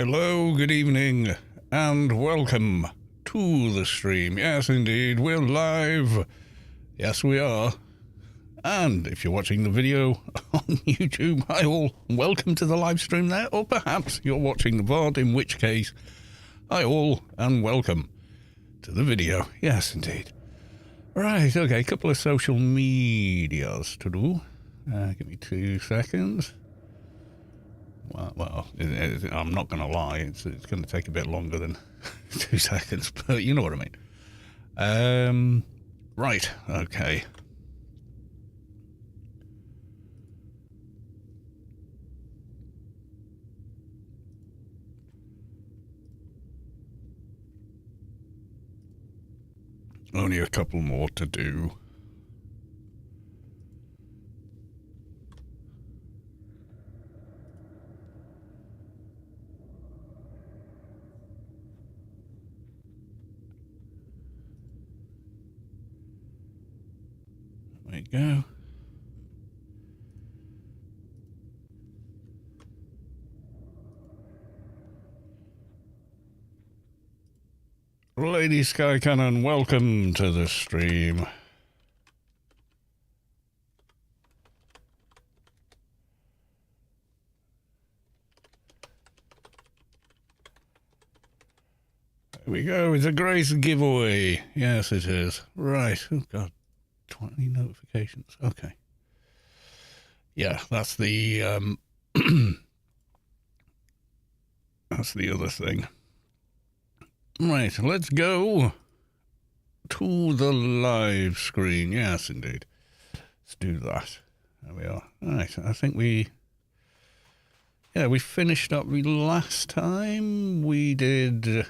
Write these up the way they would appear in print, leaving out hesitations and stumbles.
Hello, good evening, and welcome to the stream. Yes, indeed, we're live. Yes, we are. And if you're watching the video on YouTube, hi all, welcome to the live stream there. Or perhaps you're watching the VOD, in which case, hi all, and welcome to the video. Yes, indeed. Right, okay, a couple of social medias to do. Give me 2 seconds. Well, I'm not going to lie, it's going to take a bit longer than 2 seconds, but you know what I mean. Right, okay. Only a couple more to do. There you go. Lady Sky Cannon, welcome to the stream. There we go, it's a Grace giveaway. Yes, it is. Right, oh god, 20 notifications, okay. Yeah, that's the, that's the other thing. Right, let's go to the live screen. Yes, indeed. Let's do that. There we are. Right, I think we finished up last time. We did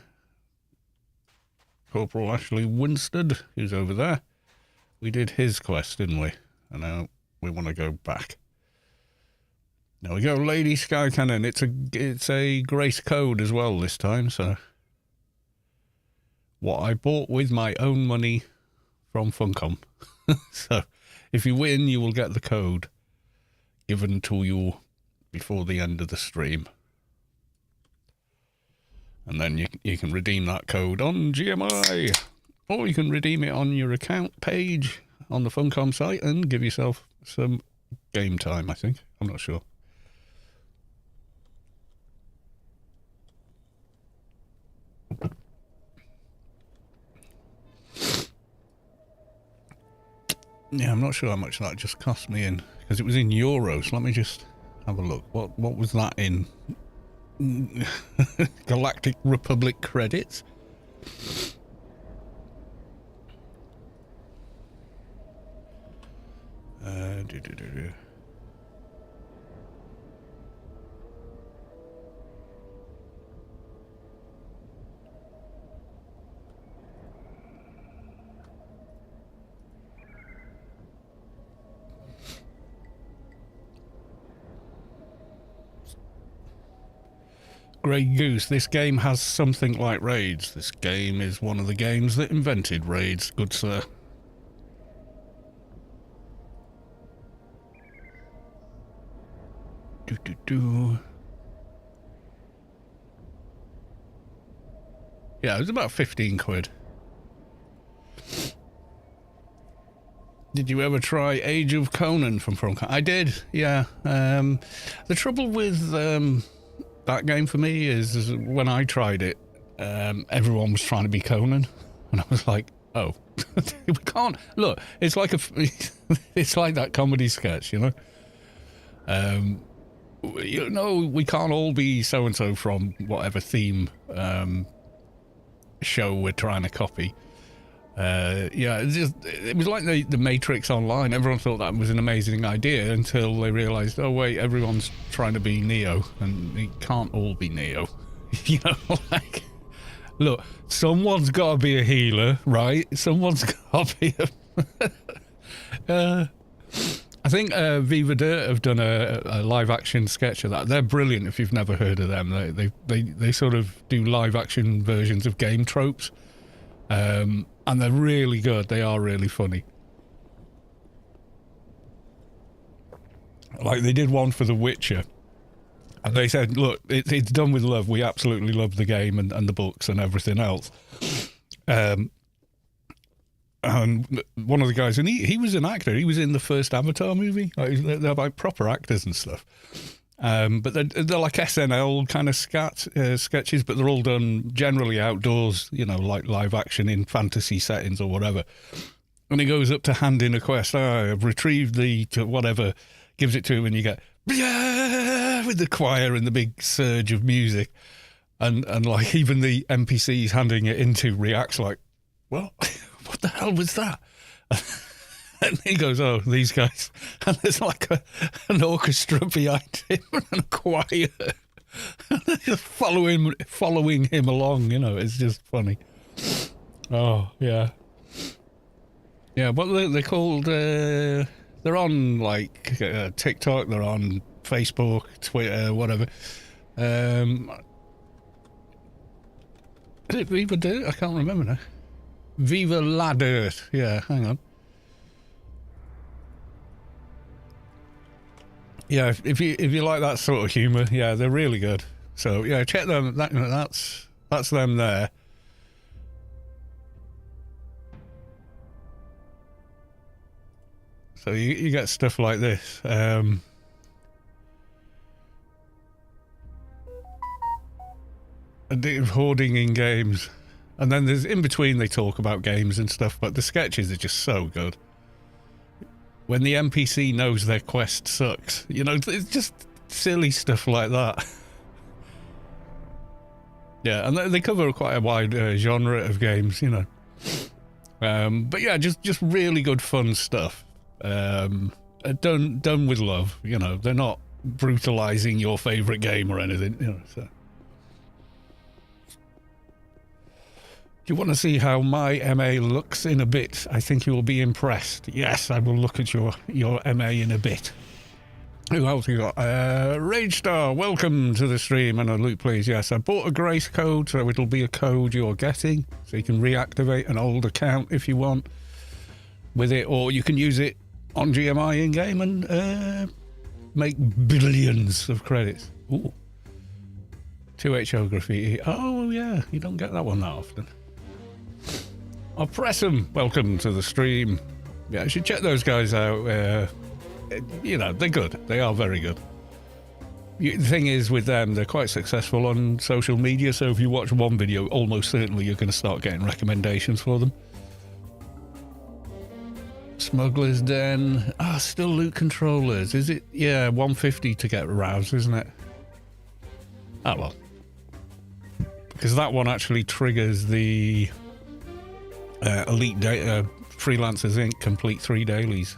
Corporal Ashley Winstead, who's over there. We did his quest, didn't we? And now we want to go back. There we go, Lady Sky Cannon. It's a Grace code as well this time, so what I bought with my own money from Funcom. So if you win, you will get the code given to you before the end of the stream. And then you can redeem that code on GMI, or you can redeem it on your account page on the Funcom site and give yourself some game time, I think. I'm not sure. Yeah, I'm not sure how much that just cost me in, because it was in euros. Let me just have a look. What was that in Galactic Republic credits? Grey Goose, this game has something like raids. This game is one of the games that invented raids, good sir. Yeah, it was about 15 quid. Did you ever try Age of Conan from Funcom? I did, yeah. The trouble with that game for me is when I tried it, everyone was trying to be Conan, and I was like, oh, we can't. Look, it's like it's like that comedy sketch, you know. We can't all be so and so from whatever theme show we're trying to copy. Yeah, it was like the Matrix Online. Everyone thought that was an amazing idea until they realized, oh wait, everyone's trying to be Neo, and it can't all be Neo. You know, like, look, someone's got to be a healer, right? Someone's got to be a I think Viva Dirt have done a live action sketch of that. They're brilliant if you've never heard of them. They sort of do live action versions of game tropes. And they're really good. They are really funny. Like they did one for The Witcher, And they said, look, it's done with love. We absolutely love the game and the books and everything else. And one of the guys, and he was an actor. He was in the first Avatar movie. They're like proper actors and stuff. But they're like SNL kind of sketches, but they're all done generally outdoors, you know, like live action in fantasy settings or whatever. And he goes up to hand in a quest. I've retrieved the whatever, gives it to him, and you get with the choir and the big surge of music, and like even the NPCs handing it into reacts like, well, what the hell was that? And he goes, oh, these guys. And there's like an orchestra behind him and a choir. And they're just following him along, you know. It's just funny. Oh, yeah. Yeah, what they're called, they're on, like, TikTok, they're on Facebook, Twitter, whatever. Did it Viva Dirt? I can't remember now. Viva La Dirt. Yeah, hang on. Yeah, if you like that sort of humour, yeah, they're really good. So yeah, check them. That's them there. So you get stuff like this. Hoarding in games, and then there's in between they talk about games and stuff, but the sketches are just so good. When the NPC knows their quest sucks, you know, it's just silly stuff like that. Yeah, and they cover quite a wide genre of games, you know. But yeah, just really good fun stuff. Done with love, you know. They're not brutalizing your favorite game or anything, you know. So, do you want to see how my MA looks in a bit? I think you will be impressed. Yes, I will look at your MA in a bit. Who else you got? Rage Star, welcome to the stream. And a loot, please. Yes, I bought a grace code, so it'll be a code you're getting. So you can reactivate an old account if you want with it, or you can use it on GMI in-game and make billions of credits. Ooh. 2HO graffiti. Oh, yeah, you don't get that one that often. Oppressum, welcome to the stream. Yeah, you should check those guys out. You know, they're good. They are very good. The thing is with them, they're quite successful on social media, so if you watch one video, almost certainly you're going to start getting recommendations for them. Smuggler's Den. Still loot controllers. Is it? Yeah, 150 to get roused, isn't it? Oh, well. Because that one actually triggers the Elite Freelancers Inc. complete 3 dailies.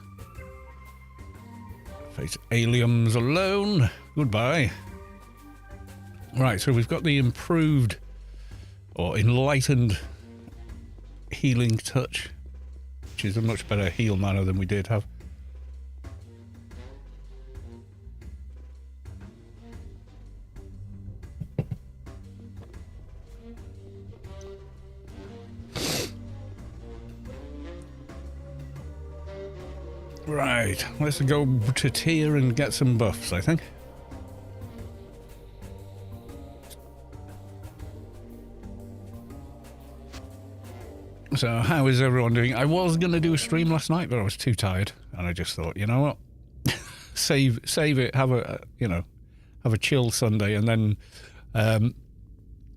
Face aliens alone. Goodbye. Right, so we've got the improved or enlightened healing touch, which is a much better heal mana than we did have. Right, let's go to tier and get some buffs, I think. So, how is everyone doing? I was going to do a stream last night, but I was too tired, and I just thought, you know what? save it, have a chill Sunday, and then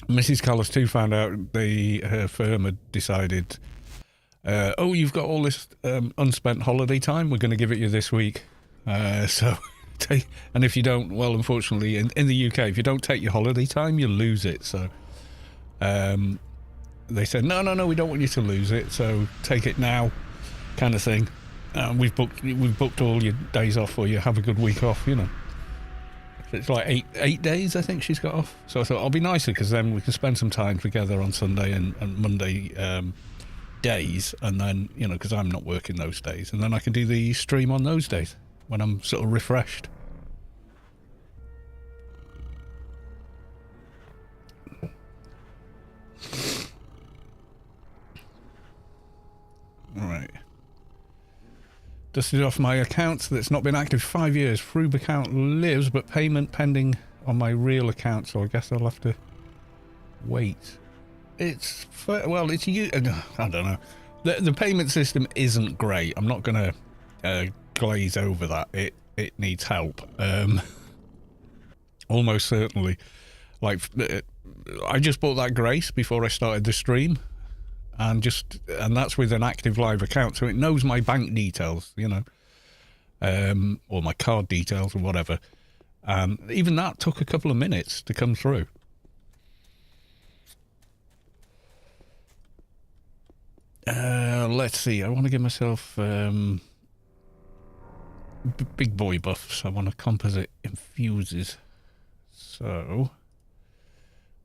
Mrs. Callis too found out her firm had decided, you've got all this unspent holiday time, we're going to give it you this week. And if you don't, well, unfortunately, in the UK, if you don't take your holiday time, you lose it. So they said, no, we don't want you to lose it, so take it now, kind of thing. We've booked all your days off for you. Have a good week off, you know. It's like eight days, I think she's got off. So I thought I'll be nicer, because then we can spend some time together on Sunday and Monday days, and then, you know, because I'm not working those days, and then I can do the stream on those days when I'm sort of refreshed. Alright. Dusted off my account that's not been active 5 years. Froob account lives, but payment pending on my real account, so I guess I'll have to wait. It's well, it's I don't know. The payment system isn't great. I'm not gonna glaze over that. It needs help. Almost certainly. Like, I just bought that Grace before I started the stream, and that's with an active live account, so it knows my bank details, you know, or my card details or whatever. Even that took a couple of minutes to come through. Let's see. I want to give myself big boy buffs. I want to composite infuses. So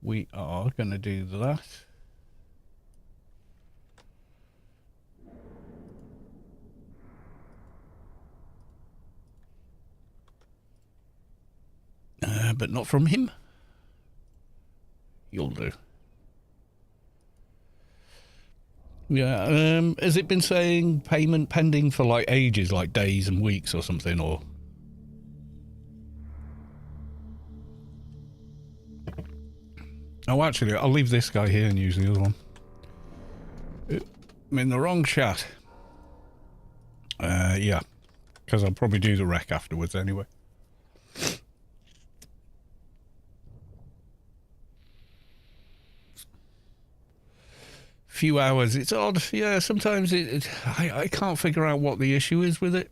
we are going to do that. But not from him. You'll do. Yeah, has it been saying payment pending for like ages, like days and weeks or something, or? Oh, actually, I'll leave this guy here and use the other one. I'm in the wrong chat. Yeah, because I'll probably do the rec afterwards anyway. Few hours. It's odd. Yeah, sometimes I can't figure out what the issue is with it.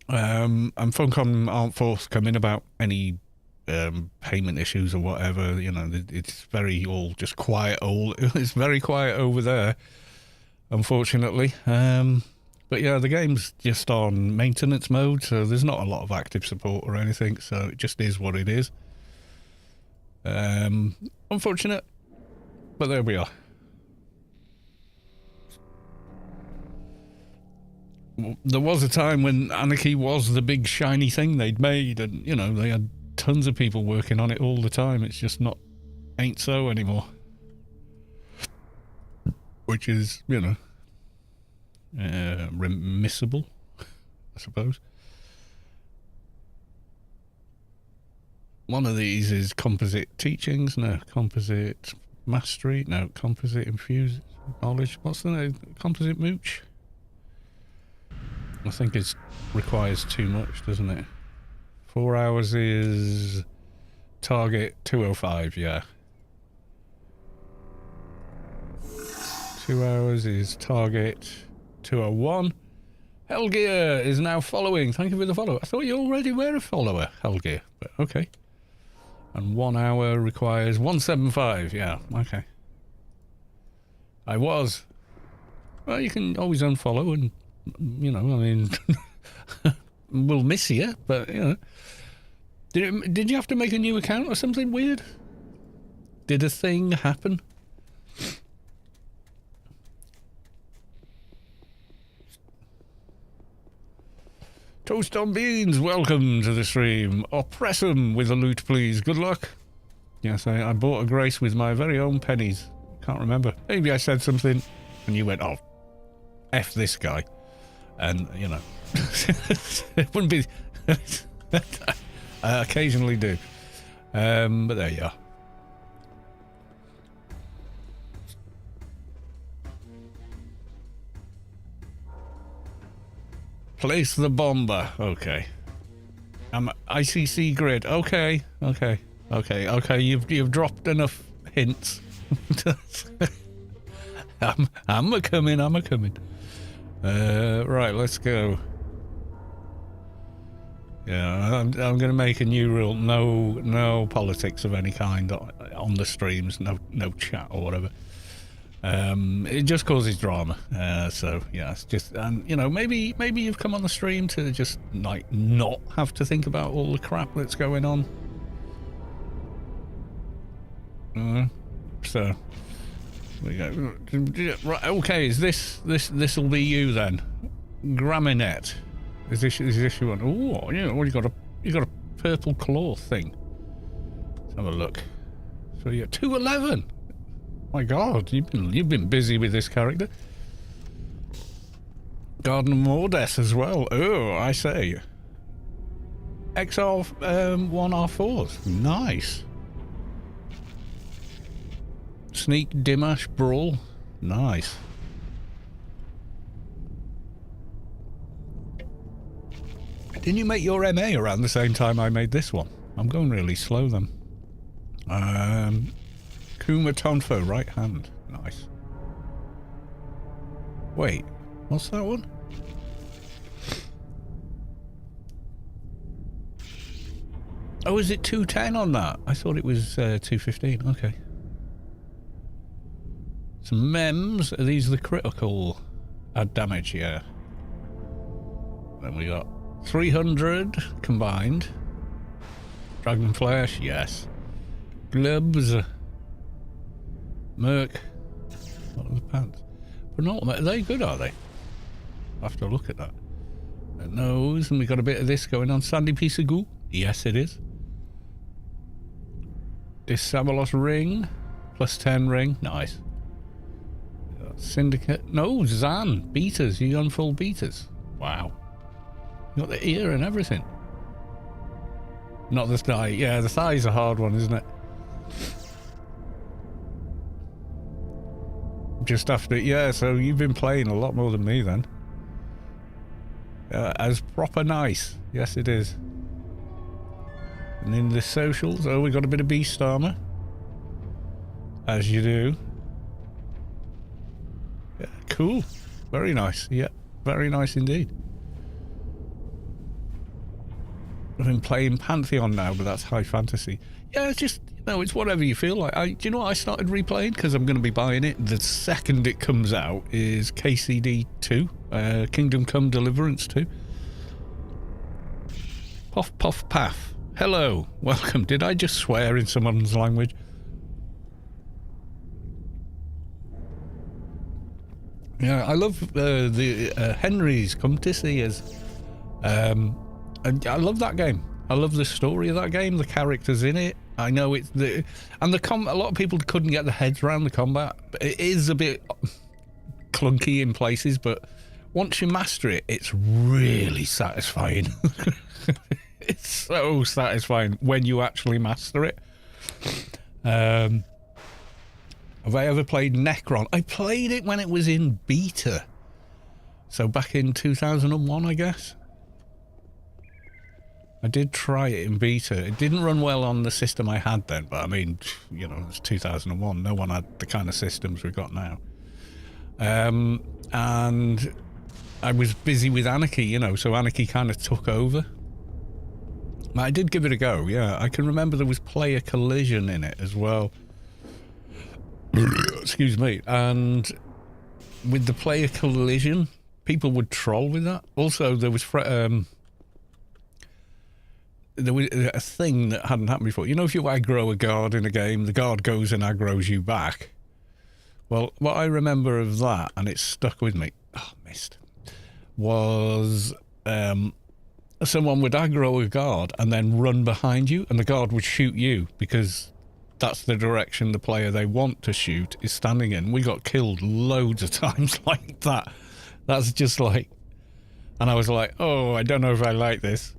And Funcom aren't forthcoming about any payment issues or whatever. You know, it's very all just quiet. It's very quiet over there, unfortunately. But yeah, the game's just on maintenance mode, so there's not a lot of active support or anything. So it just is what it is. Unfortunate, but there we are. There was a time when Anarchy was the big shiny thing they'd made, and you know, they had tons of people working on it all the time. It's just ain't so anymore, which is, you know, remissable, I suppose. One of these is composite teachings, no, composite mastery, no, composite infused knowledge. What's the name? Composite mooch? I think it requires too much, doesn't it? 4 hours is target 205, yeah. 2 hours is target 201. Hellgear is now following. Thank you for the follow. I thought you already were a follower, Hellgear, but okay. And 1 hour requires 175, yeah, okay. I was. Well, you can always unfollow and, you know, I mean, we'll miss you, but, you know. Did you have to make a new account or something weird? Did a thing happen? Toast on Beans, welcome to the stream. Oppress 'em with a loot, please. Good luck. Yes, I bought a Grace with my very own pennies. Can't remember. Maybe I said something and you went, oh, F this guy. And, you know, it wouldn't be... I occasionally do. But there you are. Place the bomber. Okay. ICC grid. Okay. You've dropped enough hints. I'm a coming. Right, let's go. Yeah, I'm going to make a new rule. No politics of any kind on the streams. No chat or whatever. It just causes drama. So yeah, it's just, and you know, maybe you've come on the stream to just like not have to think about all the crap that's going on. So we go. Right, okay, is this'll be you then, Graminet. Is this you one? Oh, you know, you got a purple claw thing. Let's have a look. So you got 211. My God, you've been busy with this character. Garden of Mordes as well. Oh, I say. XR1R4s. Nice. Sneak Dimash Brawl. Nice. Didn't you make your MA around the same time I made this one? I'm going really slow then. Kuma Tonfo, right hand. Nice. Wait, what's that one? Oh, is it 210 on that? I thought it was 215. Okay. Some mems. Are these the critical add damage? Yeah. Then we got 300 combined. Dragon Flash, yes. Glubs. Merc. What are the pants? But not, are they good, are they? I'll have to look at that. Nose, and we got a bit of this going on. Sandy piece of goo. Yes, it is. Dissabolos ring. +10 ring. Nice. Syndicate. No, Zan. Beaters. You on full beaters. Wow. You got the ear and everything. Not the thigh. Yeah, the thigh's a hard one, isn't it? Just after. Yeah, so you've been playing a lot more than me then. As proper nice. Yes, it is. And in the socials, oh, we got a bit of beast armor. As you do. Yeah, cool. Very nice. Yeah, very nice indeed. I've been playing Pantheon now, but that's high fantasy. Yeah, it's just, you know, it's whatever you feel like. Do you know what I started replaying? Because I'm going to be buying it. The second it comes out is KCD 2. Kingdom Come Deliverance 2. Puff Puff Paff. Hello. Welcome. Did I just swear in someone's language? Yeah, I love the Henry's come to see us. And I love that game. I love the story of that game, the characters in it. I know it's a lot of people couldn't get their heads around the combat. It is a bit clunky in places, but once you master it, it's really satisfying. It's so satisfying when you actually master it. Have I ever played Necron? I played it when it was in beta. So back in 2001, I guess. I did try it in beta. It didn't run well on the system I had then, but I mean, you know, it's 2001. No one had the kind of systems we've got now. And I was busy with Anarchy, you know, so Anarchy kind of took over. I did give it a go, yeah. I can remember there was player collision in it as well. Excuse me. And with the player collision, people would troll with that. Also, there was a thing that hadn't happened before. You know, if you aggro a guard in a game, the guard goes and aggroes you back. Well, what I remember of that, and it stuck with me, missed, was someone would aggro a guard and then run behind you, and the guard would shoot you because that's the direction the player they want to shoot is standing in. We got killed loads of times like that. That's just like... And I was like, oh, I don't know if I like this.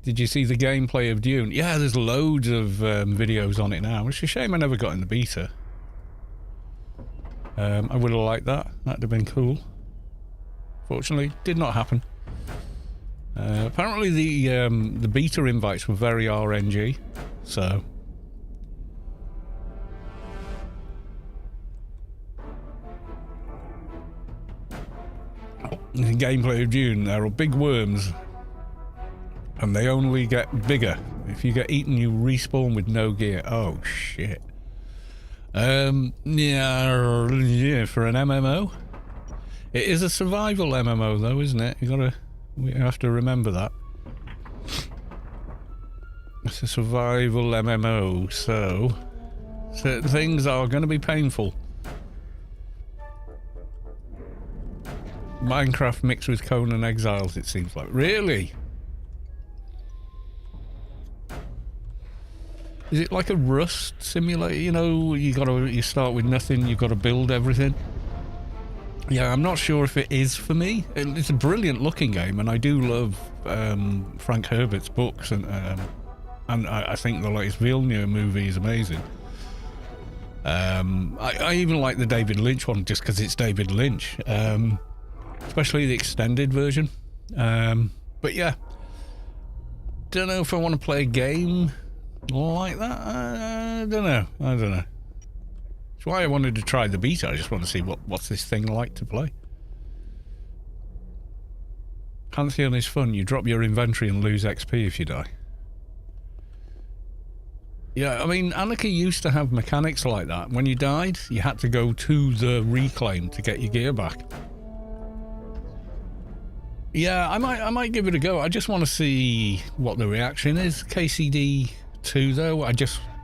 Did you see the gameplay of Dune? Yeah, there's loads of videos on it now. It's a shame I never got in the beta. I would have liked that. That'd have been cool. Fortunately, did not happen. Apparently the beta invites were very RNG, so... In the gameplay of Dune, there are big worms. And they only get bigger. If you get eaten, you respawn with no gear. Oh, shit. Yeah, for an MMO. It is a survival MMO, though, isn't it? We have to remember that. It's a survival MMO, so certain things are going to be painful. Minecraft mixed with Conan Exiles, it seems like. Really? Is it like a Rust simulator? You know, you start with nothing, you've got to build everything. Yeah, I'm not sure if it is for me. It's a brilliant looking game, and I do love Frank Herbert's books, and I think the latest Villeneuve movie is amazing. I even like the David Lynch one just because it's David Lynch, especially the extended version. But yeah, don't know if I want to play a game like that. I don't know. That's why I wanted to try the beta. I just want to see what's this thing like to play. Pantheon is fun. You drop your inventory and lose XP if you die. Yeah, I mean, Anarchy used to have mechanics like that. When you died, you had to go to the reclaim to get your gear back. Yeah, I might give it a go. I just want to see what the reaction is. KCD 2, though,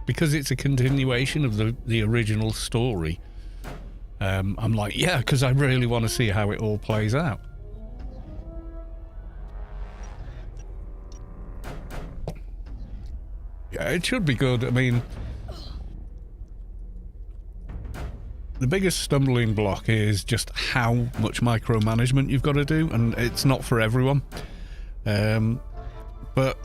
because it's a continuation of the original story, I'm like, yeah, because I really want to see how it all plays out. Yeah, it should be good. I mean, the biggest stumbling block is just how much micromanagement you've got to do, and it's not for everyone. But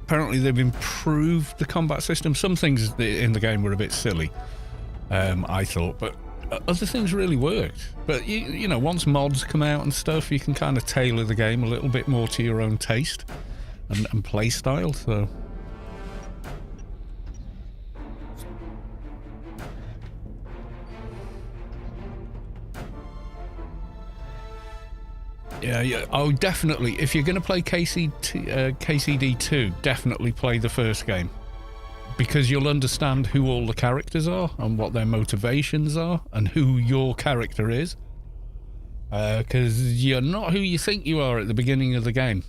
apparently they've improved the combat system. Some things in the game were a bit silly, I thought, but other things really worked. But you know, once mods come out and stuff, you can kind of tailor the game a little bit more to your own taste and play style. So yeah. Oh, definitely. If you're going to play KCD 2, definitely play the first game, because you'll understand who all the characters are and what their motivations are and who your character is. Because you're not who you think you are at the beginning of the game.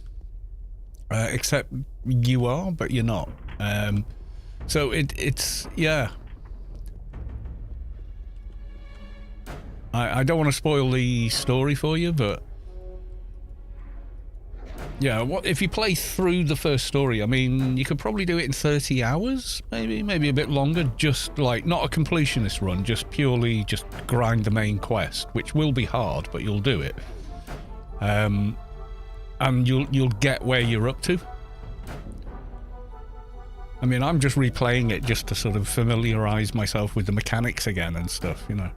Except you are, but you're not. So it's yeah. I don't want to spoil the story for you, but yeah, what if you play through the first story? I mean, you could probably do it in 30 hours, maybe a bit longer, just like not a completionist run, just purely just grind the main quest, which will be hard, but you'll do it. And you'll get where you're up to. I mean, I'm just replaying it just to sort of familiarize myself with the mechanics again and stuff, you know.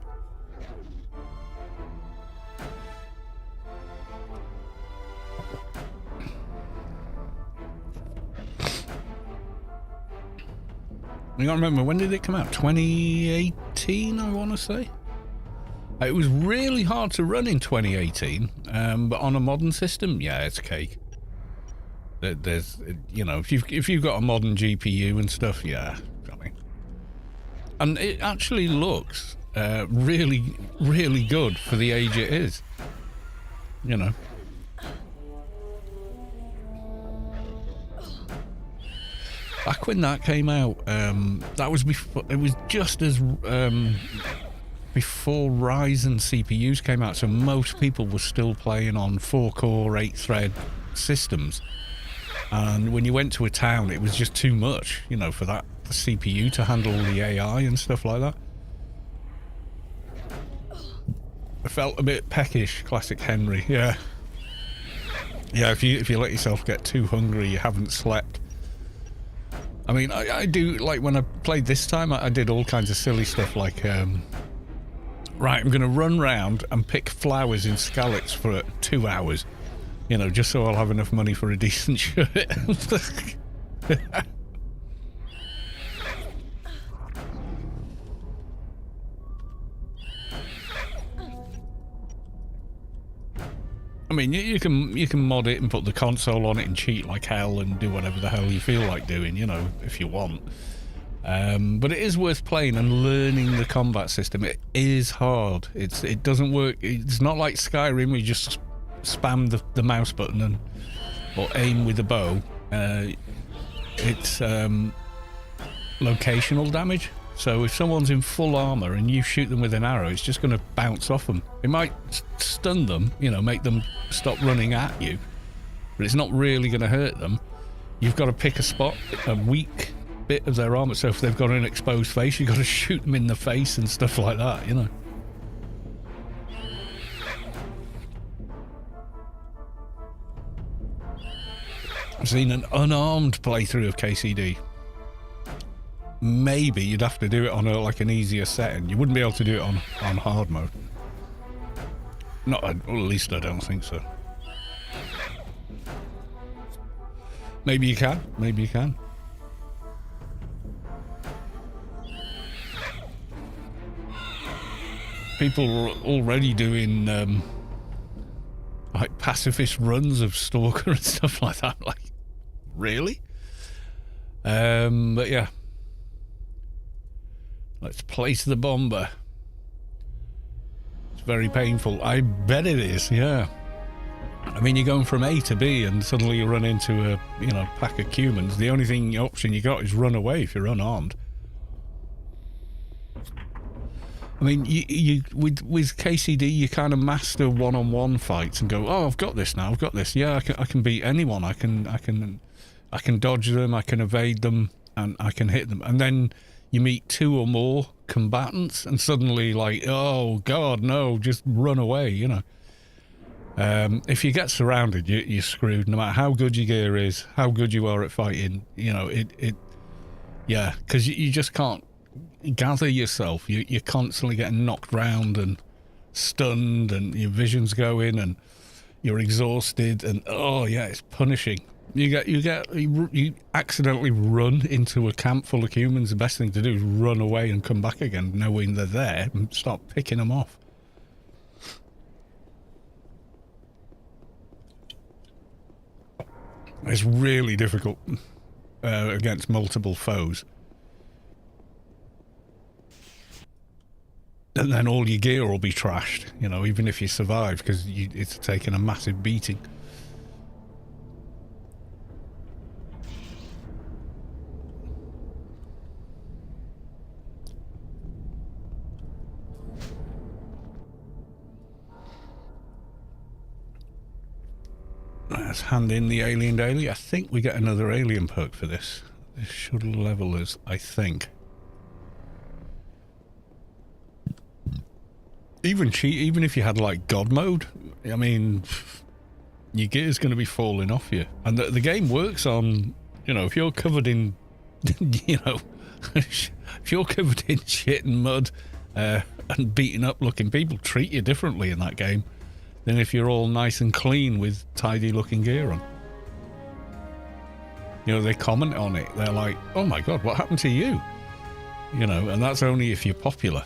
I can't remember, when did it come out? 2018, I want to say. It was really hard to run in 2018, but on a modern system, yeah, it's cake. There's, you know, if you've got a modern GPU and stuff, yeah, I mean, and it actually looks really, really good for the age it is, you know. Back when that came out, that was before. It was just as before Ryzen CPUs came out, so most people were still playing on 4-core, 8-thread systems. And when you went to a town, it was just too much, you know, for the CPU to handle the AI and stuff like that. I felt a bit peckish, classic Henry. Yeah, yeah. If you let yourself get too hungry, you haven't slept. I mean, I do, like, when I played this time, I did all kinds of silly stuff, like, right, I'm going to run round and pick flowers in Scallops for 2 hours, you know, just so I'll have enough money for a decent shirt. I mean, you can mod it and put the console on it and cheat like hell and do whatever the hell you feel like doing, you know, if you want. But it is worth playing and learning the combat system. It is hard. It doesn't work. It's not like Skyrim where you just spam the mouse button or aim with the bow. It's locational damage. So if someone's in full armor and you shoot them with an arrow, it's just going to bounce off them. It might stun them, you know, make them stop running at you, but it's not really going to hurt them. You've got to pick a spot, a weak bit of their armor. So if they've got an exposed face, you've got to shoot them in the face and stuff like that, you know. I've seen an unarmed playthrough of KCD. Maybe you'd have to do it on like an easier setting. You wouldn't be able to do it on hard mode. Not, at least I don't think so. Maybe you can. Maybe you can. People are already doing like pacifist runs of Stalker and stuff like that. Like, really? But yeah. Let's place the bomber. It's very painful. I bet it is, yeah. I mean, you're going from A to B and suddenly you run into a, pack of humans. The only option you got is run away if you're unarmed. I mean, you with KCD, you kind of master one-on-one fights and go, oh, I've got this now. I've got this. Yeah, I can beat anyone. I can dodge them. I can evade them, and I can hit them. And then you meet two or more combatants, and suddenly, like, oh God, no, just run away. If you get surrounded, you're screwed. No matter how good your gear is, how good you are at fighting, yeah, because you just can't gather yourself. You're constantly getting knocked round and stunned, and your vision's going, and you're exhausted, and oh yeah, it's punishing. You accidentally run into a camp full of humans. The best thing to do is run away and come back again, knowing they're there, and start picking them off. It's really difficult against multiple foes. And then all your gear will be trashed, even if you survive, because it's taken a massive beating. Let's hand in the alien daily. I think we get another alien perk for this. This should level us, I think. Even if you had like God mode, I mean, your gear's going to be falling off you. And the game works on, if you're covered in, if you're covered in shit and mud and beaten up looking, people treat you differently in that game than if you're all nice and clean with tidy looking gear on. They comment on it. They're like, oh my God, what happened to you? And that's only if you're popular.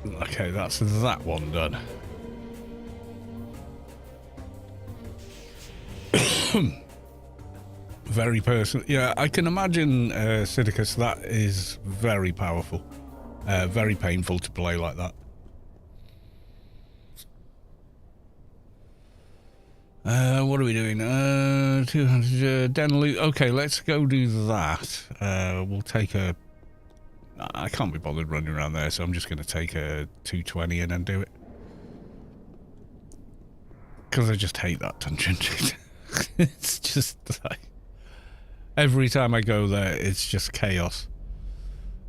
Okay, that's that one done. Very personal. Yeah, I can imagine, Sidicus, that is very powerful. Very painful to play like that. What are we doing? 200 den loot. Okay, let's go do that. We'll take a... I can't be bothered running around there, so I'm just going to take a 220 and then do it. Because I just hate that dungeon. It's just like... Every time I go there, it's just chaos.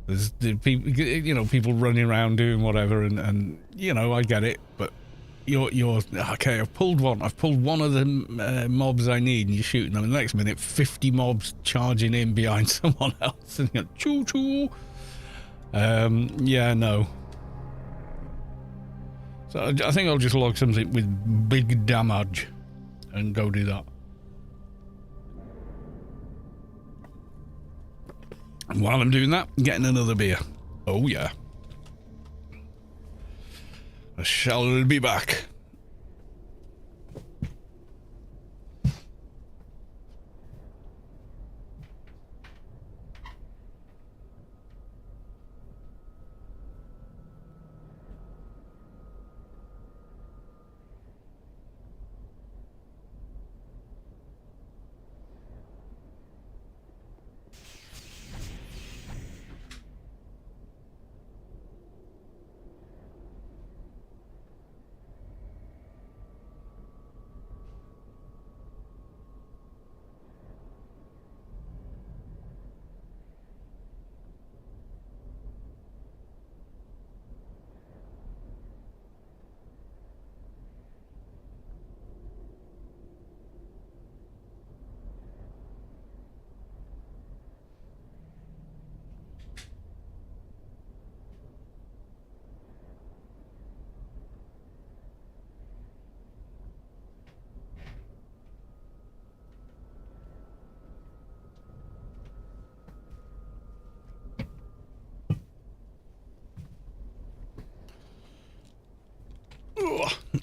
There's the people, people running around doing whatever, and I get it, but you're okay. I've pulled one of the mobs I need, and you're shooting them. And the next minute, 50 mobs charging in behind someone else, and you're choo choo. Yeah, no. So I think I'll just log something with big damage and go do that. And while I'm doing that, I'm getting another beer. Oh yeah. I shall be back.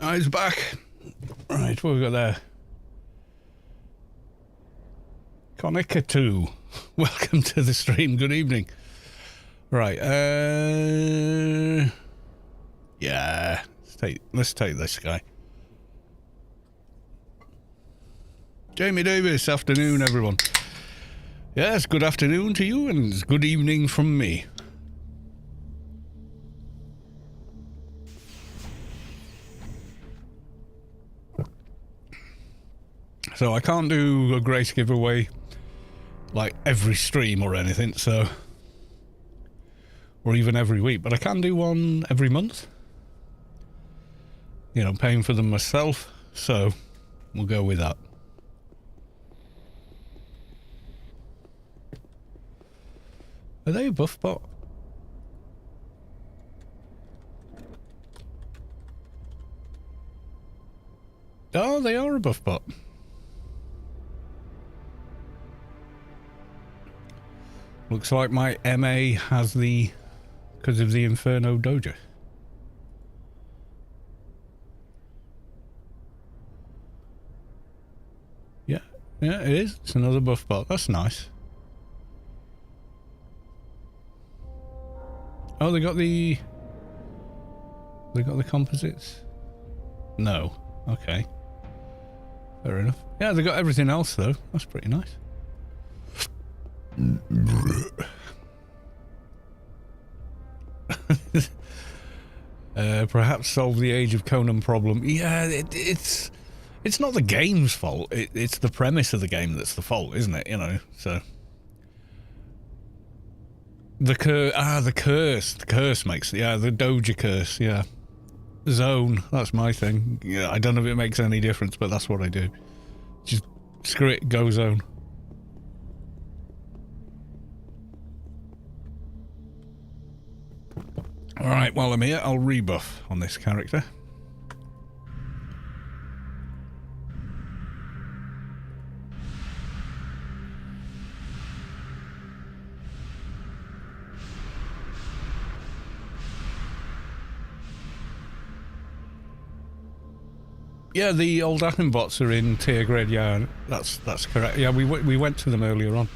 Oh, he's back. Right, what have we got there? Konica 2. Welcome to the stream. Good evening. Right, yeah. Let's take this guy. Jamie Davis, afternoon, everyone. Yes, good afternoon to you, and it's good evening from me. So I can't do a Grace giveaway like every stream or anything, so, or even every week, but I can do one every month. You know, paying for them myself, so we'll go with that. Are they a buff bot? Oh, they are a buff bot. Looks like my MA has the, because of the Inferno Doja. Yeah, it is. It's another buff bot. That's nice. Oh, they got the composites? No. Okay. Fair enough. Yeah, they got everything else though. That's pretty nice. Perhaps solve the Age of Conan problem. Yeah, it's not the game's fault. It's the premise of the game that's the fault, isn't it? You know, so the curse. The curse makes the Doja curse. Yeah, zone. That's my thing. Yeah, I don't know if it makes any difference, but that's what I do. Just screw it. Go zone. All right. While I'm here, I'll rebuff on this character. Yeah, the old admin bots are in tier grade. Yeah, that's correct. Yeah, we went to them earlier on.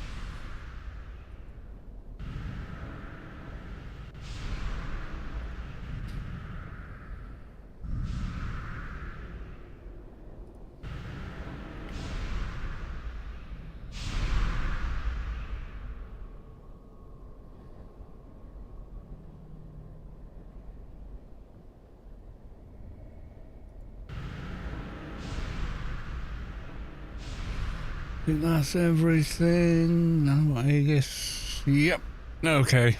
I think that's everything. No, I guess. Yep. Okay.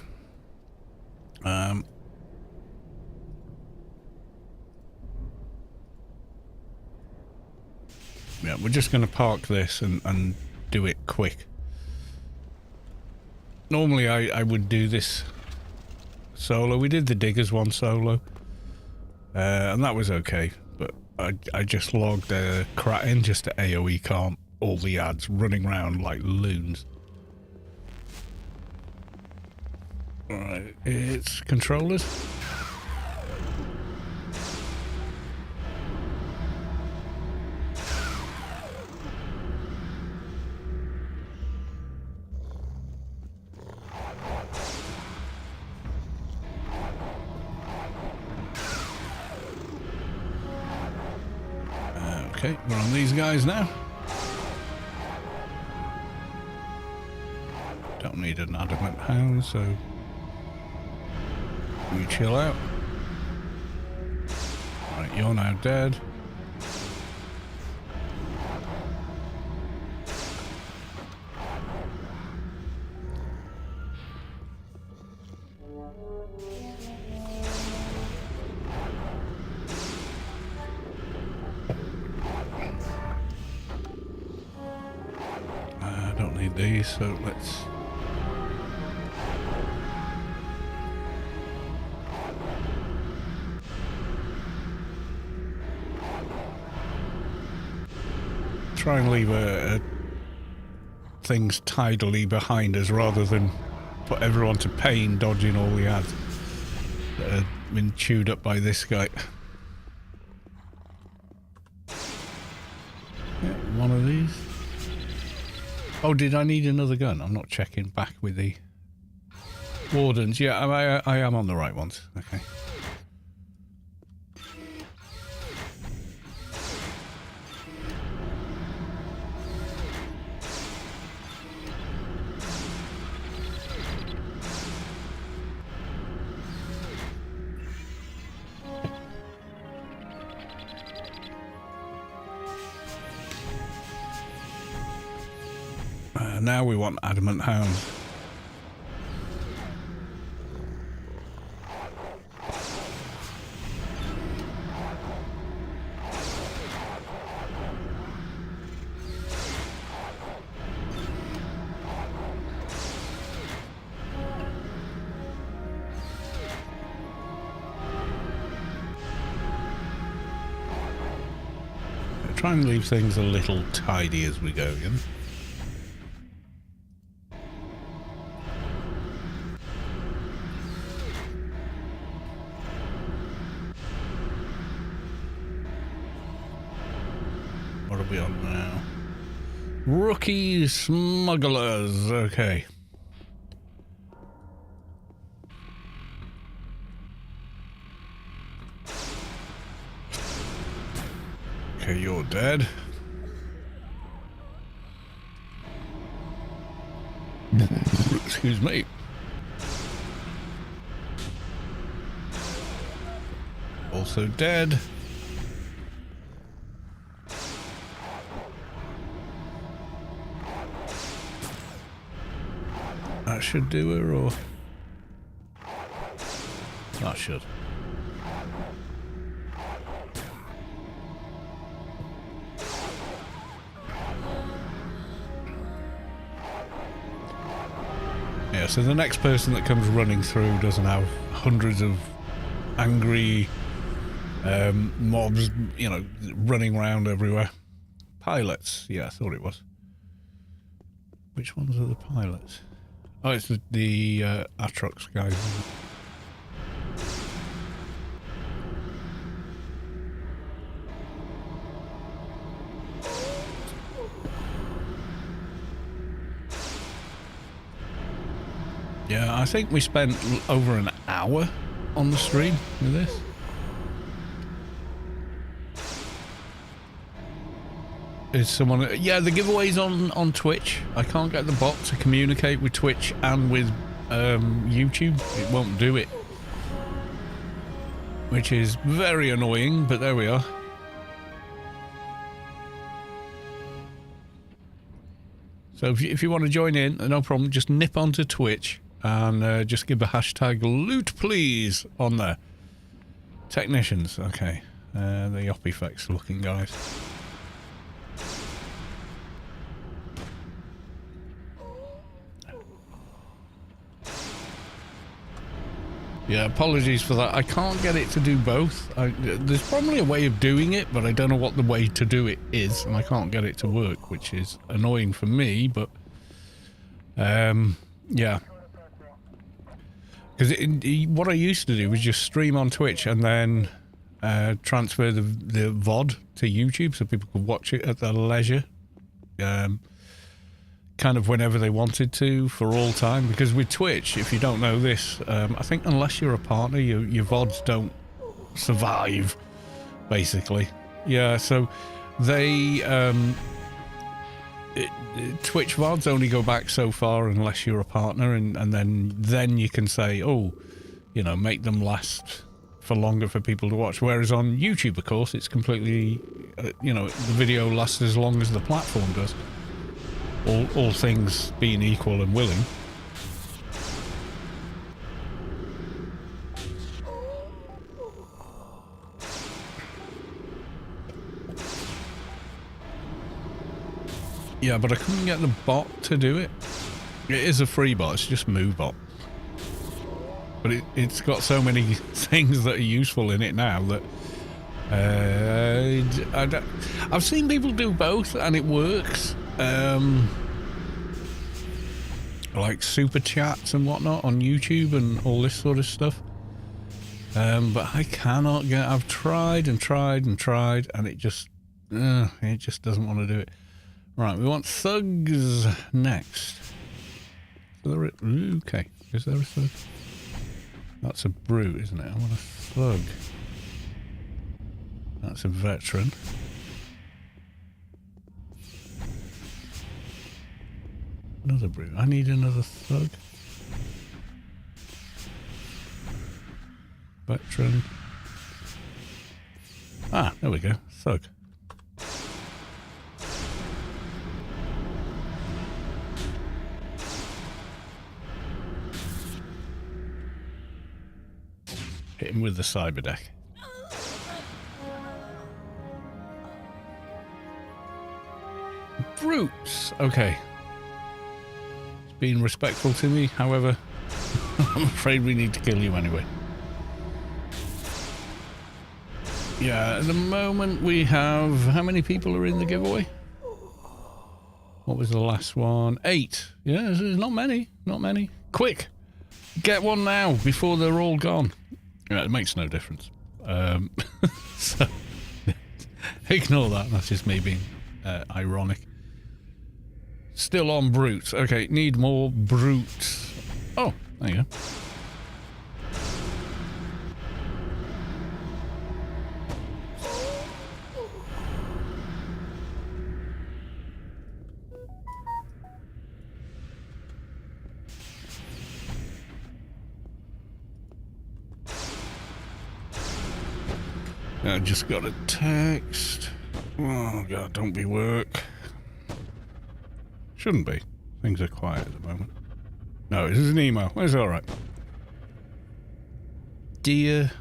Yeah, we're just going to park this and do it quick. Normally I would do this solo. We did the Diggers one solo. And that was okay. But I just logged Kratin just to AoE calm all the ads running around like loons. Alright, it's controllers. Okay, we're on these guys now. Don't need an adamant hound, so we chill out. Right, you're now dead. I don't need these, so let's... try and leave things tidily behind us rather than put everyone to pain dodging all the ads that have been chewed up by this guy. these? Oh, did I need another gun? I'm not checking back with the wardens. Yeah, I am on the right ones. Okay. Now we want adamant hounds. Try and leave things a little tidy as we go again. What are we on now? Rookie smugglers. Okay. Okay, you're dead. Excuse me. Also dead. That should do her, or... That should. Yeah, so the next person that comes running through doesn't have hundreds of angry mobs, you know, running around everywhere. Pilots, yeah, I thought it was. Which ones are the pilots? Oh, it's the Atrox guys. Yeah, I think we spent over an hour on the stream with this. Is someone... Yeah, the giveaways on Twitch. I can't get the bot to communicate with Twitch and with YouTube. It won't do it. Which is very annoying, but there we are. So if you want to join in, no problem, just nip onto Twitch and just give the hashtag loot please on there. Technicians, okay. The Opifex looking guys. Yeah, apologies for that. I can't get it to do both. There's probably a way of doing it, but I don't know what the way to do it is, and I can't get it to work, which is annoying for me, but... yeah. Because what I used to do was just stream on Twitch and then transfer the VOD to YouTube so people could watch it at their leisure. Kind of whenever they wanted to, for all time. Because with Twitch, if you don't know this, I think unless you're a partner, your VODs don't survive, basically. Yeah, so they... Twitch VODs only go back so far unless you're a partner, and then you can say, oh, you know, make them last for longer for people to watch. Whereas on YouTube, of course, it's completely, you know, the video lasts as long as the platform does. All things being equal and willing. Yeah, but I couldn't get the bot to do it. It is a free bot, it's just MoveBot. But it's got so many things that are useful in it now that... I've seen people do both and it works. Like super chats and whatnot on YouTube and all this sort of stuff. But I cannot get... I've tried and tried and tried and it just doesn't want to do it. Right, we want thugs next. Okay, is there a thug? That's a brute, isn't it? I want a thug. That's a veteran. Another brute. I need another thug. Veteran. Ah, there we go. Thug. Hit him with the cyber deck. Brutes! Okay. It's been respectful to me, however, I'm afraid we need to kill you anyway. Yeah, at the moment we have... How many people are in the giveaway? What was the last one? 8. Yeah, there's not many. Not many. Quick! Get one now, before they're all gone. Yeah, it makes no difference. So, ignore that. That's just me being ironic. Still on brutes. Okay, need more brutes. Oh, there you go. I just got a text. Oh god, don't be work. Shouldn't be. Things are quiet at the moment. No, this is an email. It's alright. Dear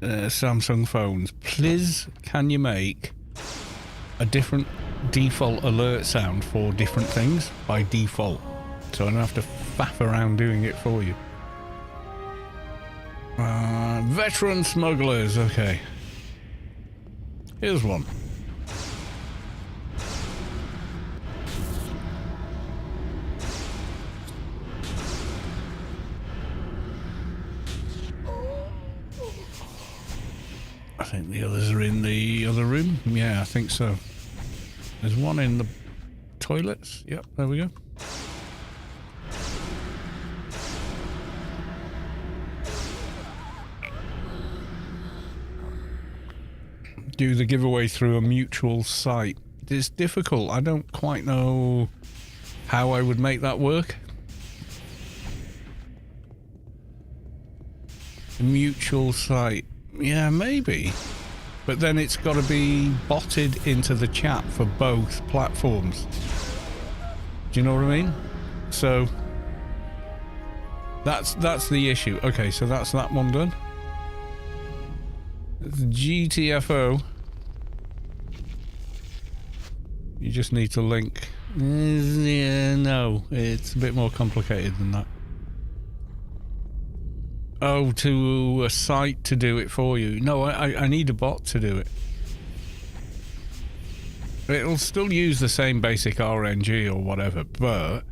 Samsung phones, please can you make a different default alert sound for different things by default? So I don't have to faff around doing it for you. Veteran smugglers, okay. Here's one. I think the others are in the other room. Yeah, I think so. There's one in the toilets. Yep, there we go. Do the giveaway through a mutual site. It's difficult. I don't quite know how I would make that work. A mutual site. Yeah, maybe. But then it's got to be botted into the chat for both platforms. Do you know what I mean? So that's the issue. Okay, so that's that one done. It's GTFO. You just need to link. Yeah, no, it's a bit more complicated than that. Oh, to a site to do it for you. No, I need a bot to do it. It'll still use the same basic RNG or whatever, but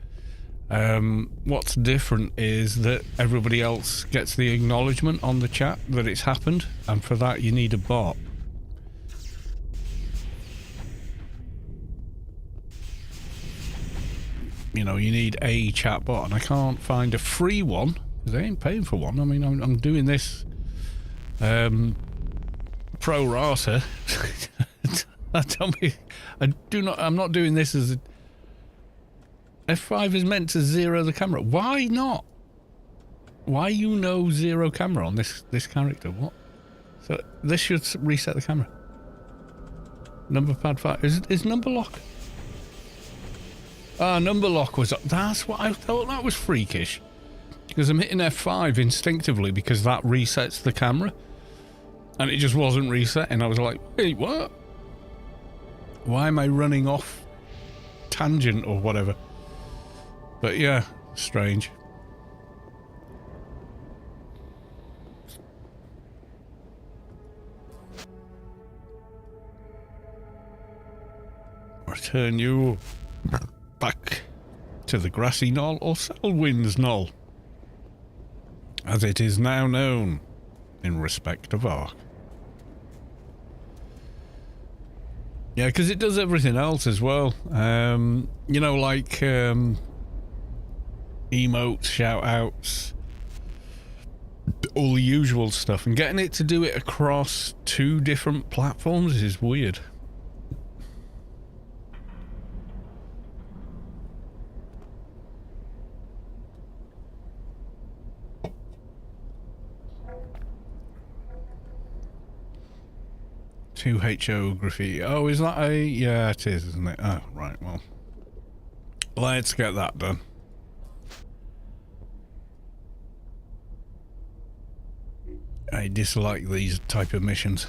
what's different is that everybody else gets the acknowledgement on the chat that it's happened, and for that you need a bot. You know, you need a chat bot, and I can't find a free one because they ain't paying for one. I mean, I'm doing this pro rata. I'm not doing this as a F5 is meant to zero the camera. Why not? Why zero camera on this character? What? So this should reset the camera. Number pad 5 is number lock. Ah, number lock was up. That's what I thought. That was freakish. Because I'm hitting F5 instinctively because that resets the camera. And it just wasn't resetting. I was like, wait, what? Why am I running off tangent or whatever? But yeah, strange. Return you back to the grassy knoll or Selwyn's knoll, as it is now known in respect of Ark. Yeah, because it does everything else as well. You know, like emotes, shout outs, all the usual stuff, and getting it to do it across 2 different platforms is weird. Two HO graffiti. Oh, is that a... Yeah, it is, isn't it? Oh, right, well. Let's get that done. I dislike these type of missions.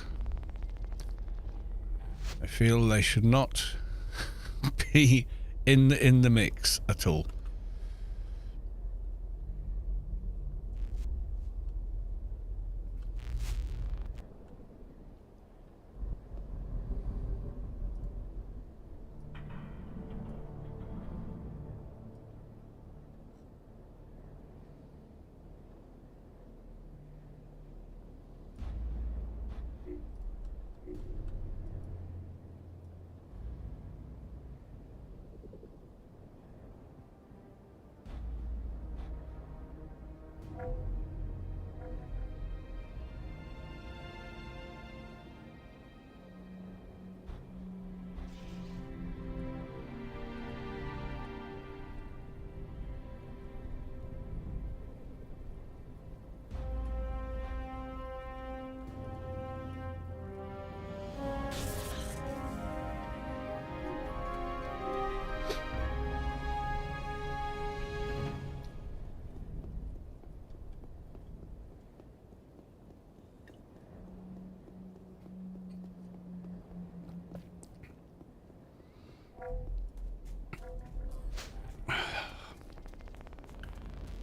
I feel they should not be in the mix at all.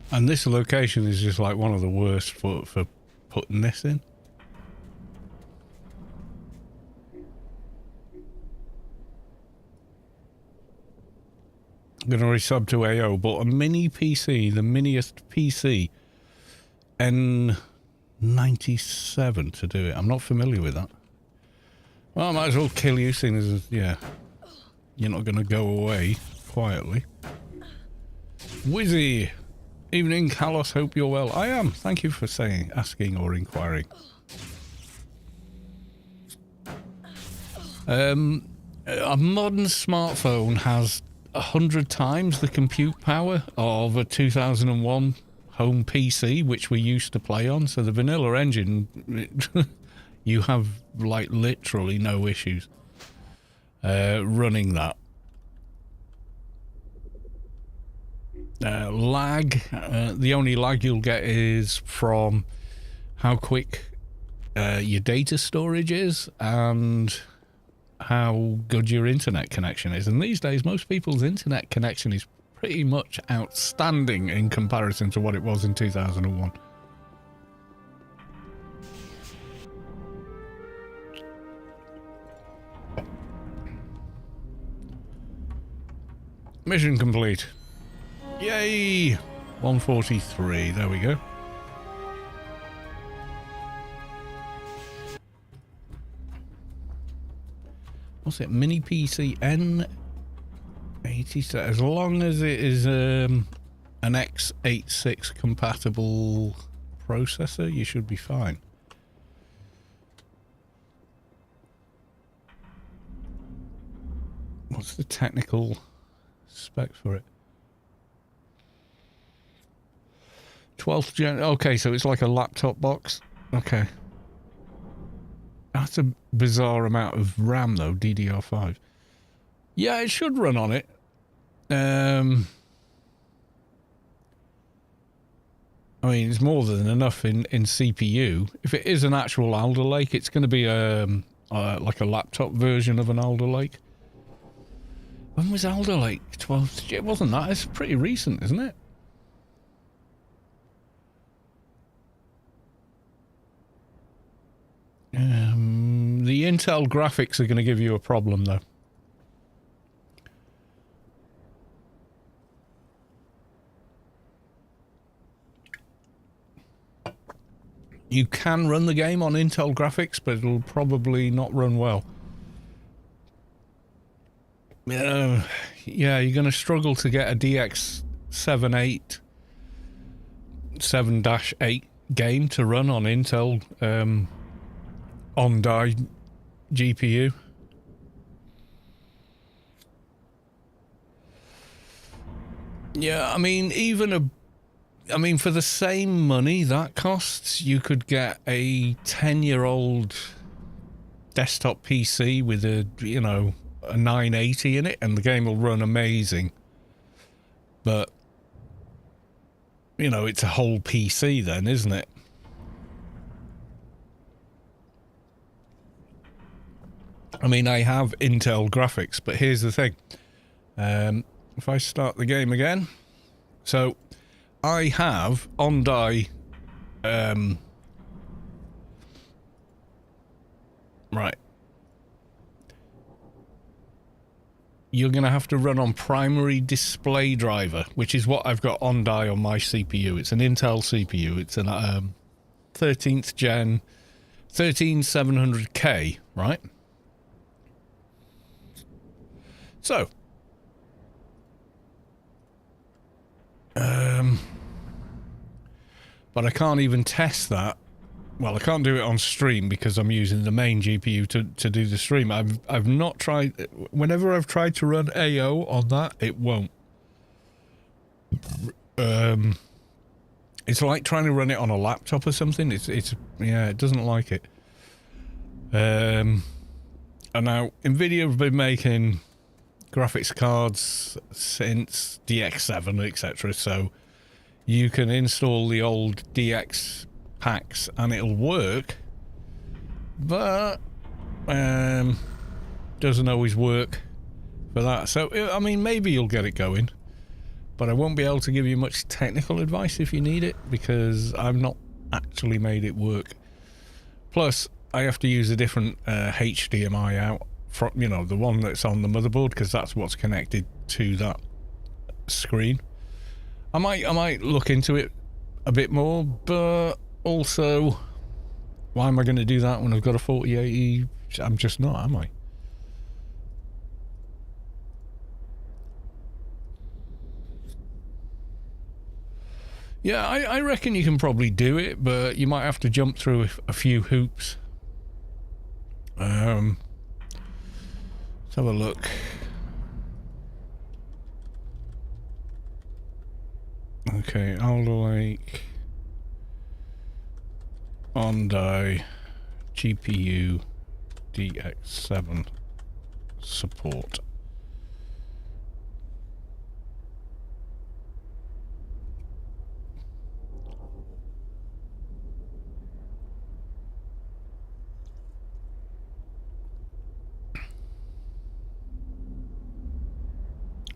And this location is just like one of the worst for putting this in. I'm going to resub to AO, but a mini PC, the miniest PC, N97 to do it. I'm not familiar with that. Well, I might as well kill you, seeing as, yeah, you're not going to go away quietly. Wizzy! Evening, Kalos, hope you're well. I am. Thank you for asking or inquiring. A modern smartphone has 100 times the compute power of a 2001 home PC, which we used to play on. So the vanilla engine, you have like literally no issues running that. Lag, the only lag you'll get is from how quick your data storage is and how good your internet connection is. And these days most people's internet connection is pretty much outstanding in comparison to what it was in 2001. Mission complete. Yay! 143, there we go. What's it? Mini PC N87. As long as it is an x86 compatible processor, you should be fine. What's the technical spec for it? 12th gen. Okay, so it's like a laptop box. Okay. That's a bizarre amount of RAM though, DDR5. Yeah, it should run on it. I mean, it's more than enough in CPU. If it is an actual Alder Lake, it's going to be like a laptop version of an Alder Lake. When was Alder Lake? 12th? It wasn't that. It's pretty recent, isn't it? The Intel graphics are going to give you a problem, though. You can run the game on Intel graphics, but it'll probably not run well. Yeah, you're going to struggle to get a DX 7-8 game to run on Intel on-die GPU. Yeah, I mean, for the same money that costs, you could get a 10-year-old desktop PC with a 980 in it, and the game will run amazing. But it's a whole PC then, isn't it? I mean, I have Intel graphics, but here's the thing. If I start the game again, so I have on-die, right. You're going to have to run on primary display driver, which is what I've got on-die on my CPU. It's an Intel CPU. It's an 13th gen 13700K, right? So, but I can't even test that. Well, I can't do it on stream because I'm using the main GPU to do the stream. I've not tried. Whenever I've tried to run AO on that, it won't. It's like trying to run it on a laptop or something. It's yeah, it doesn't like it. And now Nvidia have been making graphics cards since DX7, etc. So you can install the old DX packs and it'll work, but doesn't always work for that. So I mean, maybe you'll get it going, but I won't be able to give you much technical advice if you need it, because I've not actually made it work. Plus I have to use a different HDMI out from, the one that's on the motherboard, because that's what's connected to that screen. I might look into it a bit more, but also, why am I going to do that when I've got a 4080? I'm just not, am I? Yeah, I reckon you can probably do it, but you might have to jump through a few hoops. Let's have a look. Okay, Alder Lake on-die GPU DX7 support.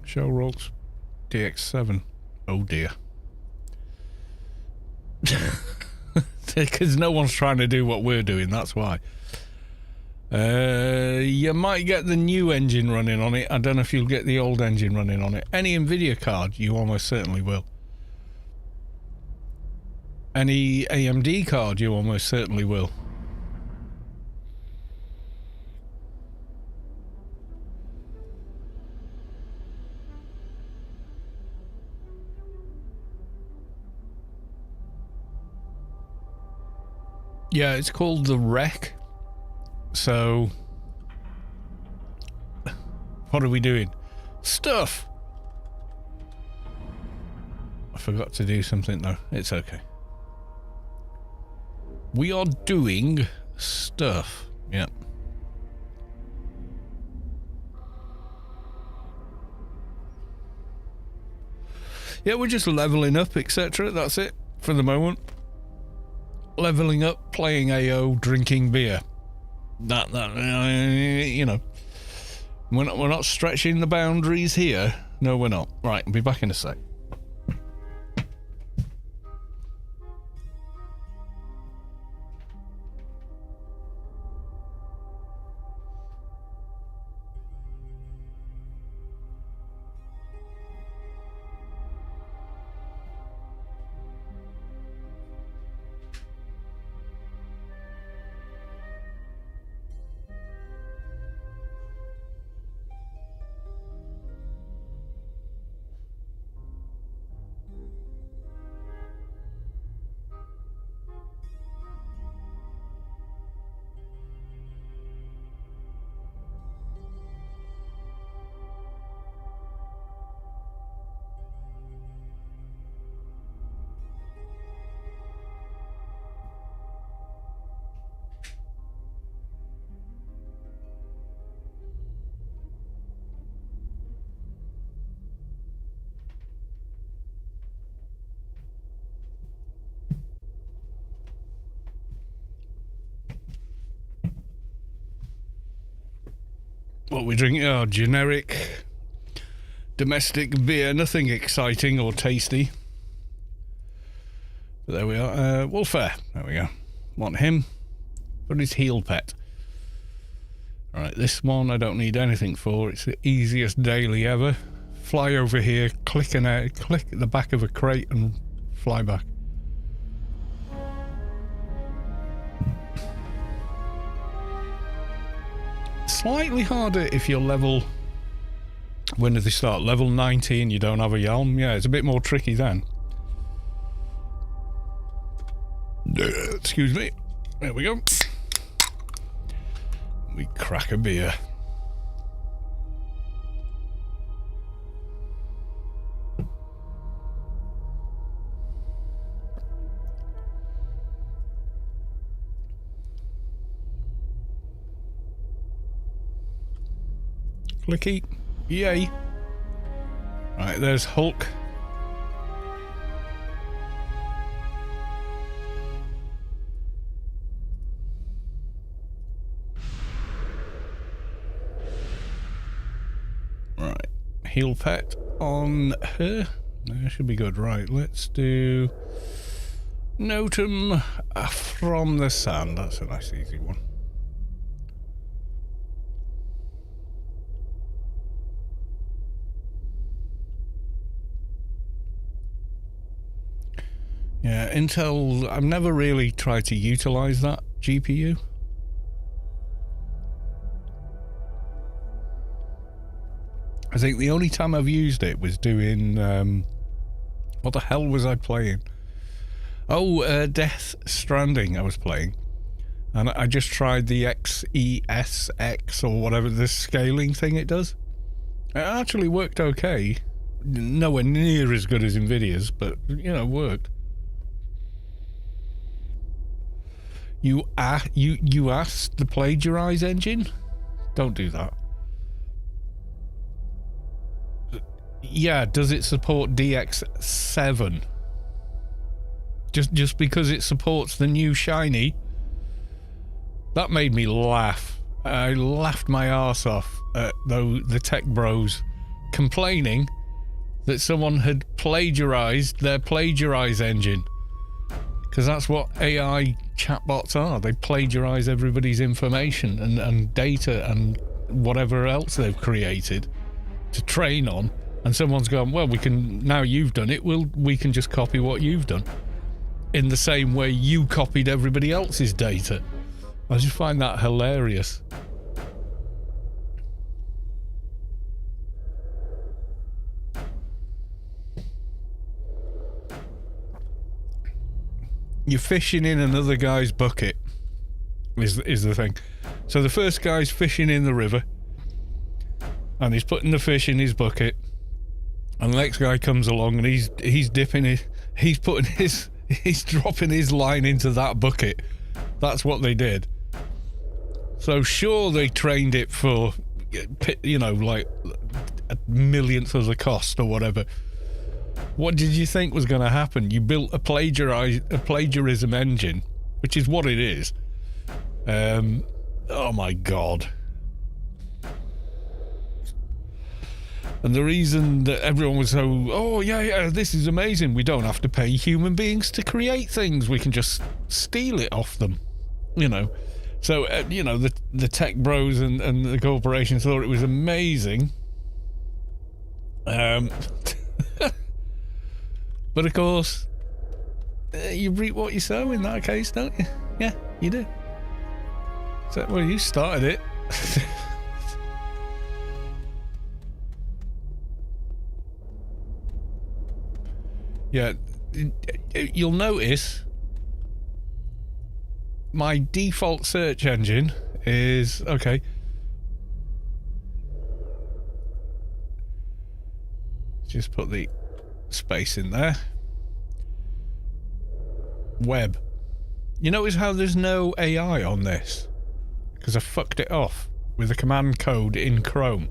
Show rolls DX7. Oh dear. Because no one's trying to do what we're doing, that's why. You might get the new engine running on it. I don't know if you'll get the old engine running on it. Any Nvidia card, you almost certainly will. Any AMD card, you almost certainly will. Yeah, it's called the Wreck. So, what are we doing? Stuff! I forgot to do something though. It's okay. We are doing stuff. Yep. Yeah, we're just leveling up, etc. That's it for the moment. Leveling up, playing AO, drinking beer. That we're not stretching the boundaries here. No, we're not. Right, I'll be back in a sec. What we drinking? Oh, generic domestic beer, nothing exciting or tasty. But there we are. Wolfare. There we go. Want him for his heel pet. Alright, this one I don't need anything for. It's the easiest daily ever. Fly over here, click at the back of a crate and fly back. Slightly harder if you're level... When do they start? Level 90 and you don't have a Yalm? Yeah, it's a bit more tricky then. Excuse me. There we go. We crack a beer. Clicky. Yay. Right, there's Hulk. Right, heel pet on her. That should be good. Right, let's do Notum from the Sand. That's a nice easy one. Yeah, Intel, I've never really tried to utilize that GPU. I think the only time I've used it was doing, what the hell was I playing? Oh, Death Stranding I was playing. And I just tried the XESX or whatever, the scaling thing it does. It actually worked okay. Nowhere near as good as Nvidia's, but, you know, worked. You asked the plagiarize engine? Don't do that. Yeah, does it support DX7? Just because it supports the new shiny? That made me laugh. I laughed my arse off at the tech bros complaining that someone had plagiarized their plagiarize engine. Because that's what AI chatbots are. They plagiarize everybody's information and data and whatever else they've created to train on. And someone's gone, well, we can, now you've done it, we can just copy what you've done. In the same way you copied everybody else's data. I just find that hilarious. You're fishing in another guy's bucket is the thing. So the first guy's fishing in the river and he's putting the fish in his bucket, and the next guy comes along and he's dipping it, he's dropping his line into that bucket. That's what they did. So sure, they trained it for, you know, like a millionth of the cost or whatever. What did you think was going to happen? You built a plagiarism engine, which is what it is. Oh my god. And the reason that everyone was so, oh yeah, this is amazing, we don't have to pay human beings to create things, we can just steal it off them, you know. So, you know, the tech bros and the corporations thought it was amazing. But of course, you reap what you sow in that case, don't you? Yeah, you do. So, well, you started it. Yeah, you'll notice my default search engine is, okay, just put the space in there. Web. You notice how there's no AI on this? Because I fucked it off with a command code in Chrome.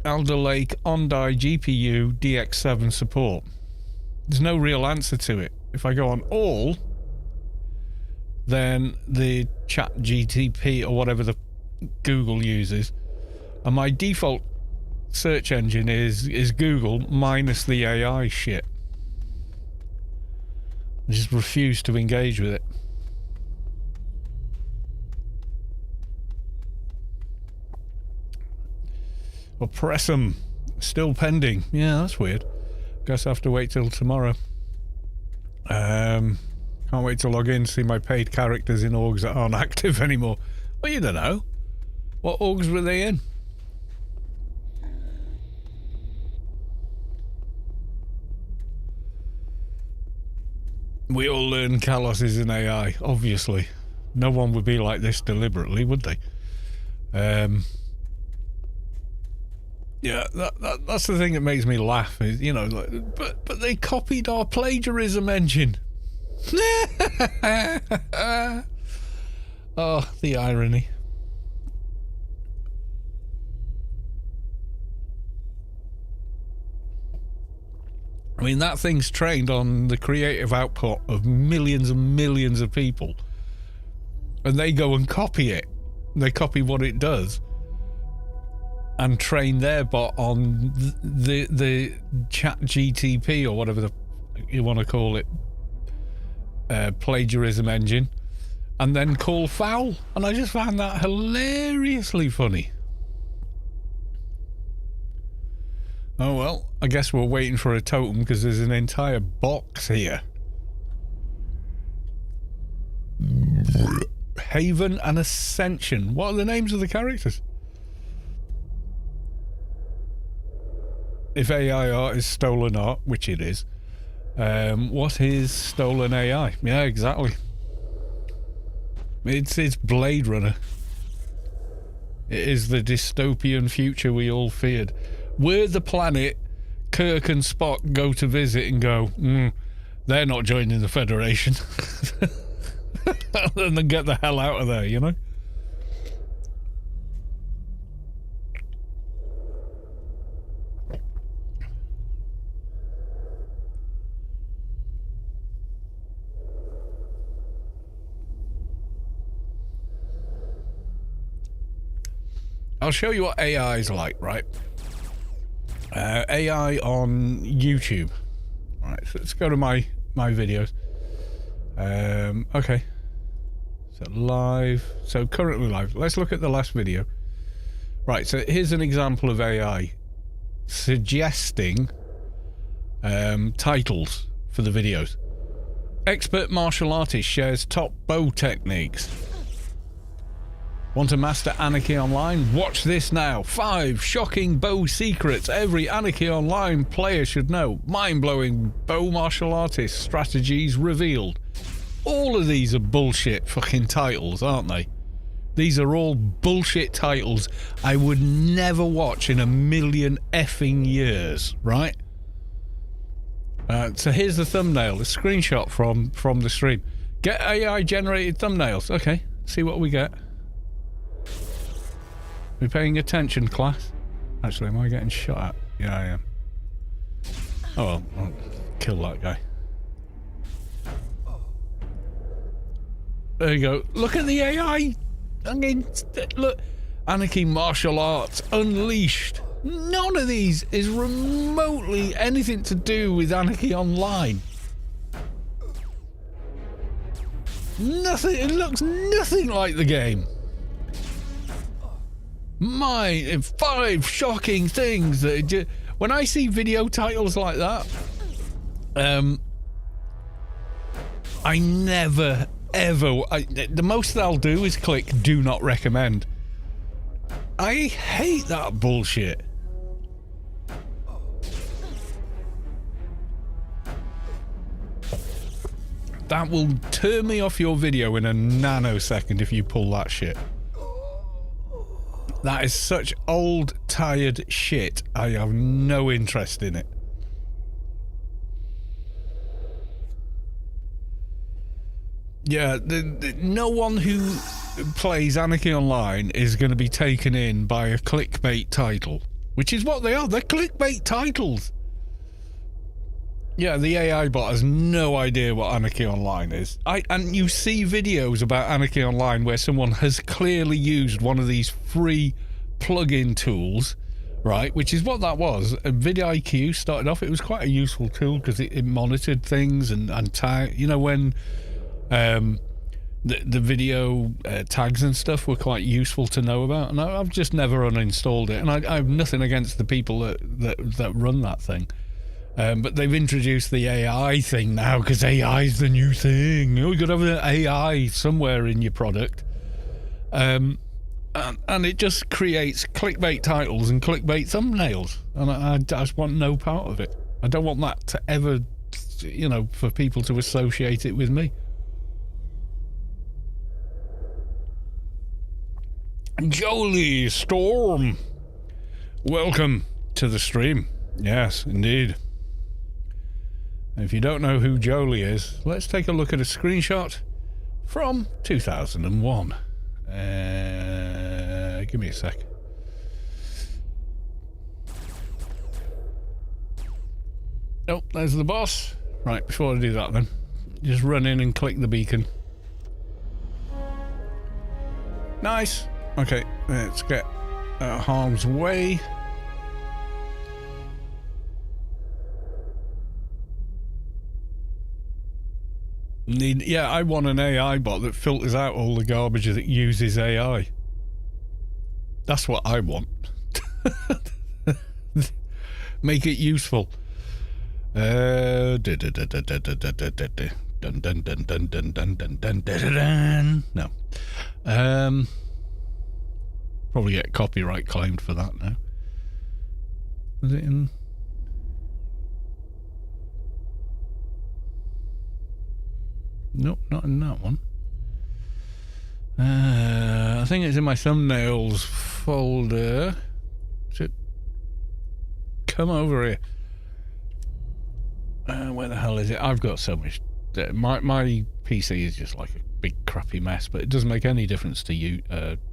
Alder Lake Ondai GPU DX7 support. There's no real answer to it. If I go on all, than the chat GTP or whatever the Google uses. And my default search engine is Google minus the AI shit. I just refuse to engage with it. Well, press them. Still pending. Yeah, that's weird. Guess I have to wait till tomorrow. Can't wait to log in, see my paid characters in orgs that aren't active anymore. Well, you don't know. What orgs were they in? We all learn Kalos is an AI, obviously. No one would be like this deliberately, would they? Yeah, that's the thing that makes me laugh. Is, you know, like, but they copied our plagiarism engine. Oh, the irony. I mean, that thing's trained on the creative output of millions and millions of people. And they go and copy it. They copy what it does. And train their bot on the chat GTP or whatever you want to call it. Plagiarism engine. And then call foul. And I just found that hilariously funny. Oh well, I guess we're waiting for a totem because there's an entire box here. Haven and Ascension. What are the names of the characters? If AI art is stolen art, which it is, what is stolen AI? Yeah, exactly. It's Blade Runner. It is the dystopian future we all feared. We're the planet Kirk and Spock go to visit and go, they're not joining the Federation. And then get the hell out of there, you know? I'll show you what AI is like, right? AI on YouTube. All right, so let's go to my videos. Okay. So live. So currently live. Let's look at the last video. Right, so here's an example of AI suggesting titles for the videos. Expert martial artist shares top bow techniques. Want to master Anarchy Online? Watch this now. 5 shocking bow secrets every Anarchy Online player should know. Mind-blowing bow martial artist strategies revealed. All of these are bullshit fucking titles, aren't they? These are all bullshit titles I would never watch in a million effing years, right? So here's the thumbnail, a screenshot from the stream. Get AI generated thumbnails. Okay, see what we get. We paying attention, class? Actually, am I getting shot at? Yeah, I am. Oh well, I'll kill that guy. There you go. Look at the AI. I mean, look. Anarchy Martial Arts Unleashed. None of these is remotely anything to do with Anarchy Online. Nothing. It looks nothing like the game. My 5 shocking things that when I see video titles like that, I never ever. The most they'll do is click "Do not recommend." I hate that bullshit. That will turn me off your video in a nanosecond if you pull that shit. That is such old, tired shit. I have no interest in it. Yeah, no one who plays Anarchy Online is going to be taken in by a clickbait title. Which is what they are. They're clickbait titles. Yeah, the AI bot has no idea what Anarchy Online is. And you see videos about Anarchy Online where someone has clearly used one of these free plug-in tools, right? Which is what that was. vidIQ started off, it was quite a useful tool because it monitored things and you know, when the video tags and stuff were quite useful to know about. And I've just never uninstalled it. And I have nothing against the people that run that thing. But they've introduced the AI thing now because AI is the new thing. You got to have an AI somewhere in your product. And it just creates clickbait titles and clickbait thumbnails. And I just want no part of it. I don't want that to ever, you know, for people to associate it with me. Jolie Storm, welcome to the stream. Yes, indeed. If you don't know who Jolie is, let's take a look at a screenshot from 2001. Give me a sec. Oh, there's the boss. Right, before I do that then, just run in and click the beacon. Nice. Okay, let's get out of harm's way. Yeah, I want an AI bot that filters out all the garbage that uses AI. That's what I want. Make it useful. No. Probably get copyright claimed for that now. Was it in? Nope, not in that one. I think it's in my thumbnails folder. Come over here. Where the hell is it? I've got so much. My PC is just like a big crappy mess, but it doesn't make any difference to you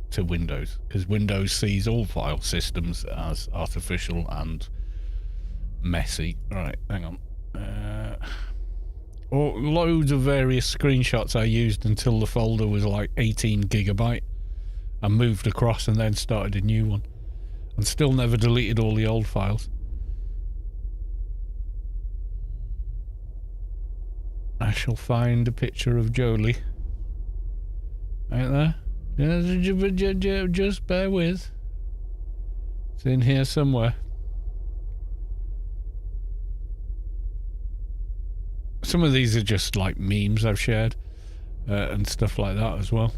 to Windows, because Windows sees all file systems as artificial and messy. Right, hang on. Or loads of various screenshots I used until the folder was like 18 gigabyte. I moved across and then started a new one, and still never deleted all the old files. I shall find a picture of Jolie. Right there. Just bear with. It's in here somewhere. Some of these are just like memes I've shared and stuff like that as well.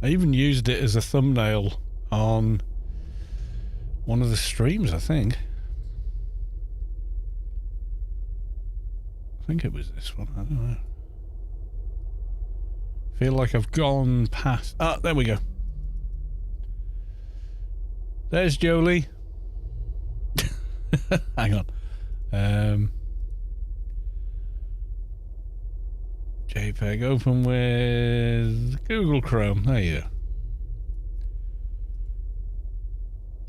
I even used it as a thumbnail on one of the streams, I think. I think it was this one, I don't know. Feel like I've gone past... Ah, there we go. There's Jolie. Hang on. JPEG open with Google Chrome. There you go.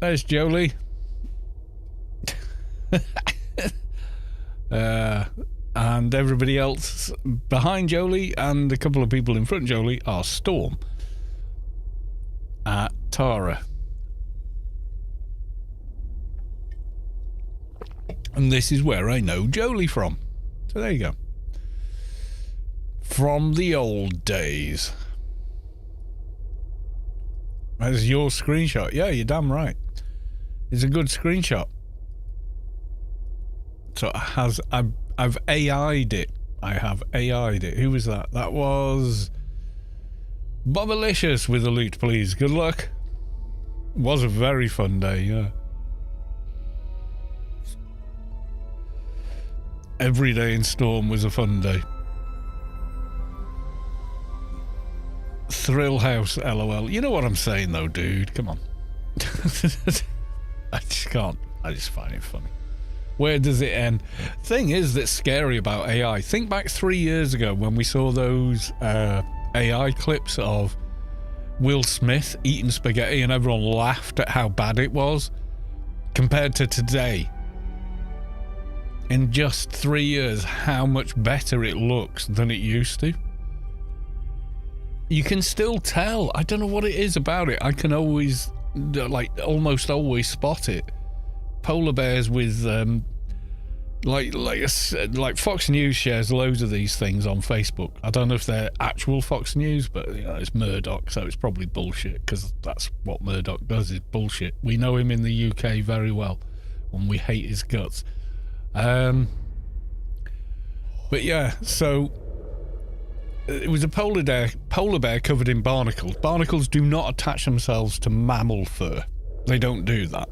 There's Jolie. And everybody else behind Jolie and a couple of people in front of Jolie are Storm at Tara. And this is where I know Jolie from. So there you go. From the old days. That's your screenshot. Yeah, you're damn right. It's a good screenshot. So it has... I've AI'd it. I have AI'd it. Who was that? That was... Bobalicious with the loot, please. Good luck. It was a very fun day, yeah. Every day in Storm was a fun day. Thrill House, LOL. You know what I'm saying, though, dude. Come on. I just can't. I just find it funny. Where does it end? Thing is that's scary about AI. Think back 3 years ago when we saw those AI clips of Will Smith eating spaghetti and everyone laughed at how bad it was, compared to today. In just 3 years, how much better it looks than it used to. You can still tell. I don't know what it is about it. I can always, like, almost always spot it. Polar bears with like Fox News shares loads of these things on Facebook. I don't know if they're actual Fox News, but you know, it's Murdoch, so it's probably bullshit, because that's what Murdoch does, is bullshit. We know him in the UK very well, and we hate his guts. But yeah, so it was a polar bear covered in barnacles. Barnacles do not attach themselves to mammal fur. They don't do that.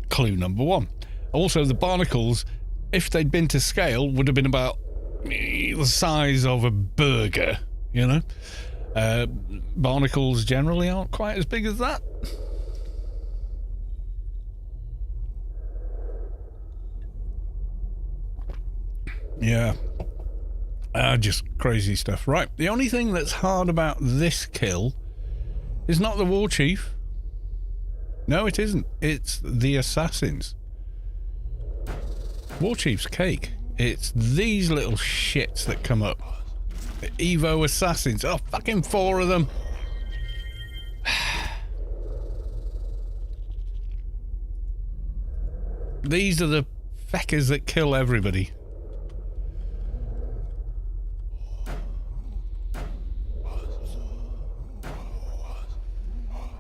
Clue number one. Also, the barnacles, if they'd been to scale, would have been about the size of a burger, you know? Barnacles generally aren't quite as big as that. Yeah. Just crazy stuff. Right, the only thing that's hard about this kill is not the war chief. No, it isn't. It's the assassins. War chief's cake. It's these little shits that come up. The Evo assassins. Oh, fucking 4 of them. These are the feckers that kill everybody.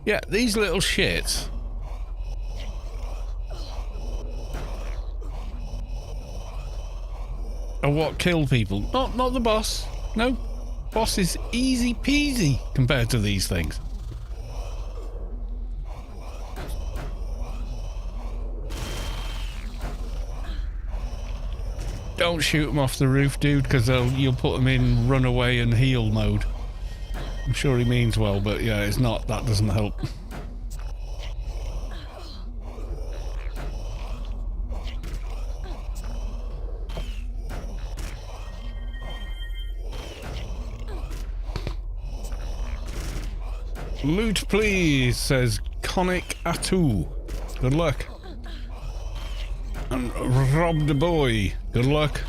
Yeah, these little shits. Are what kill people. Not the boss. No. Boss is easy peasy compared to these things. Don't shoot them off the roof, dude, because you'll put them in runaway and heal mode. I'm sure he means well, but yeah, it's not. That doesn't help. Loot, please, says Conic Atu. Good luck. And Rob the Boy. Good luck.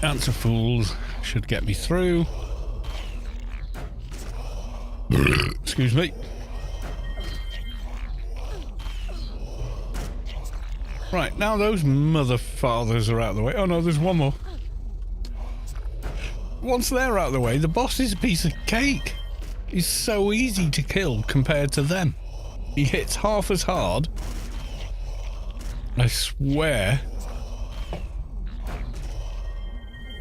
Answer fools should get me through. Excuse me. Right, now those mother fathers are out of the way. Oh no, there's one more. Once they're out of the way, the boss is a piece of cake. He's so easy to kill compared to them. He hits half as hard. I swear.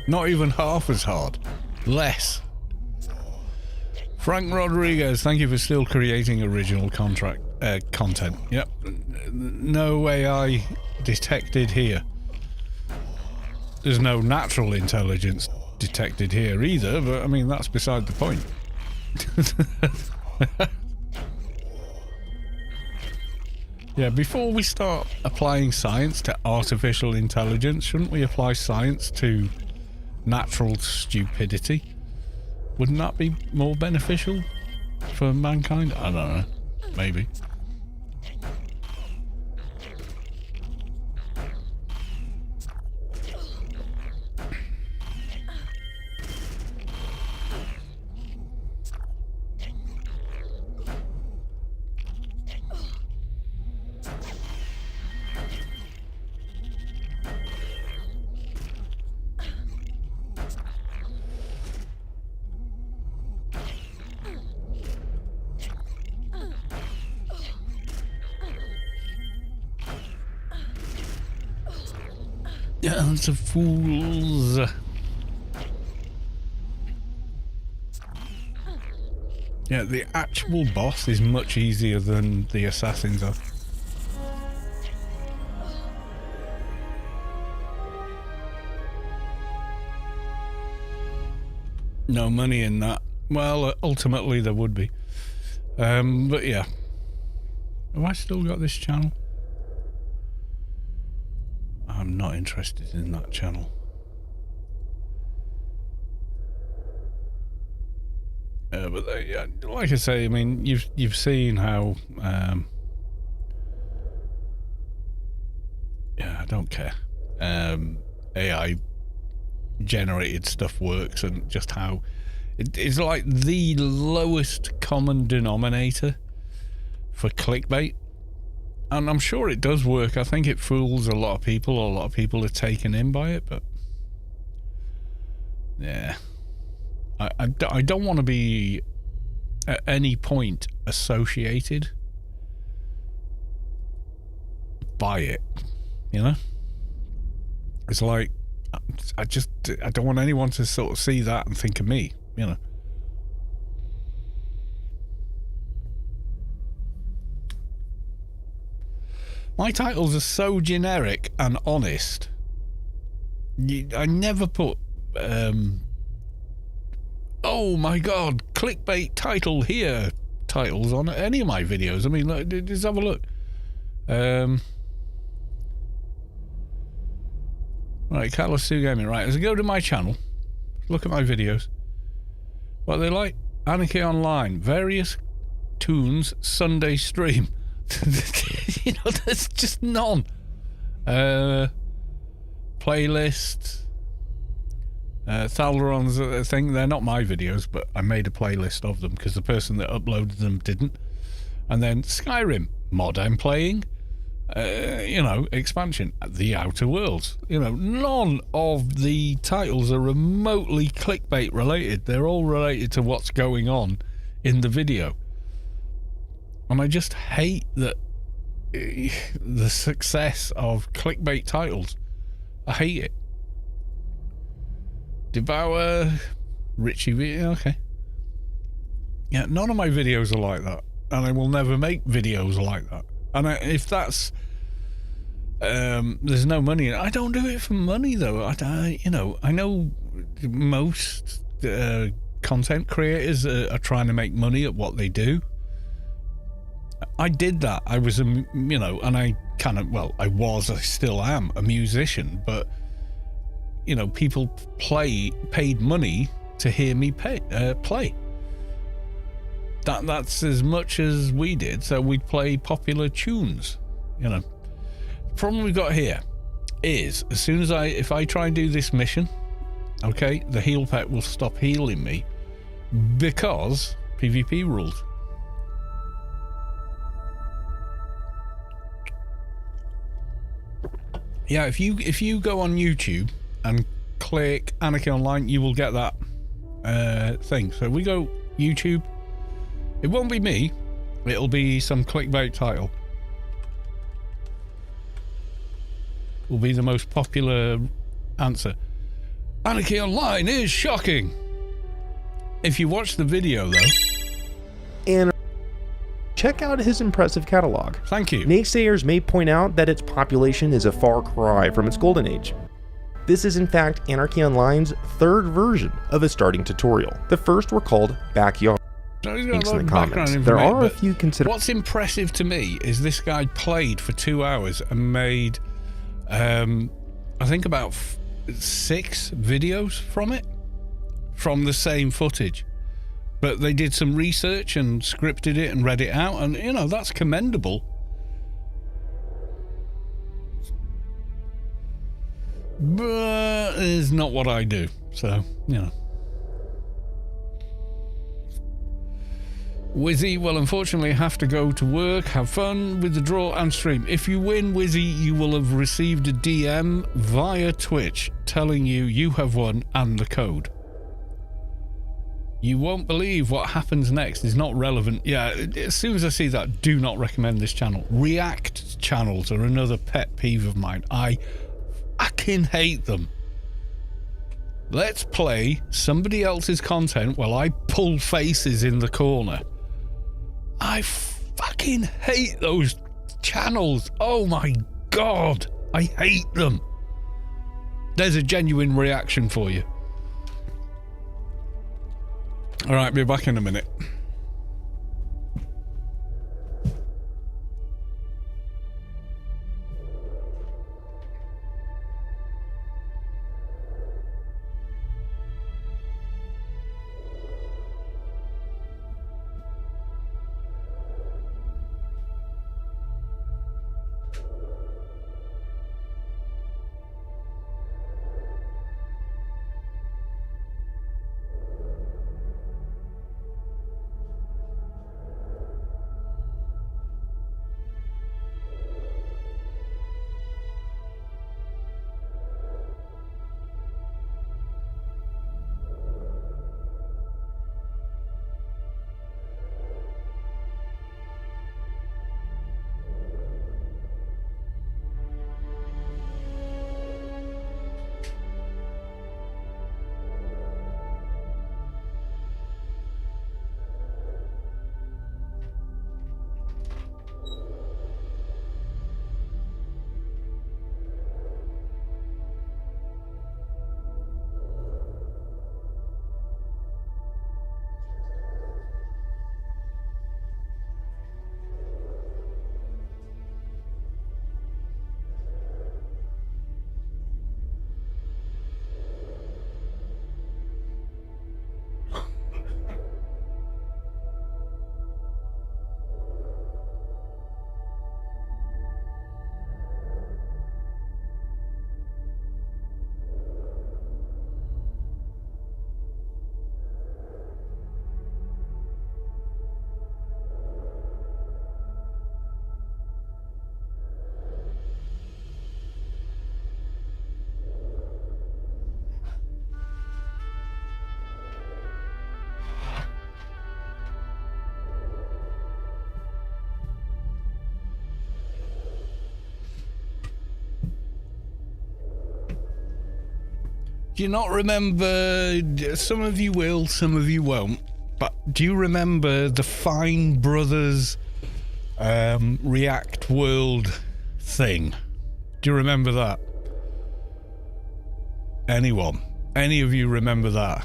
Not even half as hard. Less. Frank Rodriguez, thank you for still creating original content. Yep. No AI detected here. There's no natural intelligence detected here either, but I mean, that's beside the point. Yeah, before we start applying science to artificial intelligence, shouldn't we apply science to natural stupidity? Wouldn't that be more beneficial for mankind? I don't know. Maybe. Of fools. Yeah, the actual boss is much easier than the assassins are. no money in that. Well, ultimately there would be. But yeah. Have I still got this channel? I'm not interested in that channel. But yeah, like I say, I mean, you've seen how yeah, I don't care. AI generated stuff works, and just how it's like the lowest common denominator for clickbait. And I'm sure it does work. I think it fools a lot of people. A lot of people are taken in by it, but yeah. I don't want to be at any point associated by it, you know? It's like, I don't want anyone to sort of see that and think of me, you know? My titles are so generic and honest. I never put, oh my god, clickbait title here titles on any of my videos. I mean, look, just have a look. Right, Carlos Sue Gaming. Right, as I go to my channel, look at my videos. What are they like? Anarchy Online, various tunes, Sunday stream. You know, there's just none. Playlist. Thalron's thing, they're not my videos, but I made a playlist of them because the person that uploaded them didn't. And then Skyrim, mod I'm playing, you know, expansion, The Outer Worlds. You know, none of the titles are remotely clickbait related. They're all related to what's going on in the video. And I just hate that the success of clickbait titles. I hate it. Devour, Richie, okay. Yeah, none of my videos are like that, and I will never make videos like that. And if that's, there's no money in it. I don't do it for money though. You know, I know most content creators are trying to make money at what they do. I did that. I was you know, and I kind of, well, I still am a musician, but you know, people paid money to hear me play. That's as much as we did. So we'd play popular tunes. You know, the problem we've got here is as soon as if I try and do this mission, okay, the heal pet will stop healing me because PvP rules. Yeah, if you go on YouTube and click Anarchy Online, you will get that thing. So we go YouTube, it won't be me, it'll be some clickbait title. Will be the most popular answer. Anarchy Online is shocking. If you watch the video though, and check out his impressive catalog. Thank you. Naysayers may point out that its population is a far cry from its golden age. This is in fact Anarchy Online's third version of a starting tutorial. The first were called Backyard. Links in the comments. There are a few considerations. What's impressive to me is this guy played for 2 hours and made, I think about 6 videos from it, from the same footage. But they did some research and scripted it and read it out, and you know, that's commendable. But it's not what I do, so you know. Wizzy, well, unfortunately, I have to go to work. Have fun with the draw and stream. If you win, Wizzy, you will have received a DM via Twitch telling you have won and the code. You won't believe what happens next is not relevant. Yeah, as soon as I see that, do not recommend this channel. React channels are another pet peeve of mine. I fucking hate them. Let's play somebody else's content while I pull faces in the corner. I fucking hate those channels. Oh my god, I hate them. There's a genuine reaction for you. All right, be back in a minute. Do you not remember, some of you will, some of you won't, but do you remember the Fine Brothers React World thing? Do you remember that? Anyone? Any of you remember that?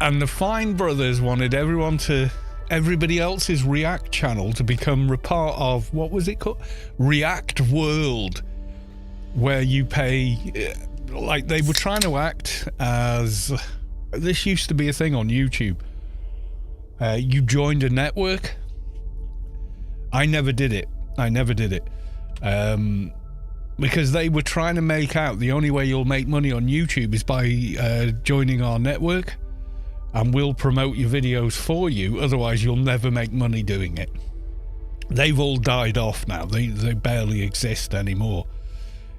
And the Fine Brothers wanted everybody else's React channel to become a part of, what was it called? React World. Where you pay, like they were trying to act as, this used to be a thing on YouTube. You joined a network. I never did it. Because they were trying to make out the only way you'll make money on YouTube is by joining our network, and we'll promote your videos for you. Otherwise, you'll never make money doing it. They've all died off now. They barely exist anymore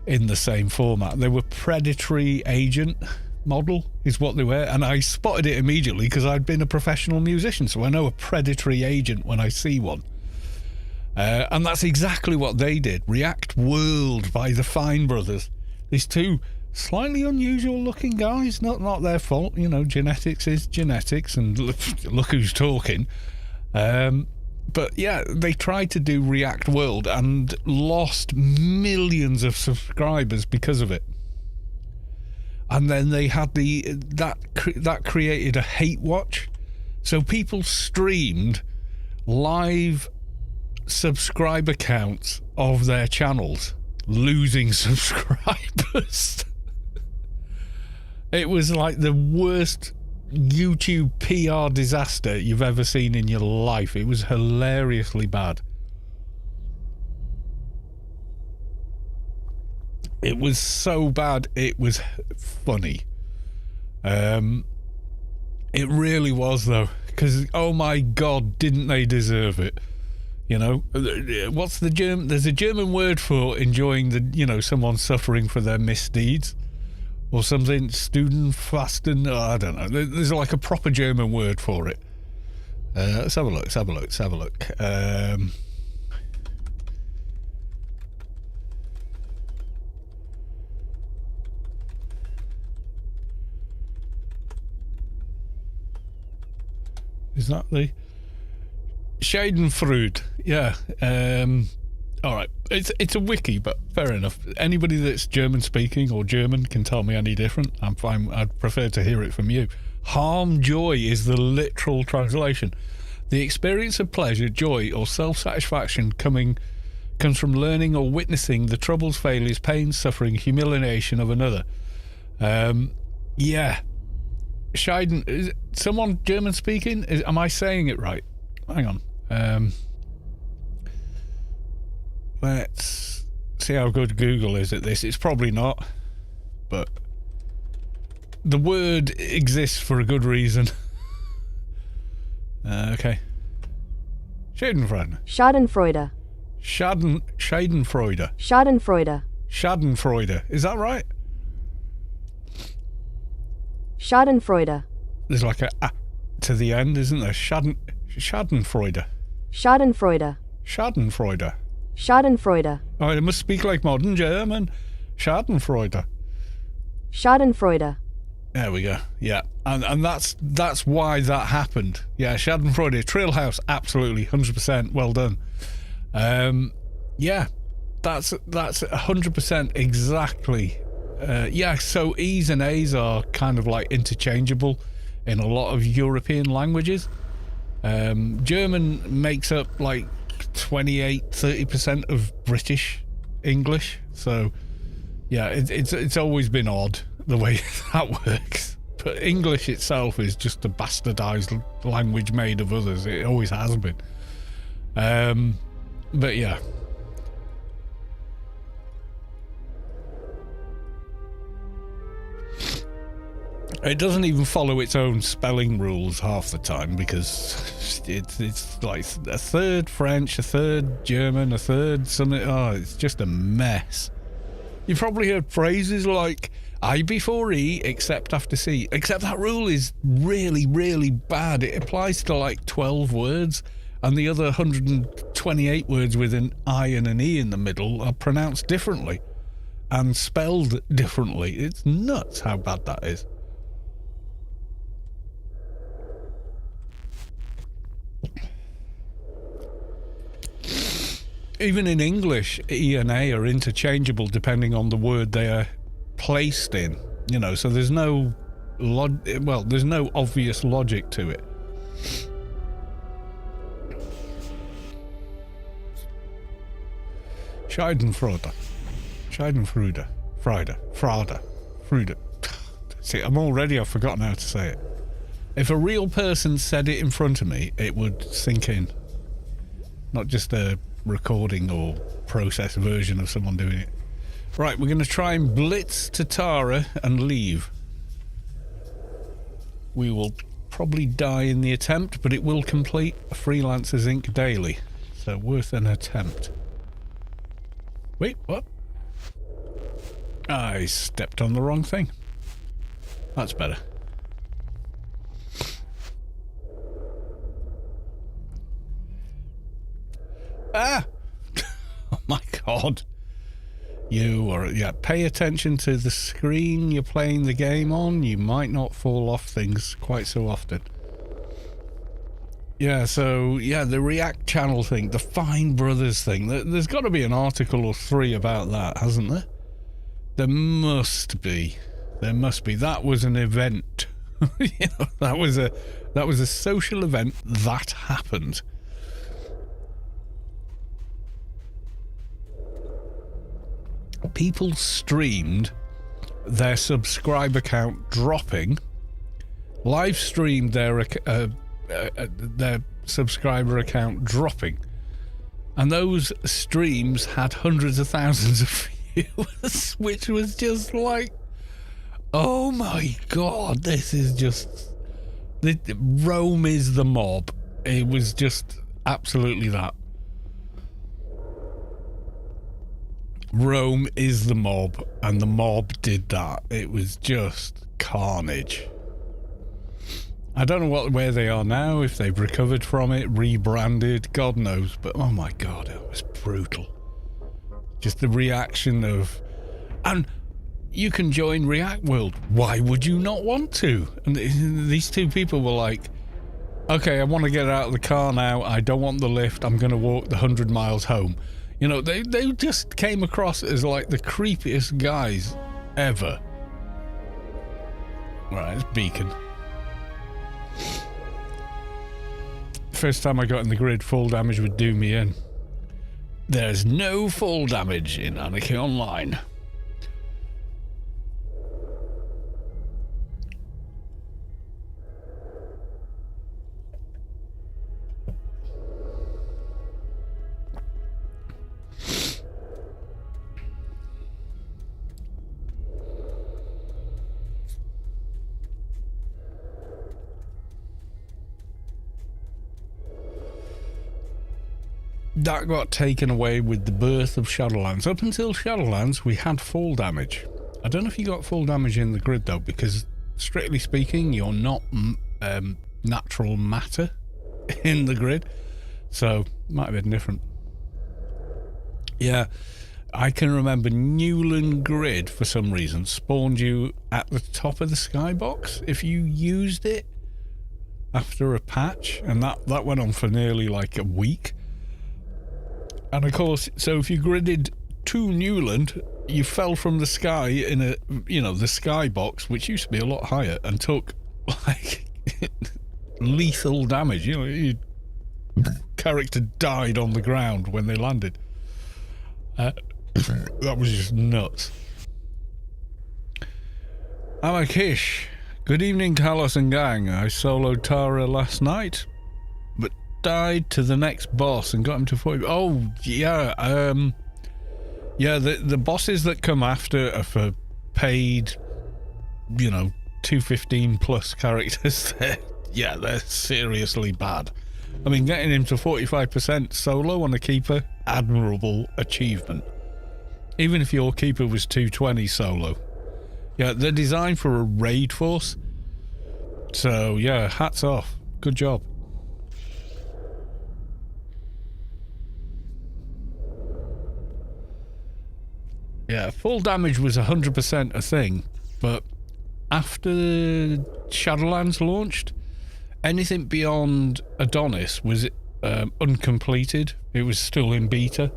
in the same format. They were predatory agent model is what they were, and I spotted it immediately because I'd been a professional musician, so I know a predatory agent when I see one. And that's exactly what they did. React World by the Fine Brothers. These two slightly unusual looking guys, not their fault, you know, genetics is genetics, and look who's talking. But yeah, they tried to do React World and lost millions of subscribers because of it. And then they had that created a hate watch. So people streamed live subscriber counts of their channels, losing subscribers. It was like the worst YouTube PR disaster you've ever seen in your life. It was hilariously bad. It was so bad it was funny. It really was, though, because oh my god, didn't they deserve it? You know, what's the German? There's a German word for enjoying the, you know, someone suffering for their misdeeds. Or something, Studenfasten, I don't know. There's like a proper German word for it. Let's have a look. Is that the Schadenfreude? Yeah. All right. It's a wiki, but fair enough. Anybody that's German speaking or German can tell me any different. I'm fine. I'd prefer to hear it from you. Harm joy is the literal translation. The experience of pleasure, joy, or self-satisfaction comes from learning or witnessing the troubles, failures, pains, suffering, humiliation of another. Yeah. Scheiden, is someone German speaking? Am I saying it right? Hang on. Let's see how good Google is at this. It's probably not, but the word exists for a good reason. Okay. Schadenfreude. Schadenfreude. Schadenfreude. Schadenfreude. Schadenfreude. Is that right? Schadenfreude. There's like a to the end, isn't there? Schadenfreude. Schadenfreude. Schadenfreude. Schadenfreude. Oh, I must speak like modern German. Schadenfreude. Schadenfreude. There we go. Yeah, and that's why that happened. Yeah, Schadenfreude, Trail House, absolutely, 100%. Well done. Yeah, that's 100% exactly. Yeah, so E's and A's are kind of like interchangeable in a lot of European languages. German makes up like 28-30% of British English, so yeah, it's always been odd the way that works. But English itself is just a bastardized language made of others. It always has been. But yeah. It doesn't even follow its own spelling rules half the time, because it's like a third French, a third German, a third something. Oh, it's just a mess. You've probably heard phrases like I before E except after C. Except that rule is really, really bad. It applies to like 12 words, and the other 128 words with an I and an E in the middle are pronounced differently and spelled differently. It's nuts how bad that is. Even in English, E and A are interchangeable depending on the word they are placed in. You know, so there's no there's no obvious logic to it. Schadenfreude. Freude. See, I've forgotten how to say it. If a real person said it in front of me, it would sink in. Not just a recording or processed version of someone doing it. Right, we're going to try and blitz to Tara and leave. We will probably die in the attempt, but it will complete a Freelancers Inc. daily, so worth an attempt. Wait, what? I stepped on the wrong thing. That's better. Ah! Oh my god. Pay attention to the screen you're playing the game on. You might not fall off things quite so often. Yeah, so, yeah, the React channel thing, the Fine Brothers thing, there's got to be an article or 3 about that, hasn't there? There must be. That was an event. You know, that was a social event that happened. People streamed their subscriber count dropping, live streamed their subscriber account dropping, and those streams had hundreds of thousands of viewers, which was just like, oh my god, this is just Rome is the mob. It was just absolutely that. Rome is the mob, and the mob did that. It was just carnage. I don't know where they are now, if they've recovered from it, rebranded, God knows, but oh my god, it was brutal. Just the reaction of, and you can join React World, why would you not want to? And these two people were like, okay, I want to get out of the car now, I don't want the lift, I'm going to walk the 100 miles home. You know, they just came across as like the creepiest guys ever. Right, it's Beacon. First time I got in the grid, full damage would do me in. There's no full damage in Anarchy Online. That got taken away with the birth of Shadowlands. Up until Shadowlands, we had full damage. I don't know if you got full damage in the grid, though, because strictly speaking, you're not natural matter in the grid. So, might have been different. Yeah, I can remember Newland Grid, for some reason, spawned you at the top of the skybox if you used it after a patch, and that went on for nearly like a week. And of course, so if you gridded to Newland, you fell from the sky in a, you know, the skybox, which used to be a lot higher, and took like lethal damage. You know, your character died on the ground when they landed. That was just nuts. Alakish, good evening, Carlos and gang. I soloed Tara last night, but died to the next boss and got him to 40. Oh yeah, yeah. The bosses that come after are for paid, you know, 215 plus characters. They're seriously bad. I mean, getting him to 45% solo on a keeper, admirable achievement. Even if your keeper was 220 solo. Yeah, they're designed for a raid force. So yeah, hats off. Good job. Yeah, full damage was 100% a thing, but after Shadowlands launched, anything beyond Adonis was uncompleted. It was still in beta.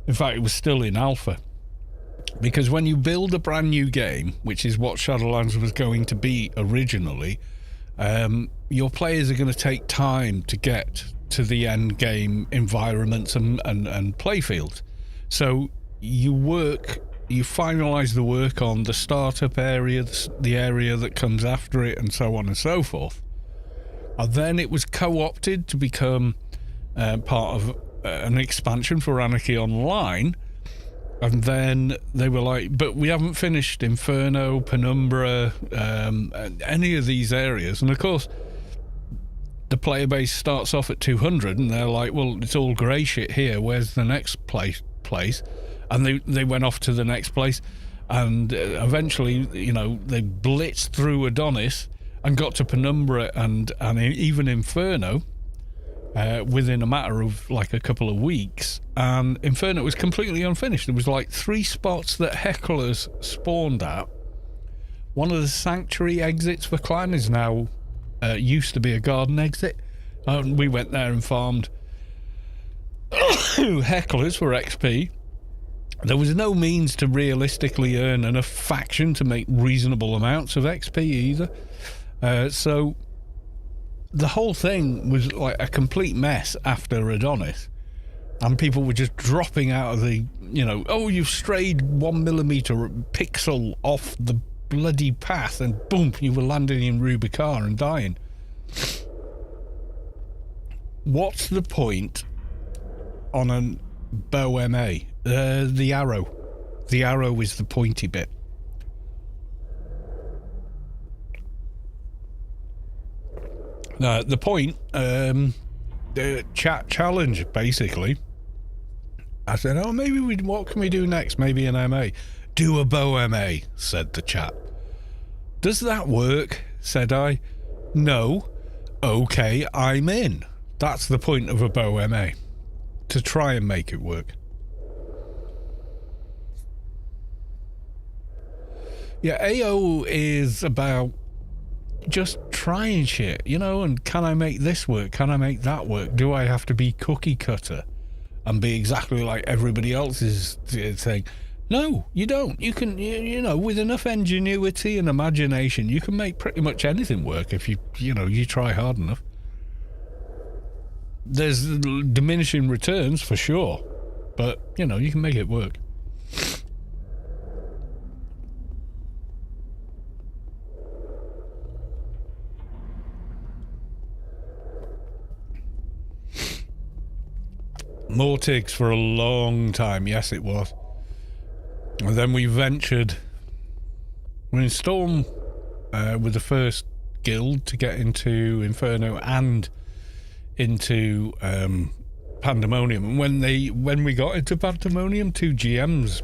In fact, it was still in alpha. Because when you build a brand new game, which is what Shadowlands was going to be originally, your players are going to take time to get to the end game environments and playfields. So you finalize the work on the startup area, the area that comes after it, and so on and so forth. And then it was co-opted to become part of an expansion for Anarchy Online. And then they were like, but we haven't finished Inferno, Penumbra, any of these areas. And of course, the player base starts off at 200 and they're like, well, it's all grey shit here. Where's the next place? And they went off to the next place. And eventually, you know, they blitzed through Adonis and got to Penumbra and even Inferno within a matter of like a couple of weeks. And Inferno was completely unfinished. There was like 3 spots that hecklers spawned at. One of the sanctuary exits for clan is now used to be a garden exit. We went there and farmed hecklers for XP. There was no means to realistically earn enough faction to make reasonable amounts of XP either. So the whole thing was like a complete mess after Adonis. And people were just dropping out of the, you know, oh, you've strayed 1 millimeter pixel off the bloody path and boom, you were landing in Rubicon and dying. What's the point on a bow MA? The arrow. The arrow is the pointy bit. The point, the chat challenge, basically. I said, oh, maybe what can we do next? Maybe an MA. Do a bow MA, said the chat. Does that work? Said I. No. Okay, I'm in. That's the point of a bow MA. To try and make it work. Yeah, AO is about just trying shit, you know, and can I make this work? Can I make that work? Do I have to be cookie cutter? and be exactly like everybody else is saying. No, you don't. You can, you know, with enough ingenuity and imagination, you can make pretty much anything work if you try hard enough. There's diminishing returns for sure, but, you know, you can make it work. Mortigs for a long time, yes it was. And then we ventured, we're in Storm with the first guild to get into Inferno and into Pandemonium. And when we got into Pandemonium, 2 GMs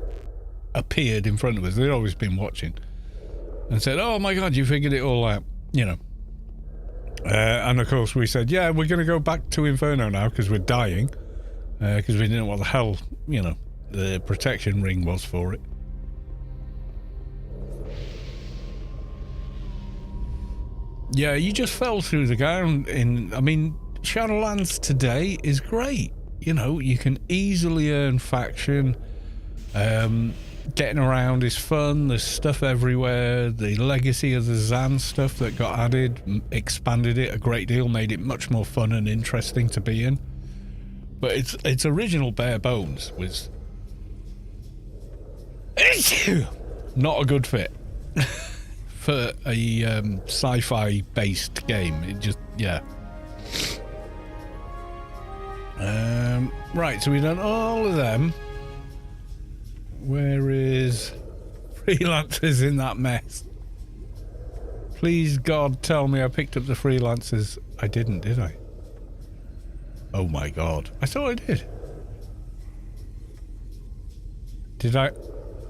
appeared in front of us. They'd always been watching and said, "Oh my God, you figured it all out," you know. And of course we said, "Yeah, we're going to go back to Inferno now because we're dying." Because we didn't know what the hell, you know, the protection ring was for it. Yeah, you just fell through the ground I mean, Shadowlands today is great. You know, you can easily earn faction. Getting around is fun. There's stuff everywhere. The legacy of the Zan stuff that got added expanded it a great deal, made it much more fun and interesting to be in. But its original bare bones was not a good fit for a sci-fi based game. It just, yeah. Right, so we've done all of them. Where is freelancers in that mess? Please God tell me I picked up the freelancers. I didn't, did I? Oh my God. I thought I did. Did I?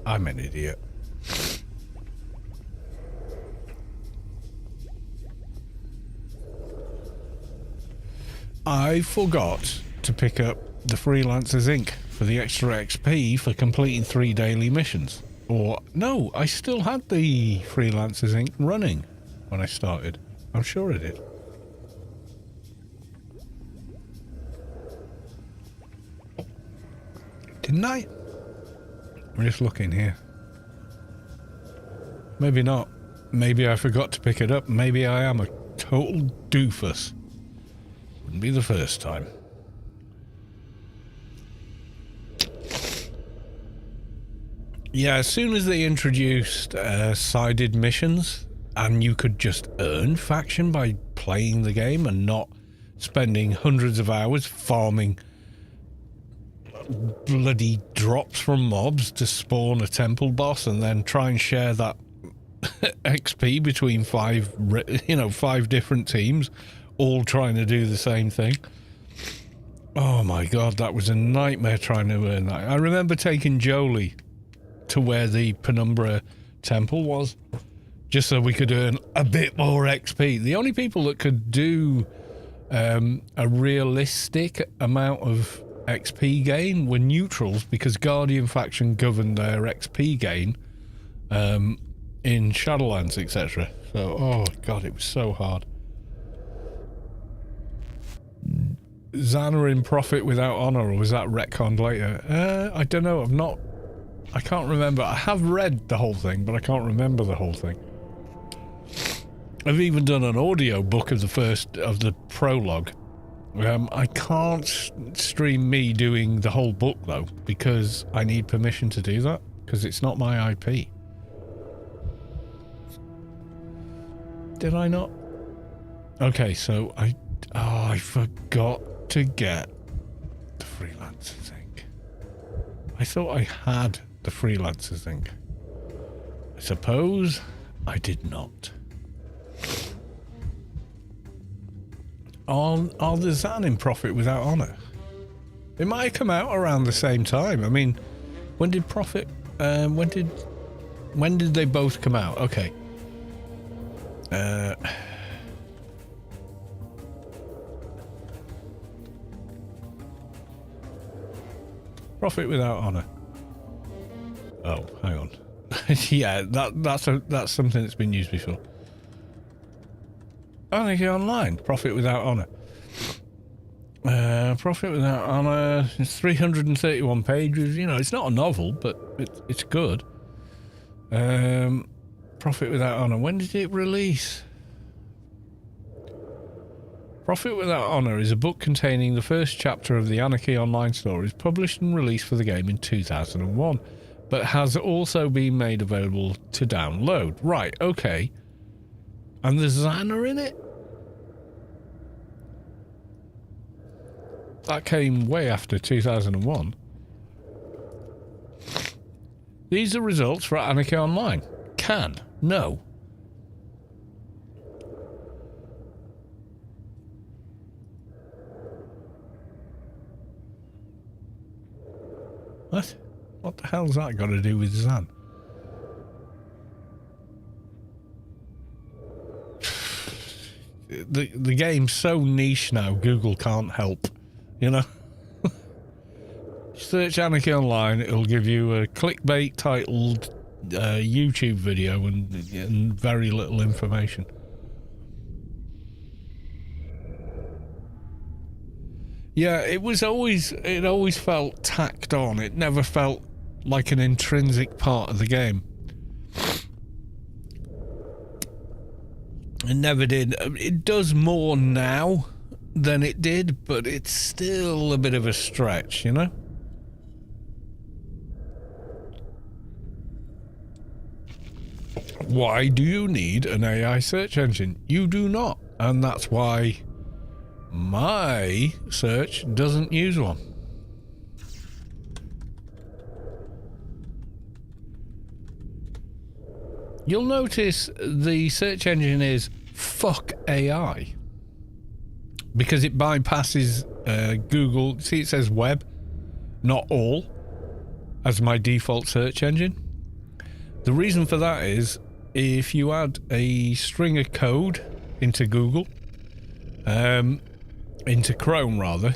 I'm an idiot. I forgot to pick up the Freelancers Inc. for the extra XP for completing 3 daily missions. Or, no, I still had the Freelancers Inc. running when I started. I'm sure I did. Didn't I? I'm just looking here. Maybe not. Maybe I forgot to pick it up. Maybe I am a total doofus. Wouldn't be the first time. Yeah, as soon as they introduced sided missions and you could just earn faction by playing the game and not spending hundreds of hours farming bloody drops from mobs to spawn a temple boss and then try and share that XP between 5 different teams, all trying to do the same thing. Oh my God, that was a nightmare trying to earn that. I remember taking Jolie to where the Penumbra temple was, just so we could earn a bit more XP. The only people that could do a realistic amount of XP gain were neutrals, because Guardian faction governed their XP gain in Shadowlands, etc. So, oh God, it was so hard. Xana in Profit Without Honor, or was that retconned later? I don't know. I can't remember. I have read the whole thing, but I can't remember the whole thing. I've even done an audio book of the prologue. I can't stream me doing the whole book though, because I need permission to do that, because it's not my IP. Did I not? Okay, so I forgot to get the Freelancers Inc. I thought I had the Freelancers Inc. I suppose I did not. Are the Zan in Profit Without Honor? It might have come out around the same time. I mean, when did Profit? When did they both come out? Okay. Profit Without Honor. Oh, hang on. Yeah, that's something that's been used before. Anarchy Online, Profit Without Honor. Profit Without Honor. It's 331 pages. You know, it's not a novel, but it's good. Profit Without Honor. When did it release? Profit Without Honor is a book containing the first chapter of the Anarchy online stories, published and released for the game in 2001, but has also been made available to download. Right, okay. And there's Xana in it? That came way after 2001. These are results for Anarchy Online. Can. No. What? What the hell's that got to do with Zan? The game's so niche now, Google can't help. You know? Search Anarchy Online, it'll give you a clickbait titled YouTube video and very little information. Yeah, it always felt tacked on. It never felt like an intrinsic part of the game. It never did. It does more now than it did, but it's still a bit of a stretch, you know? Why do you need an AI search engine? You do not, and that's why my search doesn't use one. You'll notice the search engine is fuck AI because it bypasses Google. See, it says web, not all, as my default search engine. The reason for that is if you add a string of code into Google, into Chrome rather,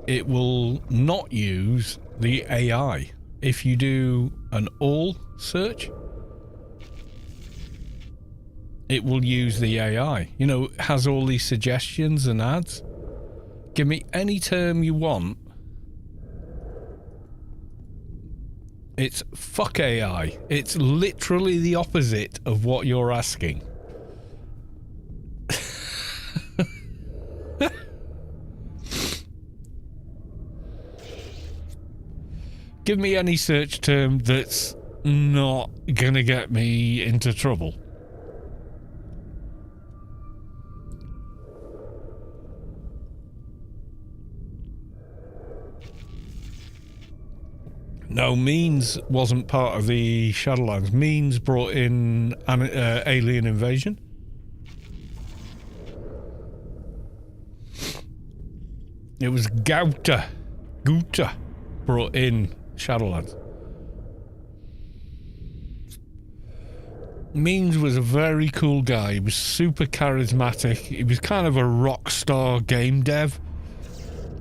it will not use the AI. If you do an all search, it will use the AI. You know, it has all these suggestions and ads. Give me any term you want. It's fuck AI. It's literally the opposite of what you're asking. Give me any search term that's not gonna get me into trouble. No, Means wasn't part of the Shadowlands. Means brought in an alien invasion. It was Gauta brought in Shadowlands. Means was a very cool guy. He was super charismatic. He was kind of a rock star game dev.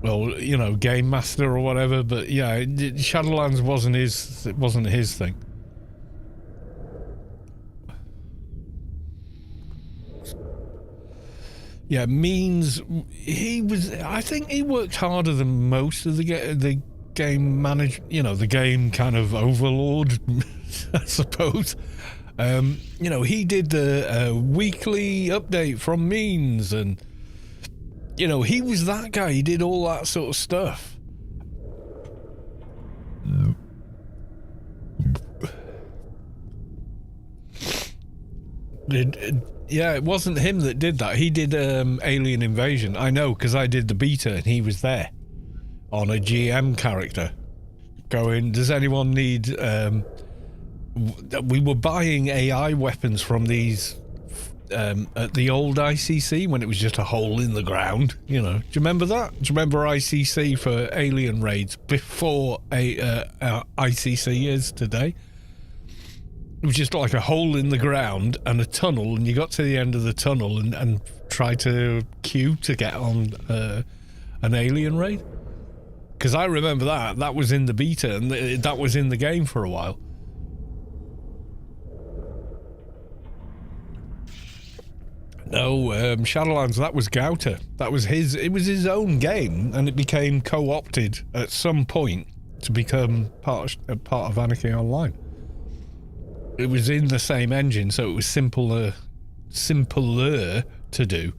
Well, you know, game master or whatever, but yeah, Shadowlands wasn't his thing. Yeah, Means, I think he worked harder than most of the game manage, you know, the game kind of overlord, I suppose. You know, he did the weekly update from Means, and you know, he was that guy. He did all that sort of stuff. Yeah, it wasn't him that did that. He did Alien Invasion. I know, because I did the beta and he was there on a GM character going, does anyone need... we were buying AI weapons from these... at the old ICC when it was just a hole in the ground, you know. Do you remember that? Do you remember ICC for alien raids before ICC is today? It was just like a hole in the ground and a tunnel, and you got to the end of the tunnel and tried to queue to get on an alien raid. Because I remember that was in the beta, and that was in the game for a while. No, Shadowlands, that was Gouter. That was it was his own game, and it became co-opted at some point to become part of Anarchy Online. It was in the same engine, so it was simpler to do,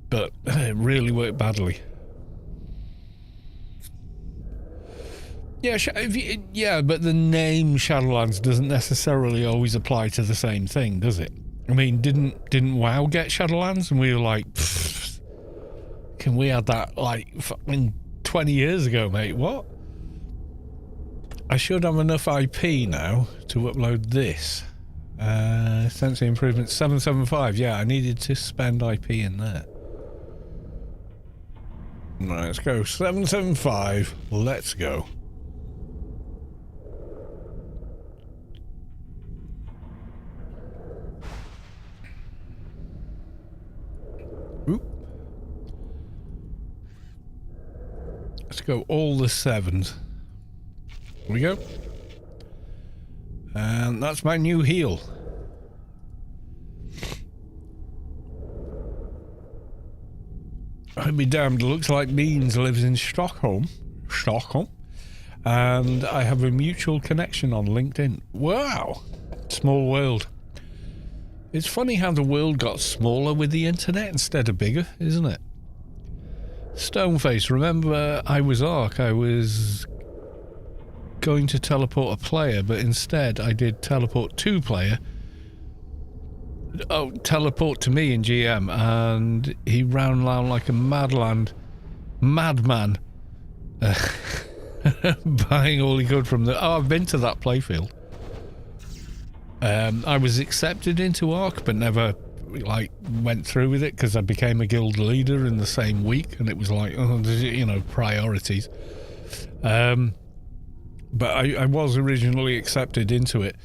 but it really worked badly. Yeah, but the name Shadowlands doesn't necessarily always apply to the same thing, does it? I mean, didn't WoW get Shadowlands? And we were like, can we have that like fucking 20 years ago, mate? What? I should have enough IP now to upload this. Sensory improvement 775. Yeah, I needed to spend IP in there. Right, let's go 775. Let's go. Oop. Let's go all the 7s. Here we go. And that's my new heal. I'd be damned, looks like Beans lives in Stockholm. And I have a mutual connection on LinkedIn. Wow. Small world. It's funny how the world got smaller with the internet instead of bigger, isn't it? Stoneface, remember I was Ark. I was going to teleport a player, but instead I did teleport 2 player. Oh, teleport to me in GM, and he ran around like a madman, buying all he could from the... Oh, I've been to that playfield. I was accepted into Ark, but never like went through with it because I became a guild leader in the same week, and it was like, oh, you know, priorities. But I was originally accepted into it,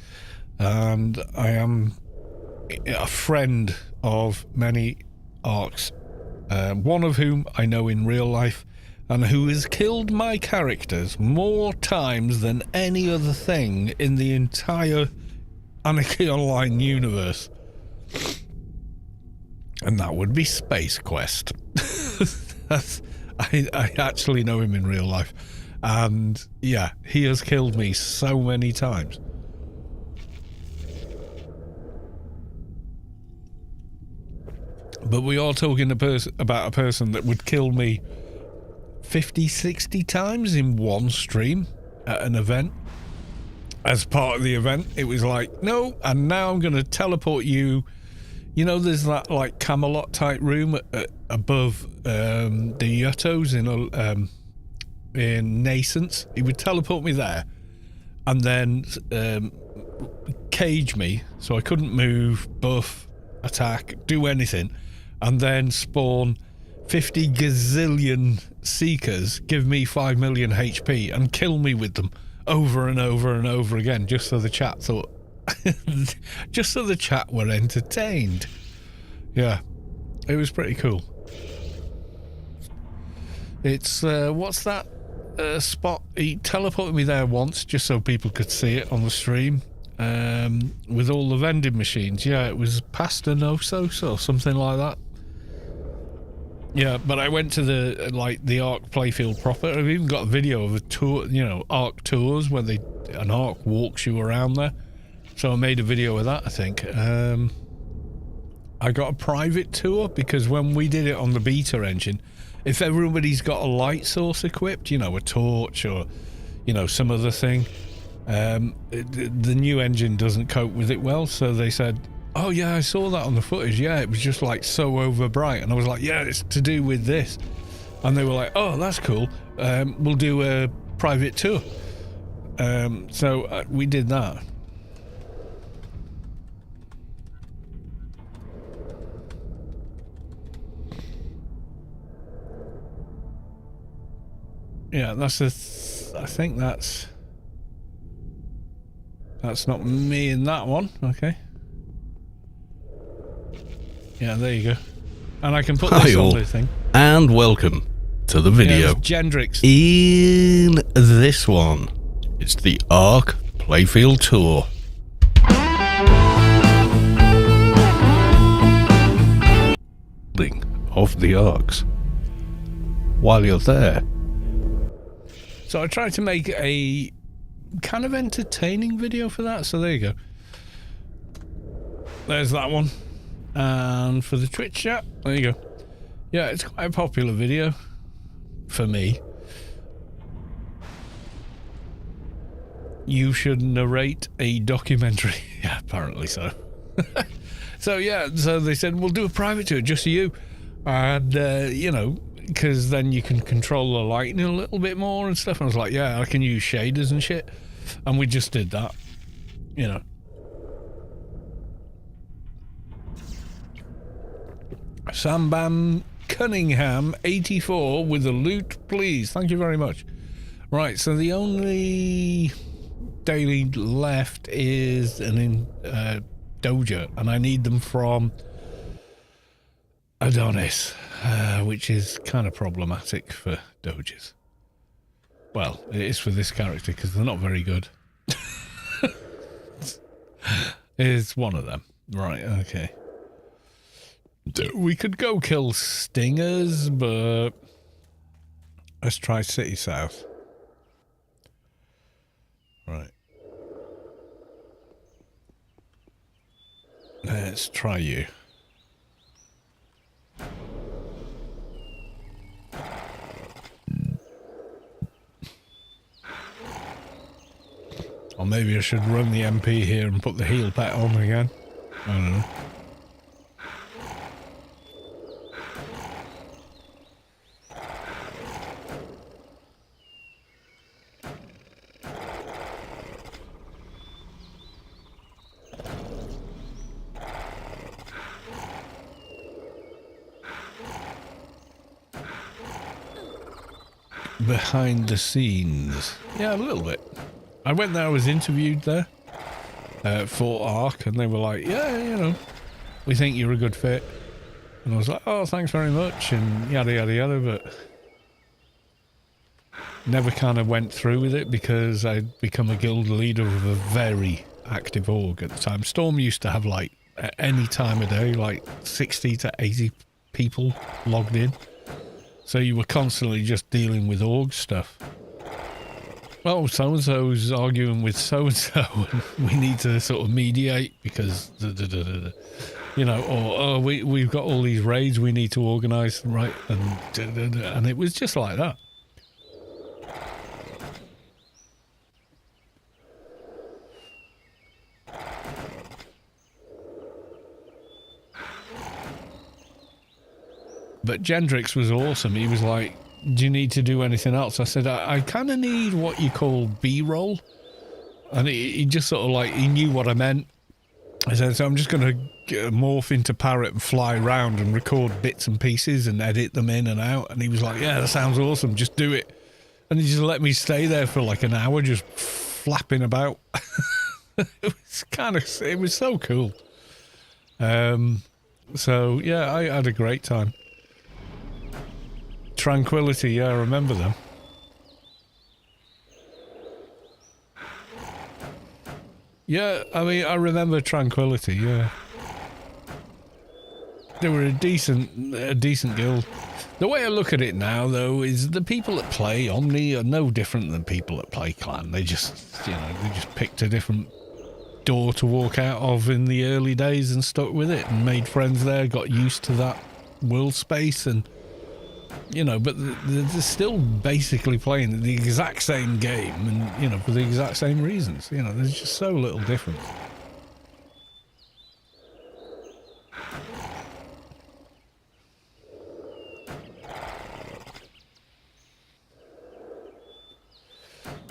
and I am a friend of many Arks, one of whom I know in real life, and who has killed my characters more times than any other thing in the entire Anarchy Online universe. And that would be Space Quest. I actually know him in real life. And yeah, he has killed me so many times. But we are talking about a person that would kill me 50, 60 times in one stream at an event. As part of the event, it was like, no, and now I'm going to teleport you. You know, there's that like Camelot type room above the Yuttos in Nascence. He would teleport me there, and then cage me so I couldn't move, buff, attack, do anything, and then spawn 50 gazillion Seekers, give me 5 million HP, and kill me with them over and over and over again, just so the chat thought, just so the chat were entertained. Yeah, it was pretty cool. It's what's that spot? He teleported me there once just so people could see it on the stream, with all the vending machines. Yeah, it was Pasta Nosos or something like that. Yeah, but I went to the Ark playfield proper. I've even got a video of a tour, you know, Ark tours where an Ark walks you around there. So I made a video of that, I think. I got a private tour because when we did it on the beta engine, if everybody's got a light source equipped, you know, a torch or, you know, some other thing, the new engine doesn't cope with it well. So they said, oh yeah, I saw that on the footage. Yeah, it was just like so over bright. And I was like, yeah, it's to do with this. And they were like, oh, that's cool. We'll do a private tour. So we did that. Yeah, that's I think that's not me in that one. Okay. Yeah, there you go. And I can put this on the thing. And welcome to the video. Yeah, Gendrix. In this one, it's the Ark Playfield Tour. of the arcs while you're there. So I tried to make a kind of entertaining video for that, so there you go. There's that one. And for the Twitch chat, there you go. Yeah, it's quite a popular video for me. You should narrate a documentary. Yeah, apparently so. So yeah, so they said, we'll do a private to it, just you. And, you know, because then you can control the lighting a little bit more and stuff. And I was like, yeah, I can use shaders and shit. And we just did that, you know. Sambam Cunningham 84 with a loot, please. Thank you very much. Right, so the only daily left is an Doja, and I need them from Adonis, which is kind of problematic for Dojas. Well, it is for this character because they're not very good. It's one of them. Right, okay. We could go kill Stingers, but let's try City South. Right. Let's try you. Or maybe I should run the MP here and put the heal pet on again. I don't know. Behind the scenes. Yeah, a little bit. I went there, I was interviewed there for ARC, and they were like, yeah, you know, we think you're a good fit. And I was like, oh, thanks very much, and yada, yada, yada, but never kind of went through with it because I'd become a guild leader of a very active org at the time. Storm used to have, like, at any time of day, like 60 to 80 people logged in. So you were constantly just dealing with org stuff. Well, so-and-so's arguing with so-and-so, and we need to sort of mediate because, you know, or we've got all these raids we need to organise, right? And it was just like that. But Gendrix was awesome. He was like, do you need to do anything else? I said, I kind of need what you call B-roll. And he just sort of like, he knew what I meant. I said, so I'm just going to morph into Parrot and fly around and record bits and pieces and edit them in and out. And he was like, yeah, that sounds awesome. Just do it. And he just let me stay there for like an hour, just flapping about. It was so cool. So yeah, I had a great time. Tranquility, yeah, I remember them. Yeah, I mean, I remember Tranquility, yeah. They were a decent guild. The way I look at it now, though, is the people that play Omni are no different than people that play Clan. They just, you know, they just picked a different door to walk out of in the early days and stuck with it and made friends there, got used to that world space and... You know, but they're still basically playing the exact same game and, you know, for the exact same reasons. You know, there's just so little difference.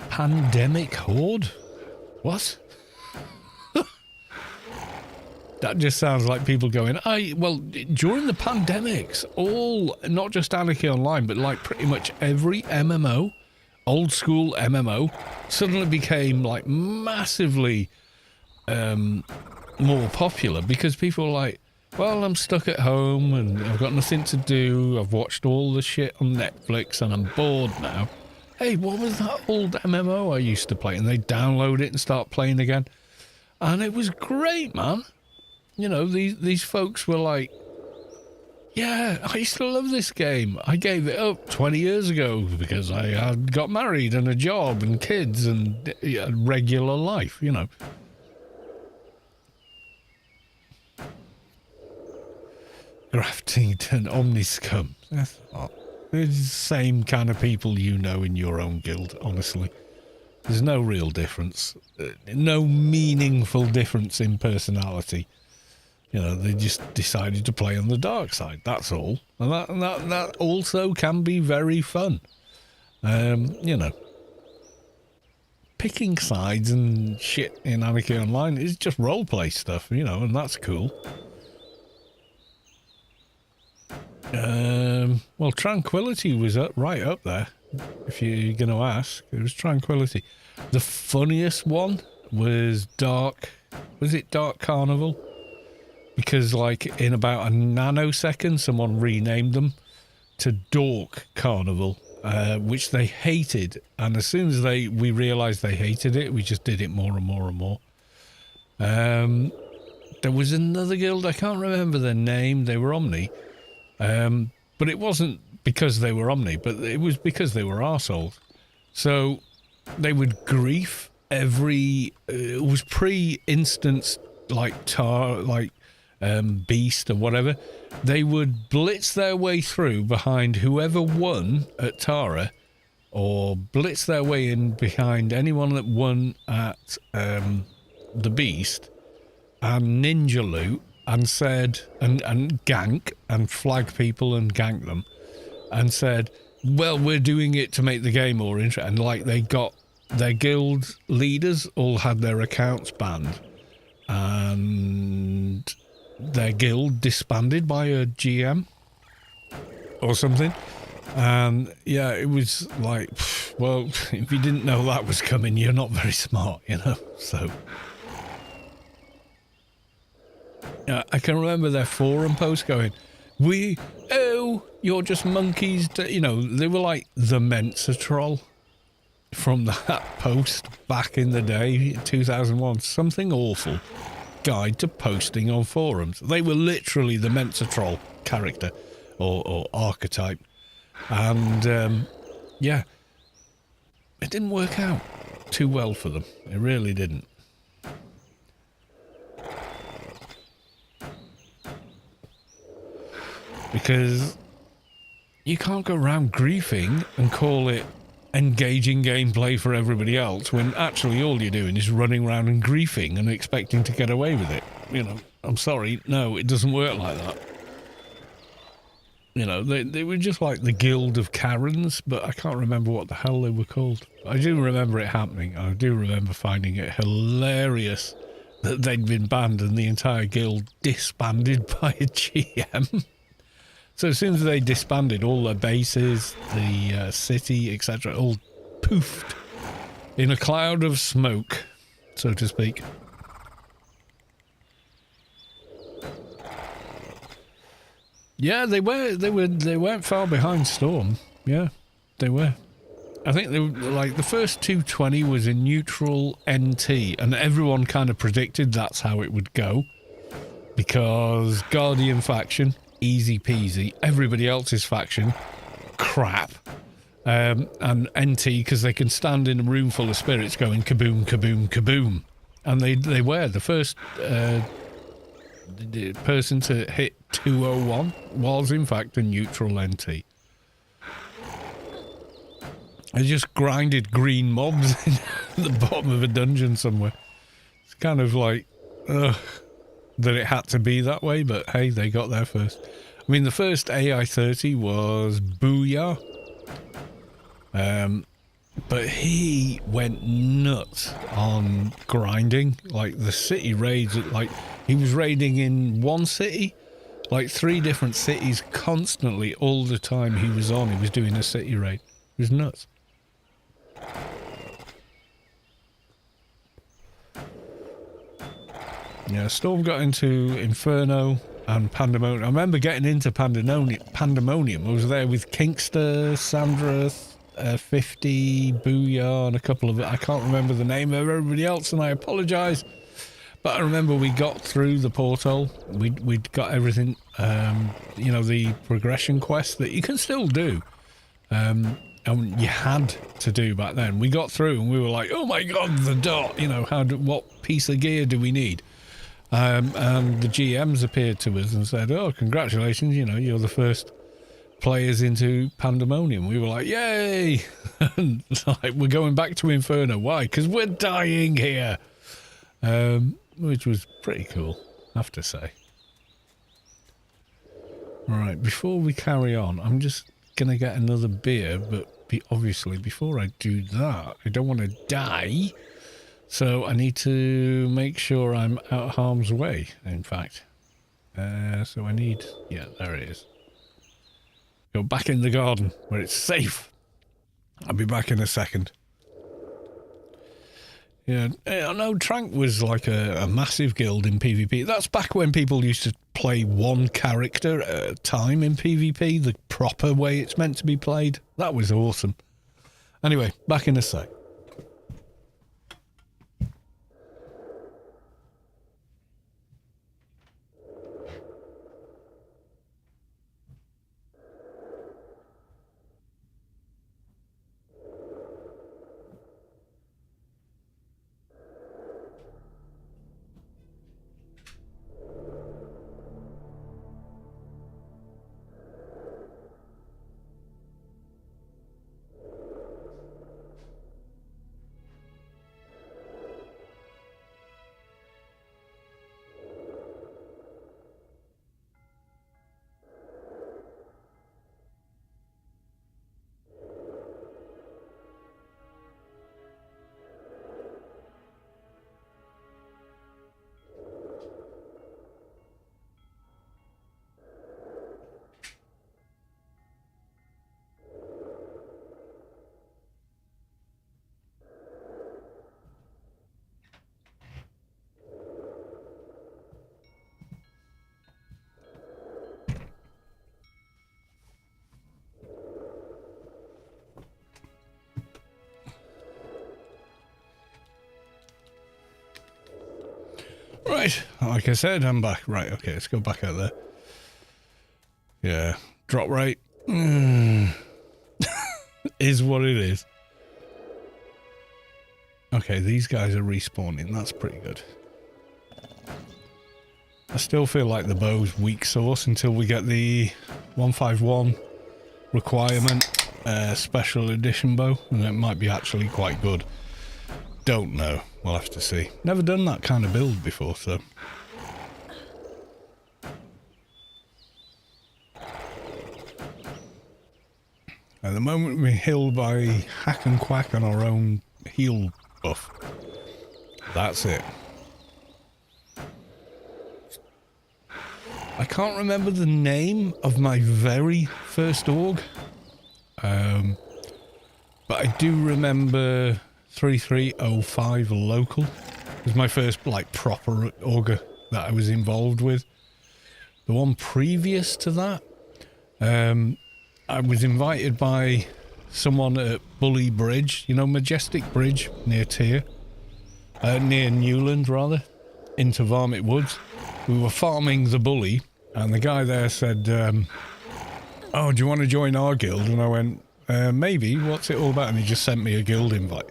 Pandemic Horde? What? That just sounds like people going, well, during the pandemics, all, not just Anarchy Online, but like pretty much every MMO, old school MMO, suddenly became like massively more popular because people were like, well, I'm stuck at home and I've got nothing to do. I've watched all the shit on Netflix and I'm bored now. Hey, what was that old MMO I used to play? And they download it and start playing again. And it was great, man. You know, these folks were like, Yeah, I used to love this game. I gave it up 20 years ago because I had got married and a job and kids and regular life, you know. Graftington Omniscum. It's the same kind of people you know in your own guild, honestly. There's no real difference. No meaningful difference in personality. You know, they just decided to play on the dark side, that's all. And that also can be very fun. You know. Picking sides and shit in Anarchy Online is just roleplay stuff, you know, and that's cool. Well, Tranquility was right up there, if you're going to ask. It was Tranquility. The funniest one was Dark Carnival? Because, like, in about a nanosecond, someone renamed them to Dork Carnival, which they hated. And as soon as we realised they hated it, we just did it more and more and more. There was another guild, I can't remember their name, they were Omni. But it wasn't because they were Omni, but it was because they were arseholes. So they would grief every... it was pre-instance, like Beast or whatever. They would blitz their way through behind whoever won at Tara, or blitz their way in behind anyone that won at the Beast, and ninja loot, and said, and gank, and flag people and gank them, and said, well, we're doing it to make the game more interesting. And like, they got their guild leaders all had their accounts banned, and their guild disbanded by a GM or something. And yeah, it was like, well, if you didn't know that was coming, you're not very smart, you know. So yeah, I can remember their forum post going, you're just monkeys, you know. They were like the Mensa troll from that post back in the day, 2001, something awful. Guide to posting on forums. They were literally the Mensa troll character or archetype. And yeah, it didn't work out too well for them. It really didn't. Because you can't go around griefing and call it engaging gameplay for everybody else when actually all you're doing is running around and griefing and expecting to get away with it. You know, I'm sorry, no, it doesn't work like that. You know, they were just like the Guild of Karens, but I can't remember what the hell they were called. I do remember it happening. I do remember finding it hilarious that they'd been banned and the entire guild disbanded by a GM. So as soon as they disbanded, all their bases, the city, etc., all poofed in a cloud of smoke, so to speak. Yeah, they weren't far behind Storm. Yeah, they were. I think they were, like, the first 220 was a neutral NT, and everyone kind of predicted that's how it would go, because Guardian faction, easy peasy. Everybody else's faction, crap. And NT, because they can stand in a room full of spirits going kaboom, kaboom, kaboom. And they were. The first the person to hit 201 was, in fact, a neutral NT. They just grinded green mobs in the bottom of a dungeon somewhere. It's kind of like, ugh, that it had to be that way, but hey, they got there first. I mean, the first AI-30 was Booyah. But he went nuts on grinding. Like, the city raids, like, he was raiding in one city, like 3 different cities constantly, all the time he was on. He was doing a city raid. It was nuts. Yeah, Storm got into Inferno and Pandemonium. I remember getting into Pandemonium. I was there with Kinkster, Sandra, 50, Booyah, and a couple of... I can't remember the name of everybody else, and I apologise. But I remember we got through the portal. We'd got everything, you know, the progression quest that you can still do. And you had to do back then. We got through and we were like, oh my god, the dot, you know, what piece of gear do we need? And the GMs appeared to us and said, oh, congratulations, you know, you're the first players into Pandemonium. We were like, yay! And like, we're going back to Inferno. Why? Because we're dying here. Which was pretty cool, I have to say. Right, before we carry on, I'm just going to get another beer, but obviously before I do that, I don't want to die. So I need to make sure I'm out of harm's way, in fact. So I need... Yeah, there it is. Go back in the garden, where it's safe. I'll be back in a second. Yeah, I know Trank was like a massive guild in PvP. That's back when people used to play one character at a time in PvP, the proper way it's meant to be played. That was awesome. Anyway, back in a sec. Right, like I said, I'm back. Right, okay, let's go back out there. Yeah, drop rate. Is what it is. Okay, these guys are respawning. That's pretty good. I still feel like the bow's weak sauce until we get the 151 requirement special edition bow, and it might be actually quite good. Don't know. We'll have to see. Never done that kind of build before, so... At the moment we're healed by hack and quack on our own heal buff. That's it. I can't remember the name of my very first org. But I do remember 3305 local. It was my first like proper org that I was involved with. The one previous to that, I was invited by someone at Bully Bridge, you know, Majestic Bridge near Tyr, near Newland rather, into Varmint Woods. We were farming the Bully, and the guy there said, oh, do you want to join our guild? And I went, maybe, what's it all about? And he just sent me a guild invite.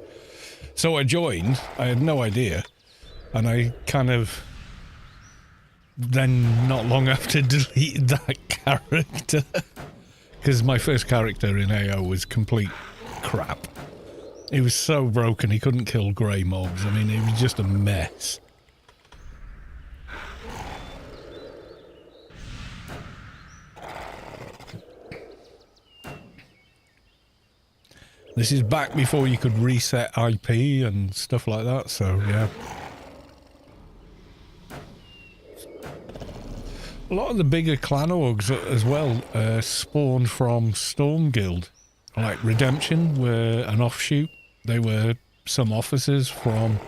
So I joined, I had no idea, and I kind of then not long after deleted that character. Because my first character in AO was complete crap. He was so broken he couldn't kill grey mobs. I mean, it was just a mess. This is back before you could reset IP and stuff like that, so yeah. A lot of the bigger clan orgs as well spawned from Storm Guild. Like Redemption were an offshoot. They were some officers from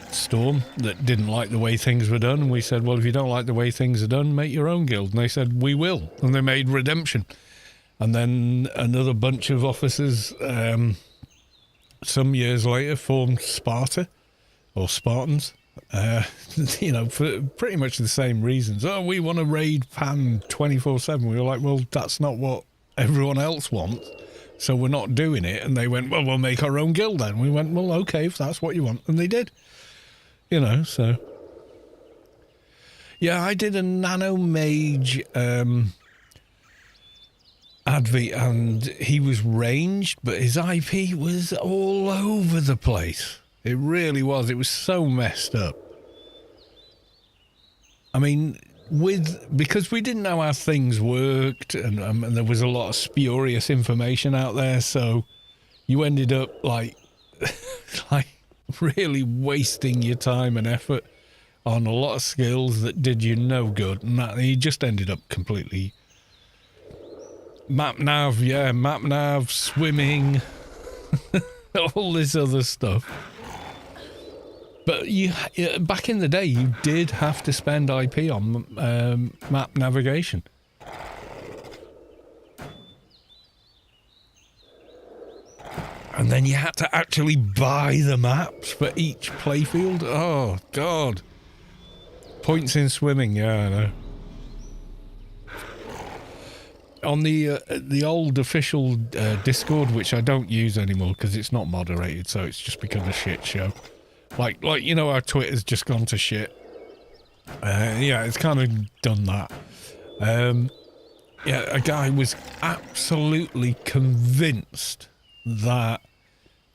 Storm that didn't like the way things were done. And we said, well, if you don't like the way things are done, make your own guild. And they said, we will. And they made Redemption. And then another bunch of officers, some years later, formed Sparta, or Spartans. You know, for pretty much the same reasons. Oh, we want to raid Pan 24/7. We were like, well, that's not what everyone else wants, so we're not doing it. And they went, well, we'll make our own guild then. We went, well, okay, if that's what you want. And they did. You know, so... Yeah, I did a Nano Mage Advi, and he was ranged, but his IP was all over the place. It really was. It was so messed up. I mean, because we didn't know how things worked, and there was a lot of spurious information out there, so you ended up like really wasting your time and effort on a lot of skills that did you no good, and that you just ended up completely map nav, swimming, all this other stuff. But back in the day, you did have to spend IP on map navigation. And then you had to actually buy the maps for each playfield. Oh, God. Points in swimming, yeah, I know. On the old official Discord, which I don't use anymore because it's not moderated, so it's just become a shit show. Like you know, our Twitter's just gone to shit. Yeah, it's kind of done that. Yeah, a guy was absolutely convinced that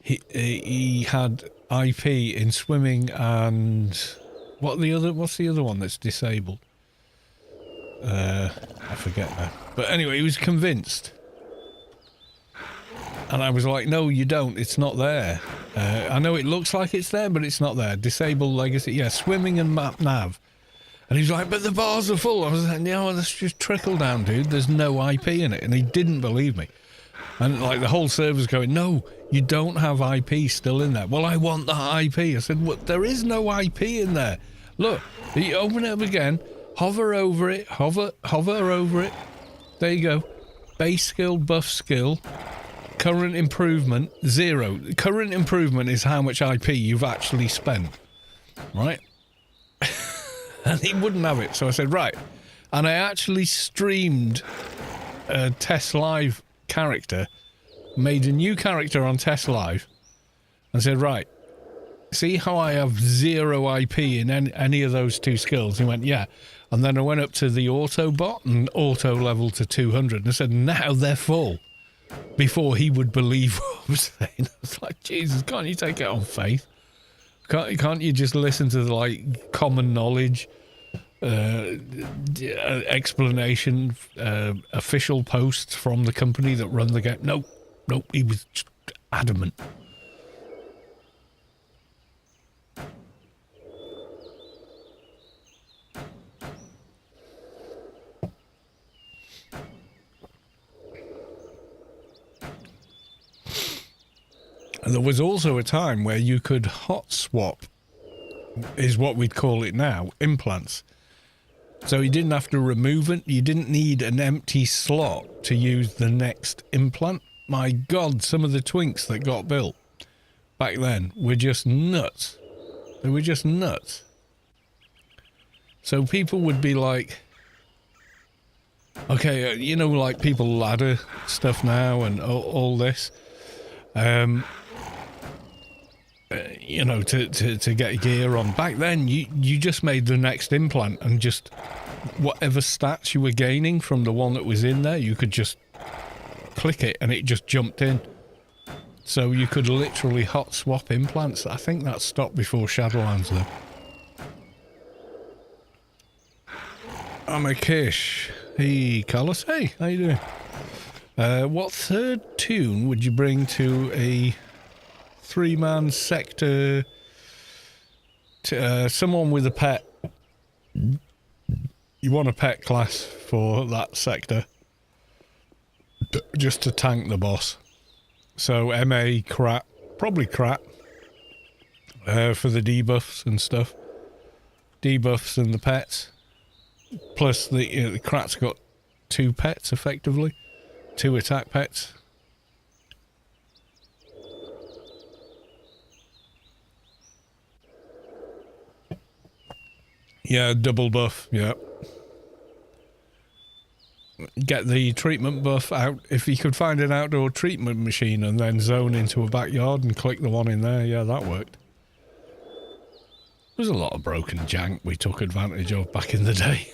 he had IP in swimming and what's the other one that's disabled? I forget now. But anyway, he was convinced. And I was like, no, you don't. It's not there. I know it looks like it's there, but it's not there. Disable legacy. Yeah, swimming and map nav. And he was like, but the bars are full. I was like, no, that's just trickle down, dude. There's no IP in it. And he didn't believe me. And like the whole server's going, no, you don't have IP still in there. Well, I want the IP. I said, what? There is no IP in there. Look, you open it up again, hover over it, hover over it. There you go. Base skill, buff skill. Current improvement, 0. Current improvement is how much IP you've actually spent. Right? And he wouldn't have it. So I said, right. And I actually streamed a Test Live character, made a new character on Test Live, and said, right, see how I have 0 IP in any of those 2 skills? He went, yeah. And then I went up to the auto bot and auto level to 200 and I said, now they're full. Before he would believe what I was saying. I was like, Jesus, can't you take it on faith? Can't you just listen to the, like, common knowledge, explanation, official posts from the company that run the game? Nope, he was just adamant. And there was also a time where you could hot swap, is what we'd call it now, implants. So you didn't have to remove it. You didn't need an empty slot to use the next implant. My God, some of the twinks that got built back then were just nuts. They were just nuts. So people would be like, okay, you know, like people ladder stuff now and all this. You know, to get gear on. Back then, you just made the next implant and just whatever stats you were gaining from the one that was in there, you could just click it and it just jumped in. So you could literally hot swap implants. I think that stopped before Shadowlands though. I'm a Kish. Hey, Carlos. Hey, how you doing? What third tune would you bring to a 3-man sector? Someone with a pet. You want a pet class for that sector, just to tank the boss. So MA crap, probably crap, for the debuffs and stuff. Debuffs and the pets. Plus the Krat's got 2 pets effectively. 2 attack pets. Yeah, double buff, yeah. Get the treatment buff out. If you could find an outdoor treatment machine and then zone into a backyard and click the one in there, yeah, that worked. There's a lot of broken jank we took advantage of back in the day.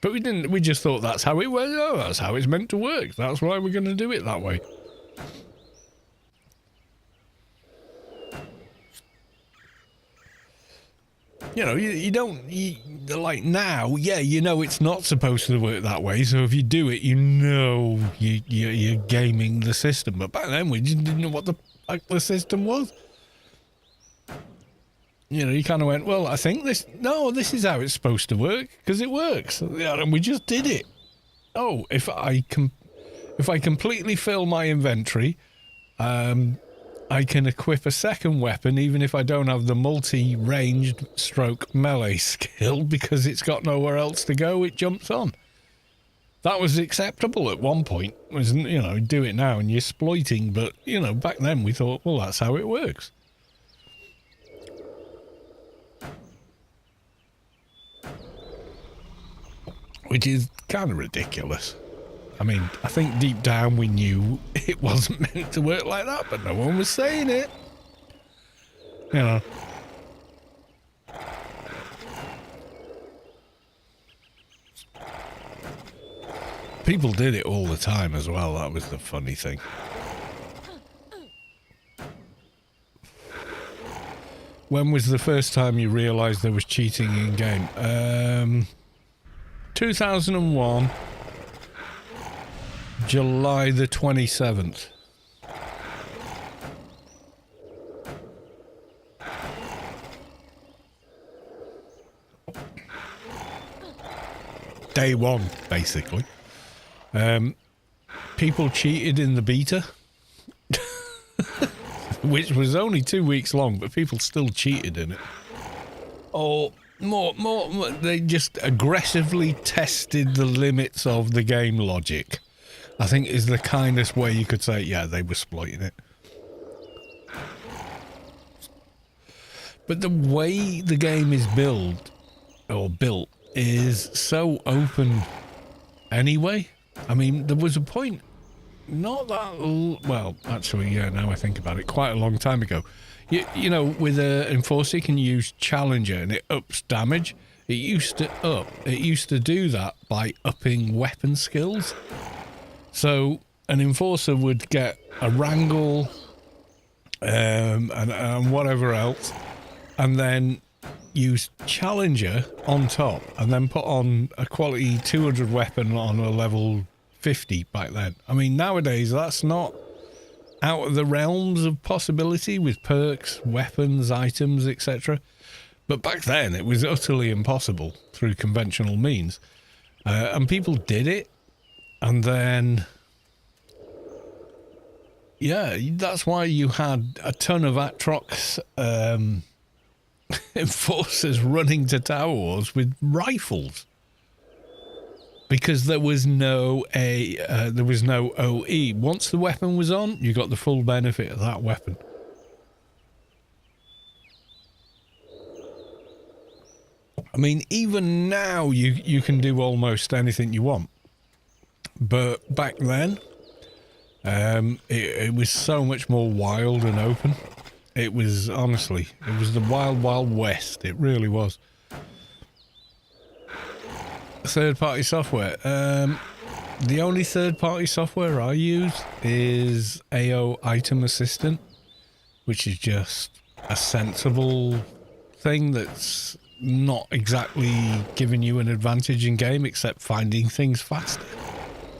But we didn't, we just thought that's how it was. Oh, that's how it's meant to work. That's why we're going to do it that way. You know, you don't, like now, yeah, you know it's not supposed to work that way, so if you do it, you know you're gaming the system. But back then, we just didn't know what the fuck the system was. You know, you kind of went, well, I think this is how it's supposed to work, because it works. Yeah, and we just did it. Oh, if I completely fill my inventory, I can equip a second weapon even if I don't have the multi-ranged stroke melee skill, because it's got nowhere else to go, it jumps on. That was acceptable at one point, wasn't, you know, do it now and you're exploiting, but, you know, back then we thought, well, that's how it works. Which is kind of ridiculous. I mean, I think deep down we knew it wasn't meant to work like that, but no one was saying it. You know. People did it all the time as well, that was the funny thing. When was the first time you realised there was cheating in game? 2001. July the 27th. Day one, basically. People cheated in the beta, which was only 2 weeks long, but people still cheated in it. Or more, they just aggressively tested the limits of the game logic. I think is the kindest way you could say, yeah, they were exploiting it. But the way the game is built is so open anyway. I mean, there was a point, not that, well, actually, yeah, now I think about it, quite a long time ago. You know, with an Enforcer, you can use Challenger and it ups damage. It used to do that by upping weapon skills. So an Enforcer would get a Wrangle and whatever else, and then use Challenger on top, and then put on a quality 200 weapon on a level 50 back then. I mean, nowadays that's not out of the realms of possibility with perks, weapons, items, etc. But back then it was utterly impossible through conventional means. And people did it. And then, yeah, that's why you had a ton of Atrox Enforcers running to Tower Wars with rifles. Because there was no OE. Once the weapon was on, you got the full benefit of that weapon. I mean, even now you can do almost anything you want. But back then, it was so much more wild and open. It was, honestly, it was the wild, wild west. It really was. Third-party software. The only third-party software I use is AO Item Assistant, which is just a sensible thing that's not exactly giving you an advantage in game, except finding things faster.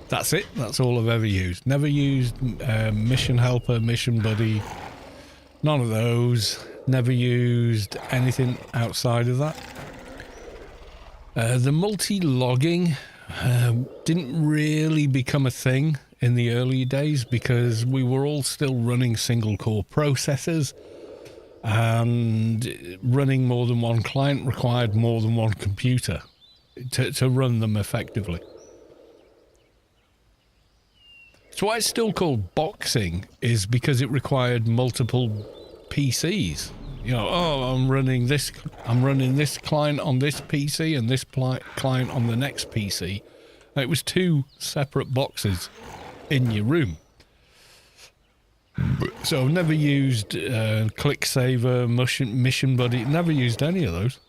That's it. That's all I've ever used. Never used Mission Helper, Mission Buddy. None of those. Never used anything outside of that. The multi-logging didn't really become a thing in the early days because we were all still running single-core processors, and running more than one client required more than one computer to run them effectively. So why it's still called boxing is because it required multiple PCs. You know, oh, I'm running this client on this PC and this client on the next PC. And it was 2 separate boxes in your room. So I've never used ClickSaver, Mission Buddy, never used any of those.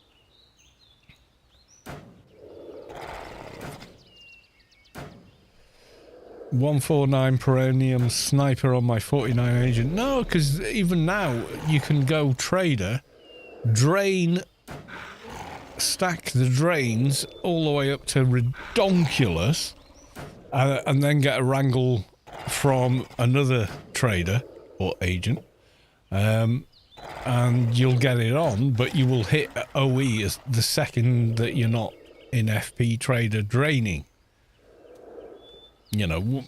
.149 Peronium Sniper on my 49 Agent. No, because even now you can go trader, drain, stack the drains all the way up to redonkulous, and then get a wrangle from another trader or agent, and you'll get it on, but you will hit OE as the second that you're not in FP trader draining. You know,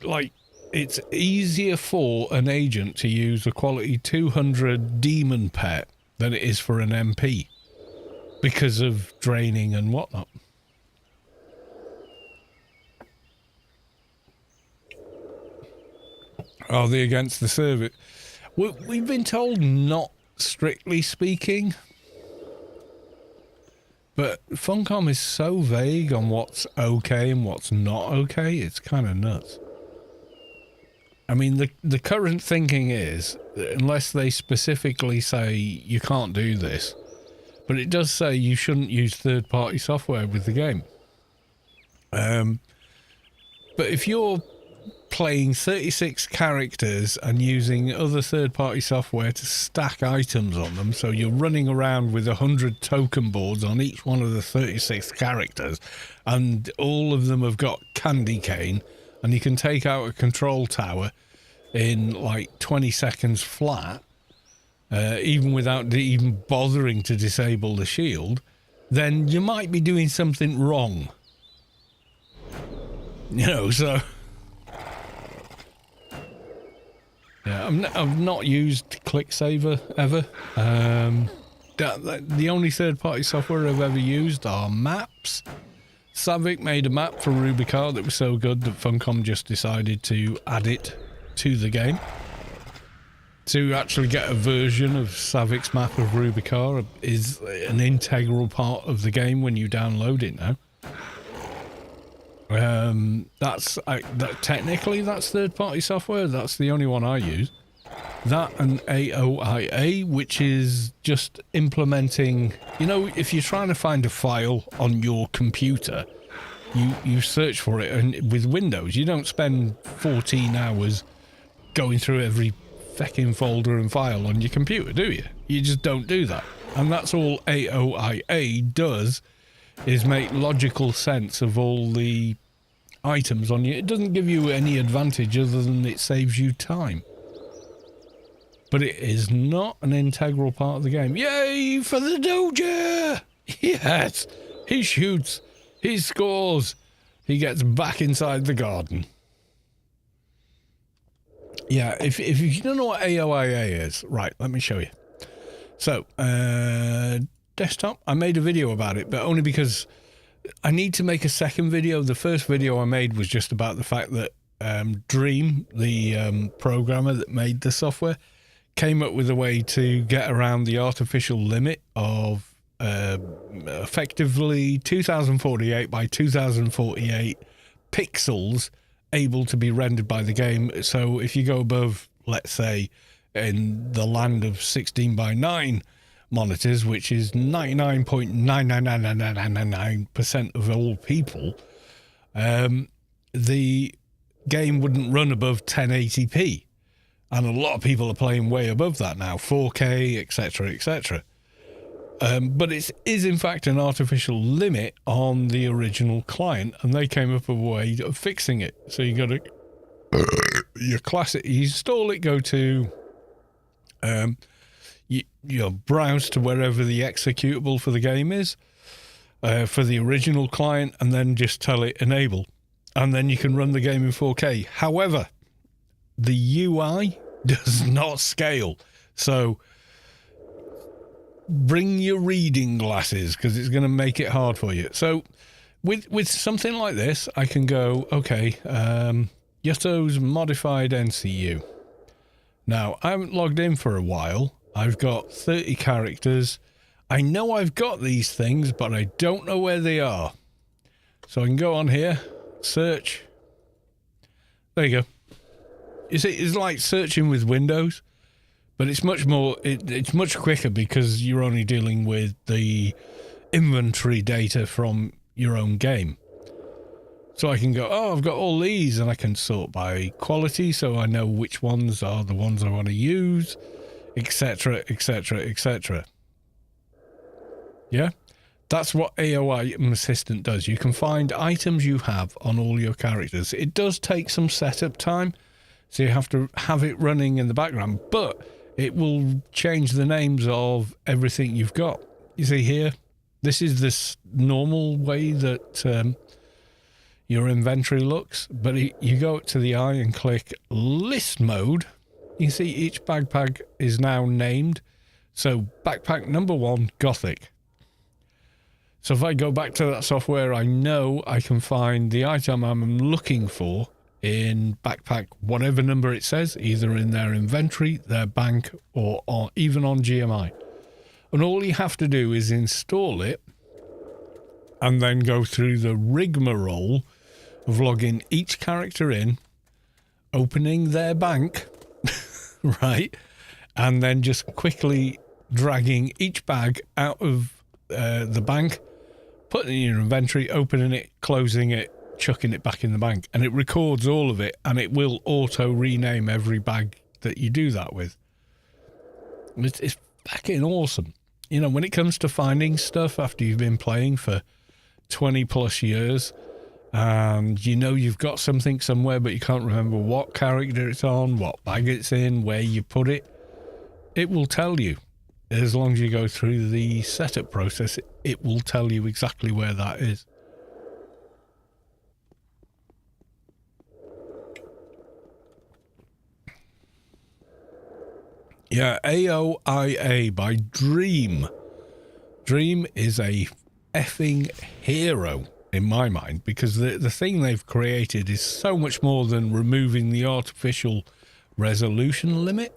like, it's easier for an agent to use a quality 200 demon pet than it is for an MP because of draining and whatnot. Are they against the service? We've been told not strictly speaking. But Funcom is so vague on what's okay and what's not okay, it's kind of nuts. I mean, the current thinking is, unless they specifically say you can't do this, but it does say you shouldn't use third-party software with the game. But if you're playing 36 characters and using other third-party software to stack items on them, so you're running around with 100 token boards on each one of the 36 characters, and all of them have got candy cane, and you can take out a control tower in like 20 seconds flat, even without even bothering to disable the shield, then you might be doing something wrong. You know, so... Yeah, I've not used ClickSaver ever. The only third-party software I've ever used are maps. Savic made a map for Rubicar that was so good that Funcom just decided to add it to the game. To actually get a version of Savic's map of Rubicar is an integral part of the game when you download it now. Technically that's third-party software. That's the only one I use. That and AOIA, which is just implementing, you know, if you're trying to find a file on your computer, you search for it, and with Windows you don't spend 14 hours going through every feckin' folder and file on your computer, do you? You just don't do that. And that's all AOIA does, is make logical sense of all the items on you. It doesn't give you any advantage other than it saves you time. But it is not an integral part of the game. Yay for the Doja! Yes! He shoots. He scores. He gets back inside the garden. Yeah, if you don't know what AOIA is, right, let me show you. So, desktop, I made a video about it, but only because I need to make a second video. The first video I made was just about the fact that Dream, the programmer that made the software, came up with a way to get around the artificial limit of effectively 2048 by 2048 pixels able to be rendered by the game. So if you go above, let's say, in the land of 16 by 9 monitors, which is 99.99999% of all people, the game wouldn't run above 1080p. And a lot of people are playing way above that now, 4K, etc., etc. But it is in fact an artificial limit on the original client, and they came up with a way of fixing it. So you got to your classic, you install it, go to you browse to wherever the executable for the game is for the original client, and then just tell it enable, and then you can run the game in 4K. However, the UI does not scale, so bring your reading glasses because it's going to make it hard for you. So with something like this, I can go, okay, Yutto's modified NCU. Now, I haven't logged in for a while, I've got 30 characters. I know I've got these things, but I don't know where they are. So I can go on here, search. There you go. You see, it's like searching with Windows, but it's much more, it's much quicker because you're only dealing with the inventory data from your own game. So I can go, oh, I've got all these, and I can sort by quality so I know which ones are the ones I want to use, etc., etc., etc. Yeah? That's what AOI Assistant does. You can find items you have on all your characters. It does take some setup time, so you have to have it running in the background, but it will change the names of everything you've got. You see here, this is this normal way that your inventory looks, but you go up to the eye and click list mode. You see each backpack is now named. So backpack number 1, Gothic. So if I go back to that software, I know I can find the item I'm looking for in backpack, whatever number it says, either in their inventory, their bank, or even on GMI. And all you have to do is install it and then go through the rigmarole of logging each character in, opening their bank, right? And then just quickly dragging each bag out of the bank, putting it in your inventory, opening it, closing it, chucking it back in the bank. And it records all of it, and it will auto rename every bag that you do that with. It's fucking awesome. You know, when it comes to finding stuff after you've been playing for 20 plus years, and you know you've got something somewhere, but you can't remember what character it's on, what bag it's in, where you put it, it will tell you. As long as you go through the setup process, it will tell you exactly where that is. Yeah, AOIA by Dream. Dream is a effing hero in my mind, because the thing they've created is so much more than removing the artificial resolution limit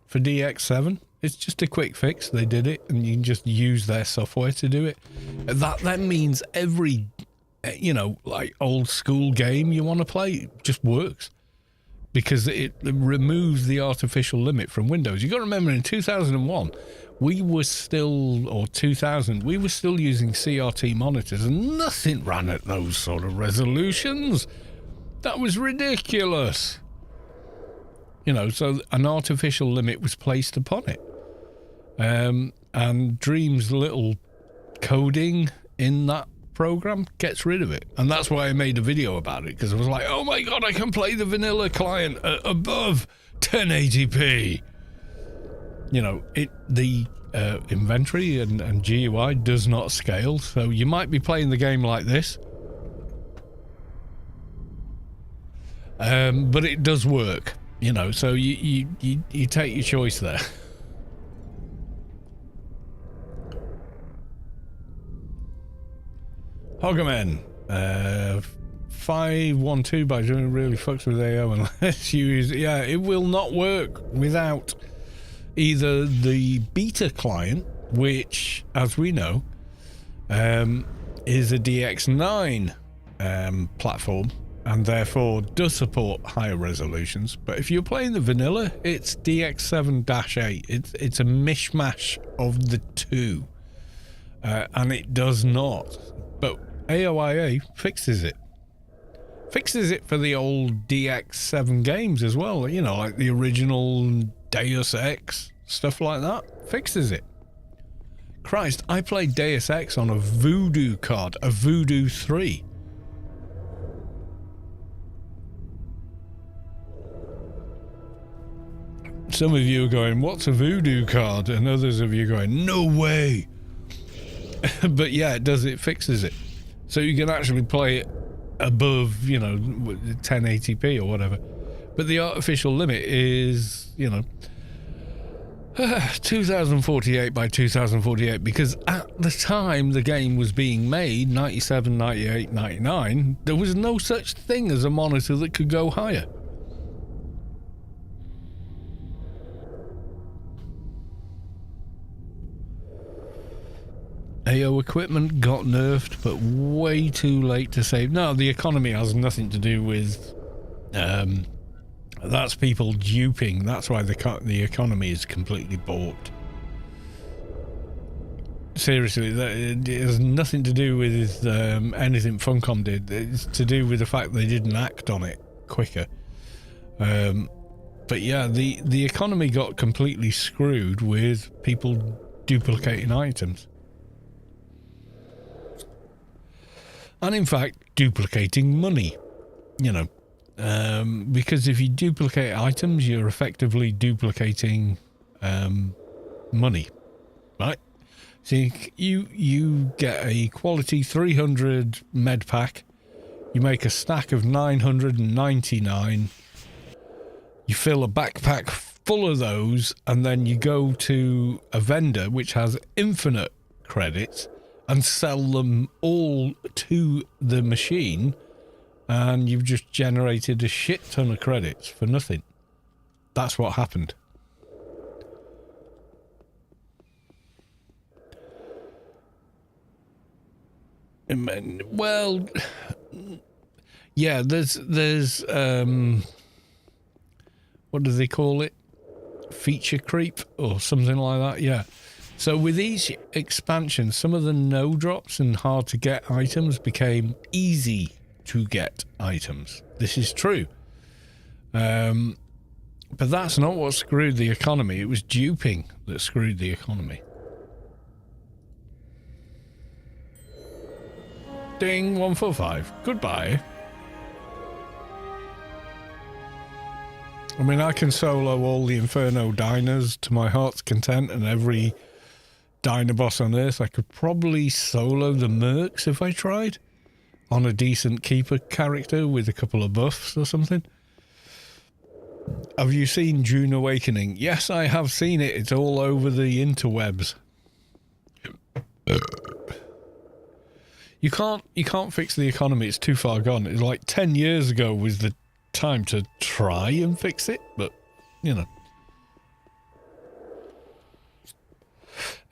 for DX7. It's just a quick fix. They did it, and you can just use their software to do it. That means every, you know, like old school game you want to play just works, because it removes the artificial limit from Windows. You got to remember, in 2001, we were still, or 2000, we were still using CRT monitors, and nothing ran at those sort of resolutions. That was ridiculous. You know, so an artificial limit was placed upon it. And Dream's little coding in that program gets rid of it. And that's why I made a video about it, because I was like, oh my god, I can play the vanilla client at above 1080p. You know, the inventory and GUI does not scale, so you might be playing the game like this. But it does work, you know, so you take your choice there. Hoggerman, 512 by doing really fucks with AO unless you use, yeah, it will not work without either the beta client, which, as we know, is a DX9 platform, and therefore does support higher resolutions. But if you're playing the vanilla, it's DX7-8. It's a mishmash of the two, and it does not. But AOIA fixes it. Fixes it for the old DX7 games as well, you know, like the original Deus Ex, stuff like that. Fixes it. Christ, I played Deus Ex on a Voodoo card, a Voodoo 3. Some of you are going, what's a Voodoo card? And others of you are going, no way. But yeah, it does, it fixes it. So you can actually play it above, you know, 1080p or whatever. But the artificial limit is, you know, 2048 by 2048, because at the time the game was being made, 97, 98, 99, there was no such thing as a monitor that could go higher. AO equipment got nerfed, but way too late to save. No, the economy has nothing to do with... that's people duping. That's why the economy is completely balked. Seriously, it has nothing to do with anything Funcom did. It's to do with the fact they didn't act on it quicker. But yeah, the economy got completely screwed with people duplicating items. And in fact, duplicating money. You know, because if you duplicate items, you're effectively duplicating money, right? So you get a quality 300 med pack, you make a stack of 999, you fill a backpack full of those, and then you go to a vendor which has infinite credits and sell them all to the machine, and you've just generated a shit ton of credits for nothing. That's what happened. Well, yeah, there's what do they call it? Feature creep or something like that, yeah. So with each expansion, some of the no drops and hard to get items became easy to get items. This is true. But that's not what screwed the economy. It was duping that screwed the economy. Ding, 145. Goodbye. I mean, I can solo all the Inferno diners to my heart's content, and every diner boss on Earth. I could probably solo the Mercs if I tried, on a decent keeper character with a couple of buffs or something. Have you seen June Awakening? Yes, I have seen it. It's all over the interwebs. You can't fix the economy. It's too far gone. It's like 10 years ago was the time to try and fix it, but you know,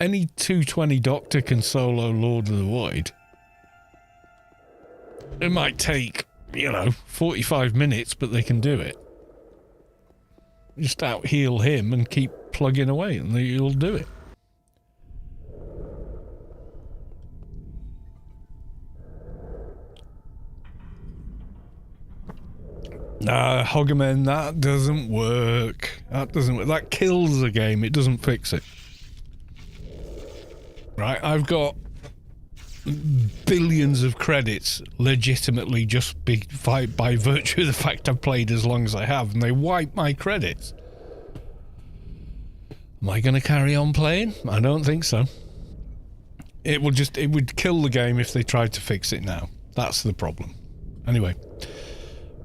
any 220 doctor can solo Lord of the Void. It might take, 45 minutes, but they can do it. Just out heal him and keep plugging away, and you'll do it. Nah, Hoggerman, that doesn't work. That kills the game. It doesn't fix it. Right, I've got billions of credits legitimately just by virtue of the fact I've played as long as I have, and they wipe my credits. Am I going to carry on playing? I don't think so. It would kill the game if they tried to fix it now. That's the problem. Anyway.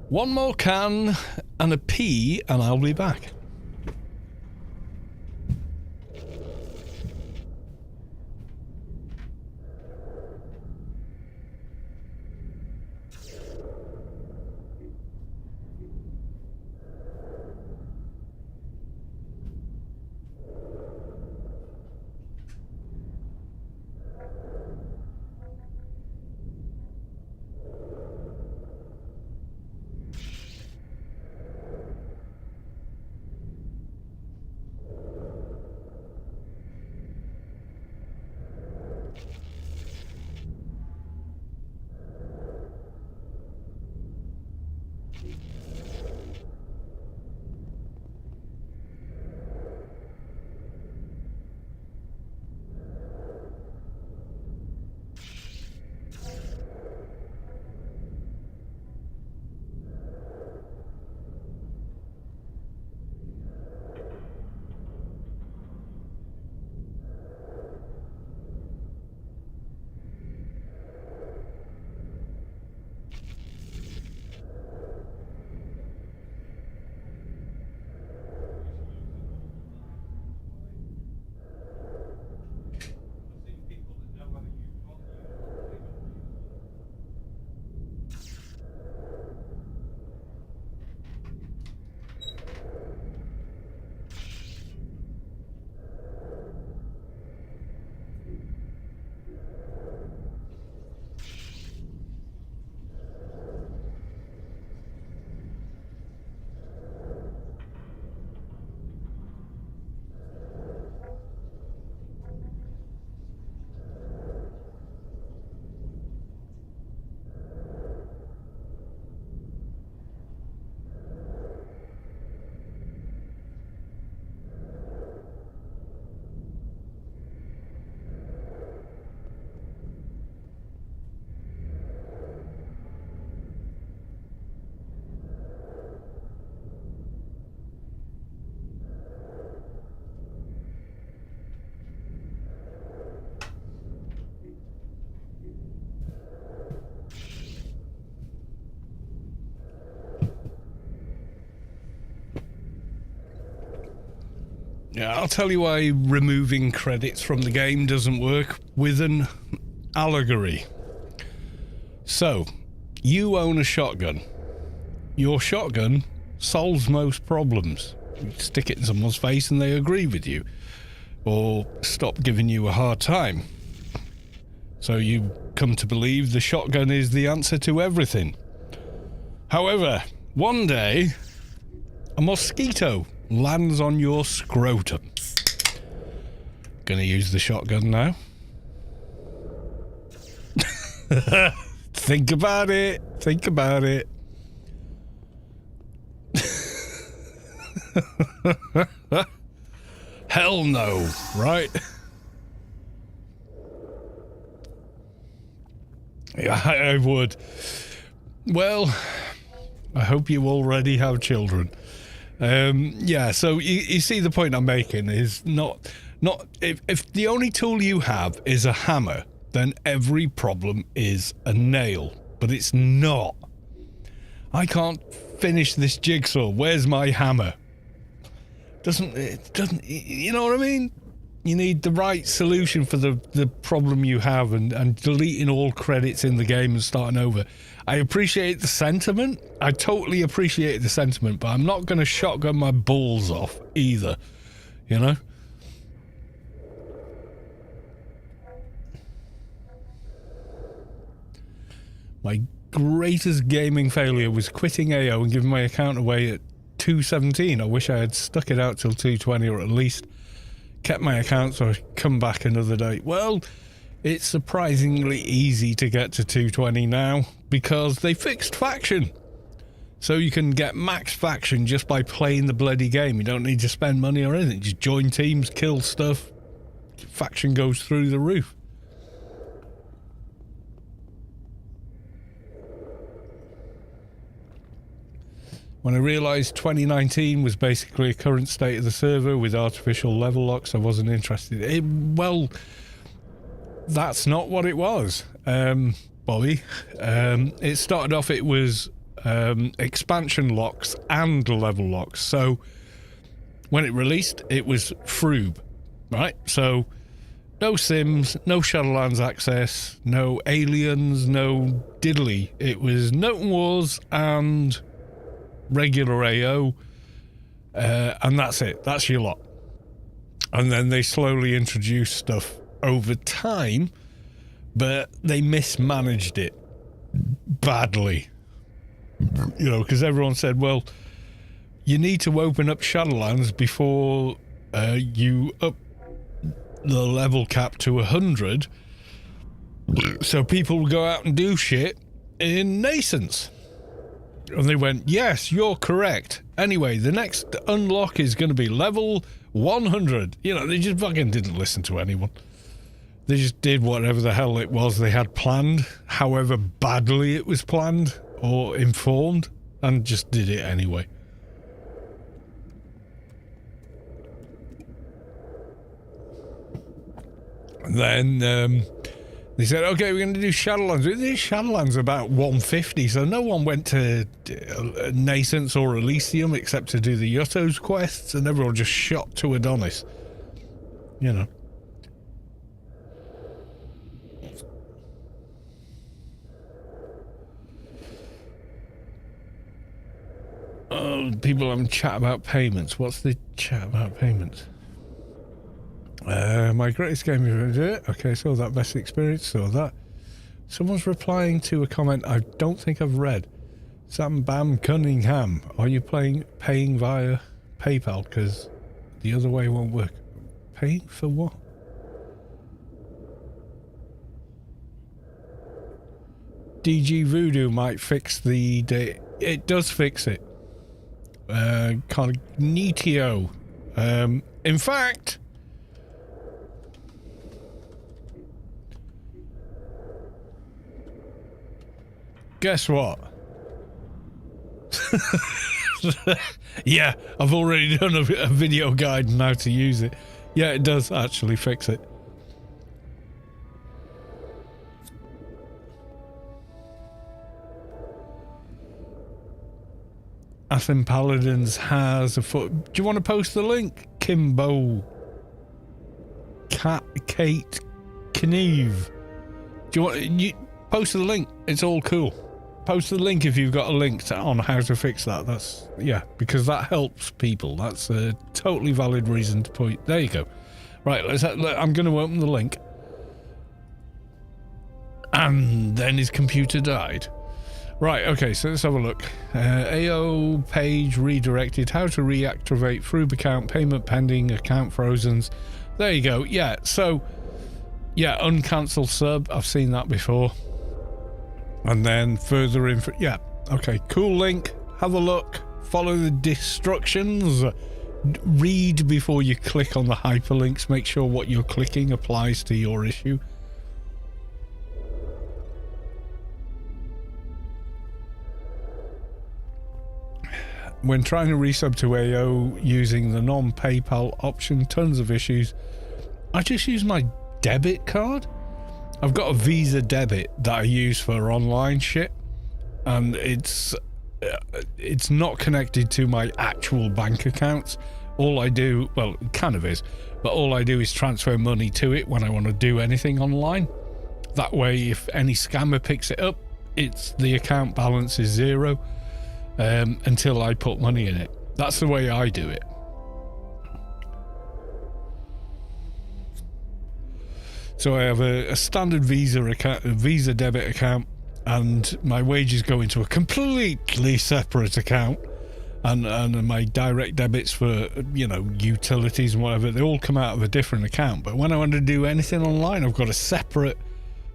One more can and a pee, and I'll be back. Yeah, I'll tell you why removing credits from the game doesn't work with an allegory. So, you own a shotgun. Your shotgun solves most problems. You stick it in someone's face and they agree with you, or stop giving you a hard time. So you come to believe the shotgun is the answer to everything. However, one day, a mosquito lands on your scrotum. Gonna use the shotgun now. Think about it. Think about it. Hell no, right? Yeah, I would. Well, I hope you already have children. Yeah, so you see the point I'm making is not if the only tool you have is a hammer, then every problem is a nail. But it's not. I can't finish this jigsaw. Where's my hammer? It doesn't, you know what I mean? You need the right solution for the problem you have, and deleting all credits in the game and starting over. I appreciate the sentiment. I totally appreciate the sentiment, but I'm not going to shotgun my balls off either, you know? My greatest gaming failure was quitting AO and giving my account away at 217. I wish I had stuck it out till 220, or at least kept my account so I could come back another day. Well, it's surprisingly easy to get to 220 now because they fixed faction. So you can get max faction just by playing the bloody game. You don't need to spend money or anything. Just join teams, kill stuff. Faction goes through the roof. When I realised 2019 was basically a current state of the server with artificial level locks, I wasn't interested. Well, that's not what it was, Bobby. It started off, it was expansion locks and level locks. So when it released, it was froob, right? So no Sims, no Shadowlands access, no aliens, no diddly. It was Noten Wars and regular AO, and that's it. That's your lot. And then they slowly introduced stuff over time, but they mismanaged it badly. You know, because everyone said, well, you need to open up Shadowlands before you up the level cap to 100, so people will go out and do shit in Nascents. And they went, yes, you're correct. Anyway, the next unlock is going to be level 100. You know, they just fucking didn't listen to anyone. They just did whatever the hell it was they had planned, however badly it was planned or informed, and just did it anyway. And then they said, okay, we're going to do Shadowlands. These Shadowlands are about 150, so no one went to Nascents or Elysium except to do the Yutto's quests, and everyone just shot to Adonis. You know. Oh, people having chat about payments. What's the chat about payments? My greatest game ever. Okay, so that best experience, so that. Someone's replying to a comment I don't think I've read. Sam Bam Cunningham, are you paying via PayPal? Because the other way won't work. Paying for what? DG Voodoo might fix the day. It does fix it. Cognitio. In fact, guess what? Yeah, I've already done a video guide on how to use it. Yeah, it does actually fix it. Athen Paladins has a foot. Do you want to post the link, Kimbo, Kate Kneve. Do you want you post the link? It's all cool. Post the link if you've got a link on how to fix that. That's because that helps people. That's a totally valid reason to point. There you go. Right, I'm going to open the link. And then his computer died. Right, okay, so let's have a look. AO page redirected. How to reactivate Froob account. Payment pending. Account frozen. There you go. Yeah, so uncancel sub. I've seen that before. And then further info. Yeah, okay, cool link. Have a look. Follow the instructions. Read before you click on the hyperlinks. Make sure what you're clicking applies to your issue. When trying to resub to AO using the non-PayPal option, tons of issues. I just use my debit card. I've got a Visa debit that I use for online shit, and it's not connected to my actual bank accounts. All I do, well, it kind of is, but all I do is transfer money to it when I want to do anything online. That way, if any scammer picks it up, the account balance is zero. Until I put money in it. That's the way I do it. So I have a standard Visa account, a Visa debit account, and my wages go into a completely separate account, and my direct debits for utilities and whatever, they all come out of a different account. But when I want to do anything online, I've got a separate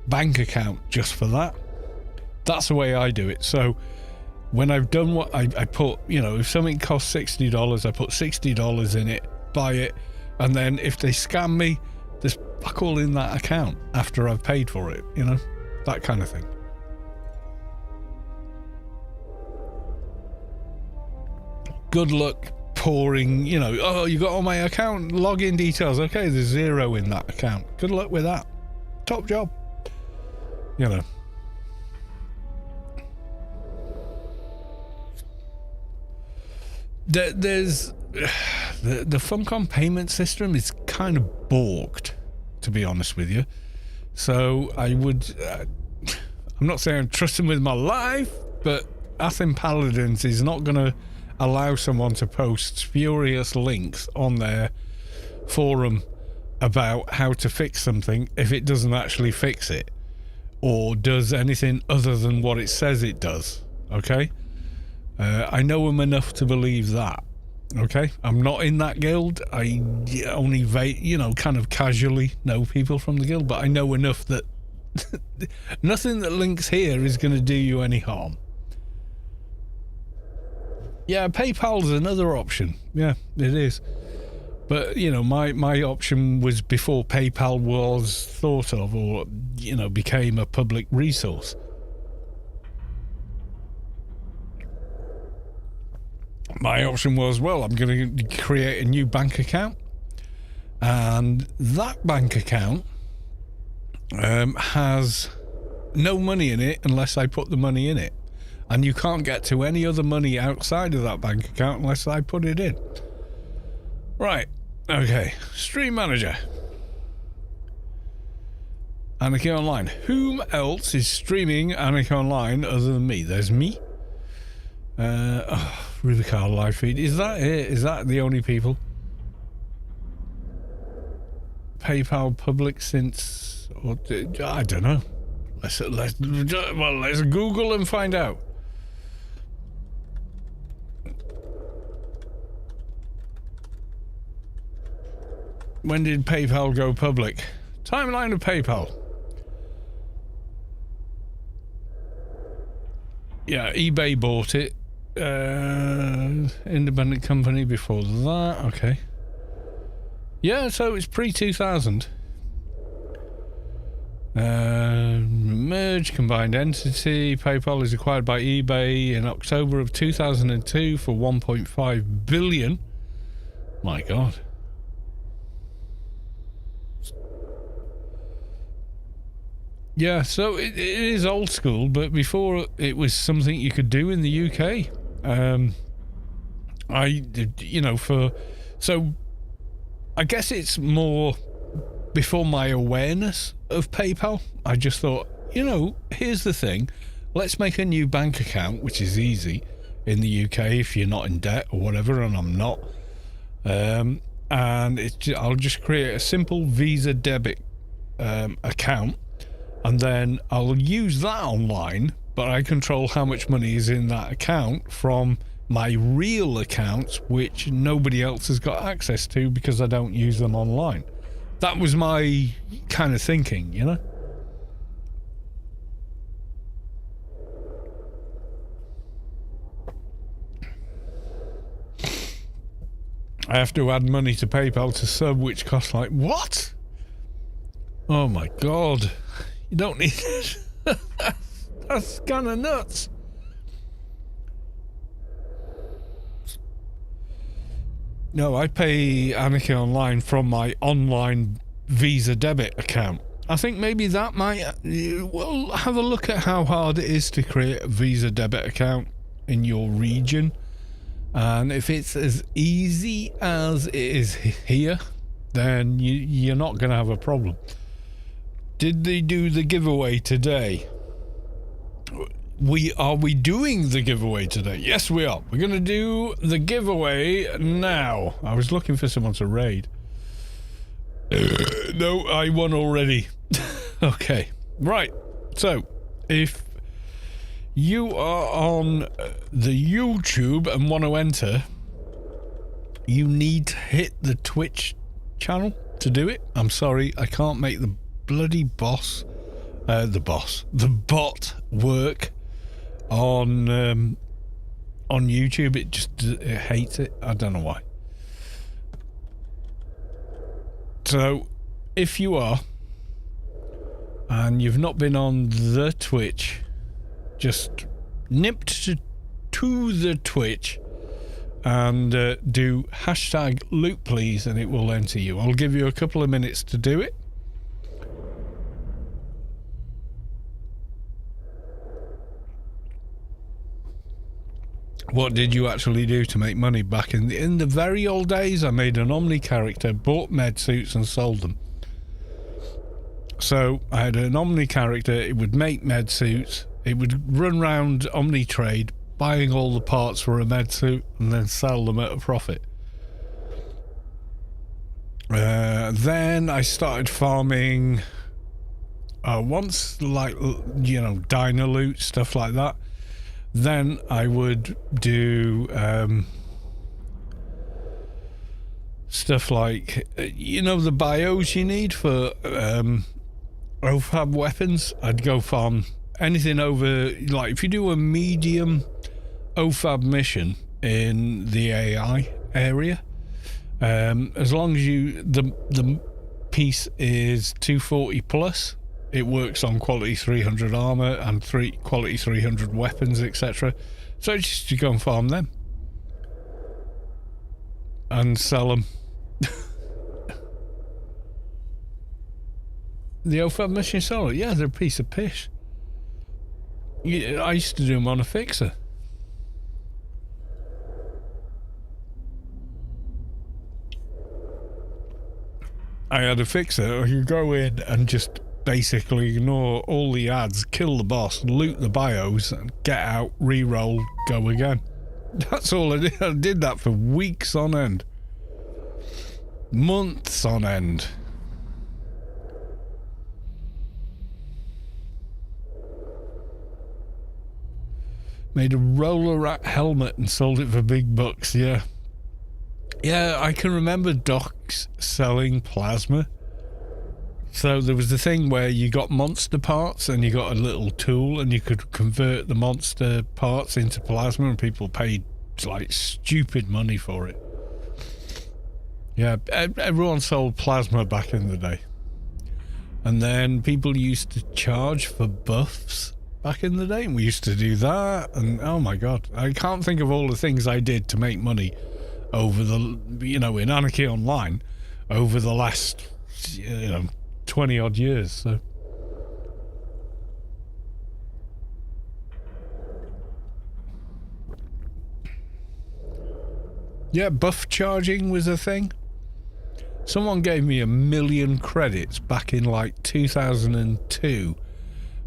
bank account just for that. That's the way I do it. So when I've done what I put, if something costs $60, I put $60 in it, buy it, and then if they scam me, there's fuck all in that account after I've paid for it, that kind of thing. Good luck pouring, oh, you got all my account login details. Okay, there's zero in that account. Good luck with that. Top job. There's the Funcom payment system is kind of borked, to be honest with you. So I would, I'm not saying I'm trusting with my life, but Athen Paladins is not going to allow someone to post spurious links on their forum about how to fix something if it doesn't actually fix it or does anything other than what it says it does. Okay? I know him enough to believe that. Okay? I'm not in that guild. I only, kind of casually know people from the guild, but I know enough that nothing that links here is going to do you any harm. Yeah, PayPal's another option. Yeah, it is. But, my option was before PayPal was thought of or, became a public resource. My option was, well, I'm going to create a new bank account, and that bank account has no money in it unless I put the money in it, and you can't get to any other money outside of that bank account unless I put it in. Right, okay, Stream Manager. Anarchy Online. Whom else is streaming Anarchy Online other than me? There's me. Rubicar live feed. Is that it? Is that the only people? PayPal public since, I don't know. Let's Google and find out. When did PayPal go public? Timeline of PayPal. Yeah, eBay bought it. Independent company before that. Okay. Yeah, so it's pre-2000. Merge, combined entity. PayPal is acquired by eBay in October of 2002 for 1.5 billion. My God. Yeah, so it is old school, but before it was something you could do in the UK. I guess it's more before my awareness of PayPal. I just thought, you know, here's the thing. Let's make a new bank account, which is easy in the UK if you're not in debt or whatever, and I'm not. And I'll just create a simple Visa debit account, and then I'll use that online, but I control how much money is in that account from my real accounts, which nobody else has got access to because I don't use them online. That was my kind of thinking, you know? I have to add money to PayPal to sub, which costs like, what? Oh my god. You don't need it. That's kind of nuts. No, I pay Anarchy Online from my online Visa debit account. I think maybe that might... Well, have a look at how hard it is to create a Visa debit account in your region. And if it's as easy as it is here, then you're not going to have a problem. Did they do the giveaway today? Are we doing the giveaway today? Yes, we are. We're going to do the giveaway now. I was looking for someone to raid. No, I won already. Okay. Right. So, if you are on the YouTube and want to enter, you need to hit the Twitch channel to do it. I'm sorry, I can't make the bloody the bot work on YouTube. It hates it. I don't know why. So if you are and you've not been on the Twitch, just nip to the Twitch and do hashtag loot please, and it will enter you. I'll give you a couple of minutes to do it. What did you actually do to make money back in the very old days? I made an Omni character, bought med suits and sold them. So I had an Omni character, it would make med suits, it would run around Omni Trade buying all the parts for a med suit and then sell them at a profit. Then I started farming once, like, you know, dino loot, stuff like that. Then I would do stuff like, you know, the bios you need for OFAB weapons. I'd go farm anything over, like, if you do a medium OFAB mission in the AI area, as long as the piece is 240 plus, it works on quality 300 armor and quality 300 weapons, etc. So just to go and farm them and sell them. The OFAB mission seller, yeah, they're a piece of piss. I used to do them on a fixer. I had a fixer. I could go in and just basically ignore all the ads, kill the boss, loot the bios, and get out, re-roll, go again. That's all I did. I did that for weeks on end. Months on end. Made a roller rat helmet and sold it for big bucks, yeah. Yeah, I can remember Docs selling plasma. So there was the thing where you got monster parts and you got a little tool and you could convert the monster parts into plasma, and people paid like stupid money for it. Yeah, everyone sold plasma back in the day. And then people used to charge for buffs back in the day, and we used to do that, and oh my god, I can't think of all the things I did to make money over the, you know, in Anarchy Online over the last, you know, 20 odd years. So yeah, buff charging was a thing. Someone gave me 1,000,000 credits back in like 2002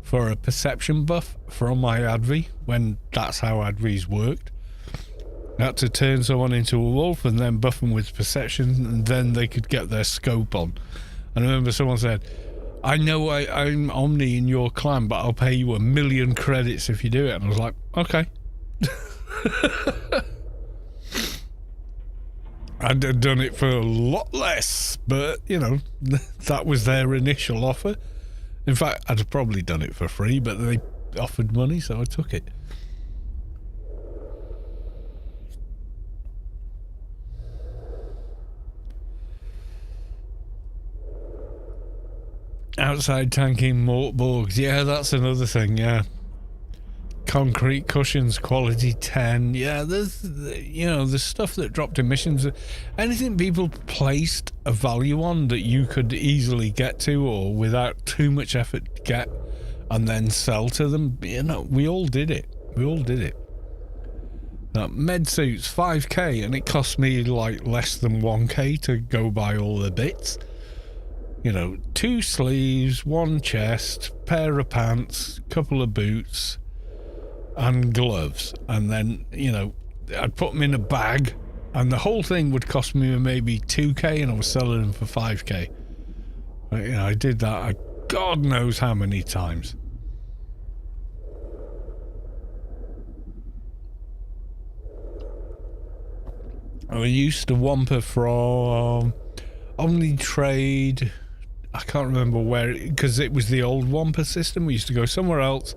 for a perception buff from my Advi, when that's how Advis worked. I had to turn someone into a wolf and then buff them with perception, and then they could get their scope on. And I remember someone said, I know I'm Omni in your clan, but I'll pay you 1,000,000 credits if you do it. And I was like, okay. I'd have done it for a lot less, but, you know, that was their initial offer. In fact, I'd have probably done it for free, but they offered money, so I took it. Outside tanking Mortborgs. Yeah, that's another thing, yeah. Concrete cushions, quality 10. Yeah, there's, you know, the stuff that dropped emissions. Anything people placed a value on that you could easily get to or without too much effort get and then sell to them. You know, we all did it. We all did it. Med suits, 5k, and it cost me like less than 1k to go buy all the bits. You know, 2 sleeves, 1 chest, pair of pants, couple of boots, and gloves. And then, you know, I'd put them in a bag, and the whole thing would cost me maybe 2k, and I was selling them for 5k. But, you know, I did that God knows how many times. I used to wamper from Only Trade. I can't remember where, because it was the old Wampa system. We used to go somewhere else,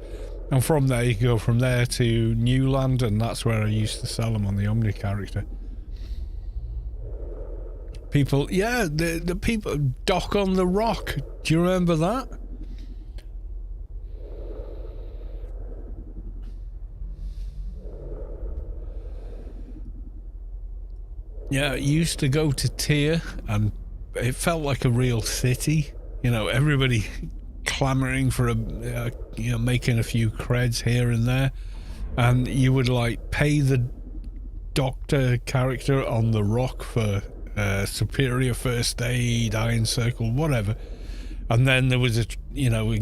and from there you could go from there to Newland, and that's where I used to sell them on the Omni character. People, yeah, the people, Dock on the Rock. Do you remember that? Yeah, it used to go to Tyr, and it felt like a real city. You know, everybody clamoring for you know, making a few creds here and there. And you would, like, pay the doctor character on the rock for superior first aid, iron circle, whatever. And then there was a, you know,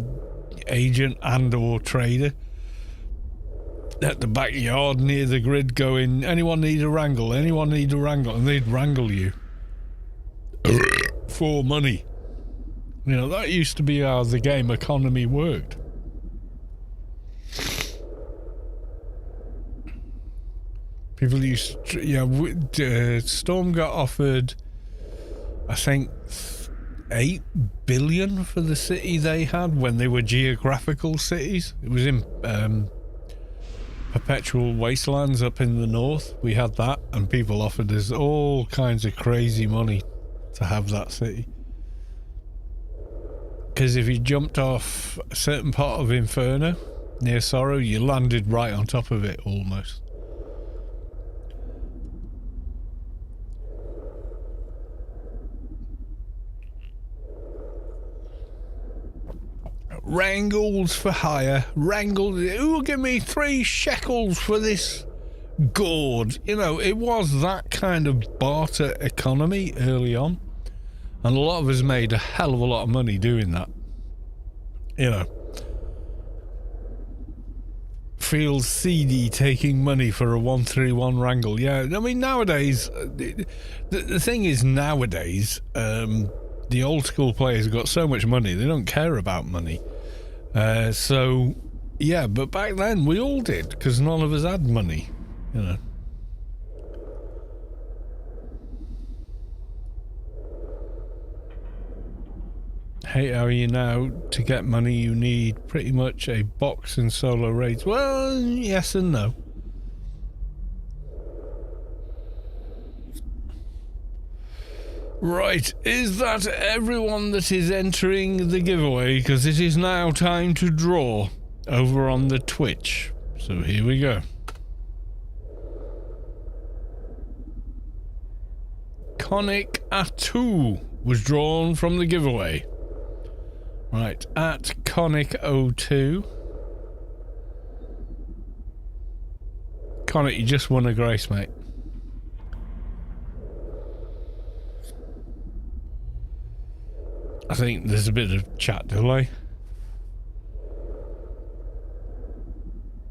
agent and or trader at the backyard near the grid going, anyone need a wrangle? Anyone need a wrangle? And they'd wrangle you for money. You know, that used to be how the game economy worked. People used to, yeah, Storm got offered, I think, 8 billion for the city they had when they were geographical cities. It was in Perpetual Wastelands up in the north. We had that, and people offered us all kinds of crazy money to have that city. Because if you jumped off a certain part of Inferno near Sorrow, you landed right on top of it almost. Wrangles for hire. Wrangles. Who will give me 3 shekels for this gourd? You know, it was that kind of barter economy early on. And a lot of us made a hell of a lot of money doing that. You know. Feels seedy taking money for a 131 wrangle. Yeah, I mean, nowadays, the thing is, nowadays, the old school players have got so much money, they don't care about money. So, yeah, but back then we all did, because none of us had money, you know. Hey, how are you now? To get money you need pretty much a box and solo raids. Well, yes and no. Right, is that everyone that is entering the giveaway? Because it is now time to draw over on the Twitch. So here we go. Conic Atu was drawn from the giveaway. Right, at Conic02. Conic, you just won a grace, mate. I think there's a bit of chat delay.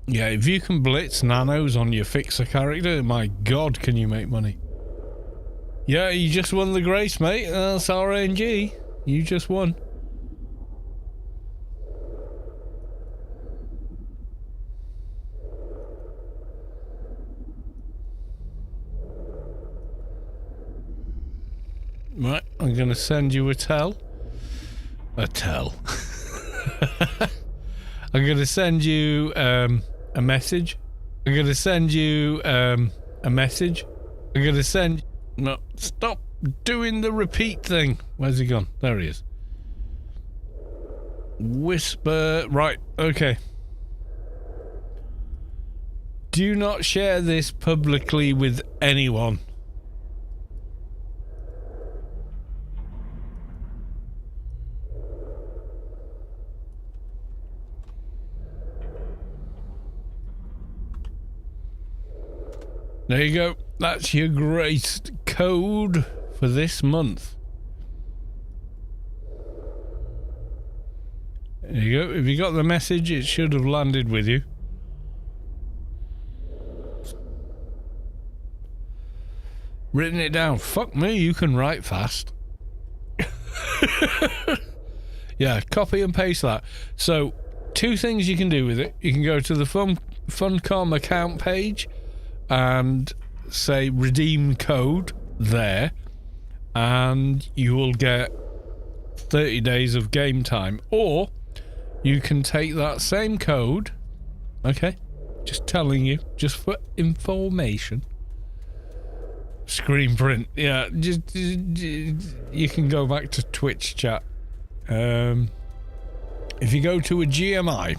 Yeah, if you can blitz nanos on your fixer character, my god, can you make money? Yeah, you just won the grace, mate. That's RNG. You just won. Right, I'm going to send you a tell. A tell. I'm going to send you a message. I'm going to send you a message. I'm going to send... No, stop doing the repeat thing. Where's he gone? There he is. Whisper... Right, okay. Do not share this publicly with anyone. There you go. That's your grace code for this month. There you go. If you got the message, it should have landed with you. Written it down. Fuck me, you can write fast. Yeah, copy and paste that. So, two things you can do with it. You can go to the Funcom account page and say redeem code there, and you will get 30 days of game time. Or you can take that same code, okay, just telling you, just for information, screen print, yeah, just you can go back to Twitch chat. If you go to a GMI,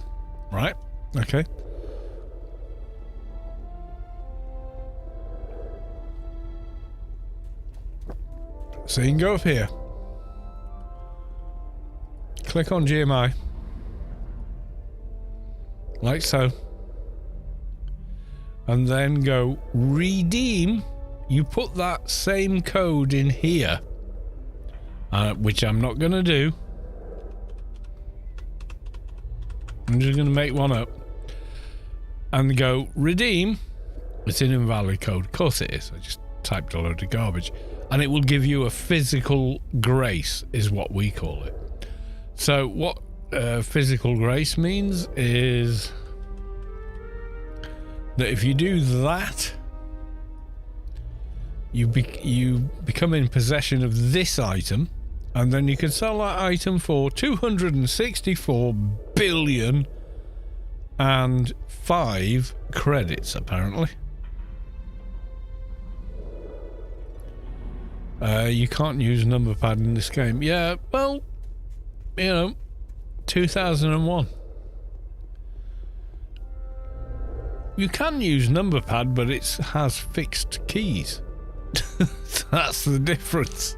right, okay, so you can go up here, click on GMI, like so, and then go redeem. You put that same code in here, which I'm not going to do. I'm just going to make one up and go redeem. It's an invalid code. Of course it is. I just typed a load of garbage. And it will give you a physical grace, is what we call it. So what physical grace means is that if you do that, you become in possession of this item, and then you can sell that item for 264 billion and 5 credits, apparently. You can't use number pad in this game. Yeah, well, you know, 2001. You can use number pad, but it has fixed keys. That's the difference.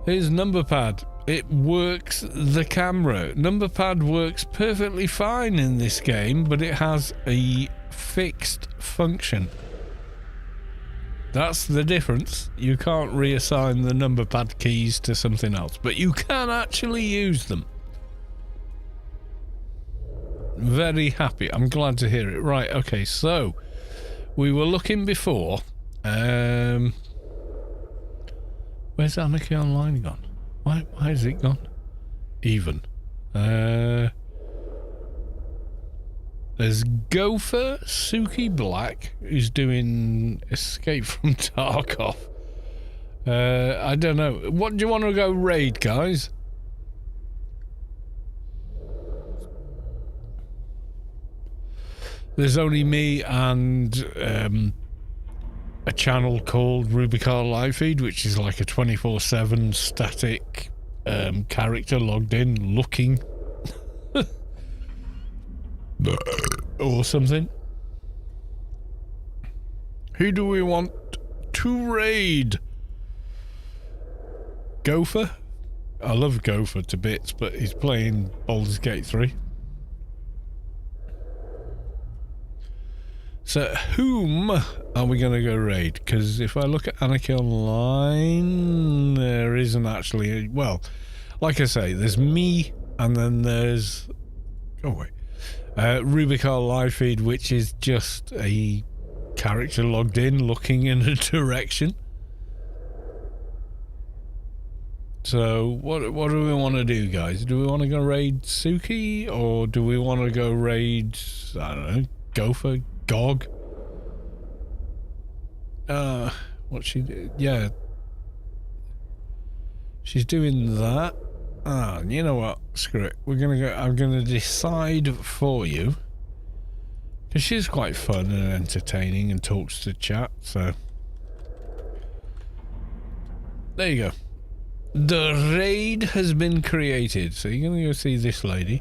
Here's number pad. It works the camera. Number pad works perfectly fine in this game, but it has a fixed function. That's the difference. You can't reassign the number pad keys to something else, but you can actually use them. Very happy. I'm glad to hear it. Right, okay, so we were looking before. Where's Anarchy Online gone? Why has it gone? Even. There's Gopher Suki Black, who's doing Escape from Tarkov. I don't know. What do you want to go raid, guys? There's only me and a channel called Rubicar Live Feed, which is like a 24/7 static character logged in, looking or something. Who do we want to raid? Gopher? I love Gopher to bits, but he's playing Baldur's Gate 3. So whom are we going to go raid? Because if I look at Anarchy Online, there isn't actually... well, like I say, there's me, and then there's... oh, wait. Rubicar live feed, which is just a character logged in, looking in a direction. So, what do we want to do, guys? Do we want to go raid Suki, or do we want to go raid, I don't know, Gopher? Gog? What she did? Yeah. She's doing that. You know what? Screw it. We're gonna go. I'm gonna decide for you. Because she's quite fun and entertaining and talks to chat, so. There you go. The raid has been created. So you're gonna go see this lady.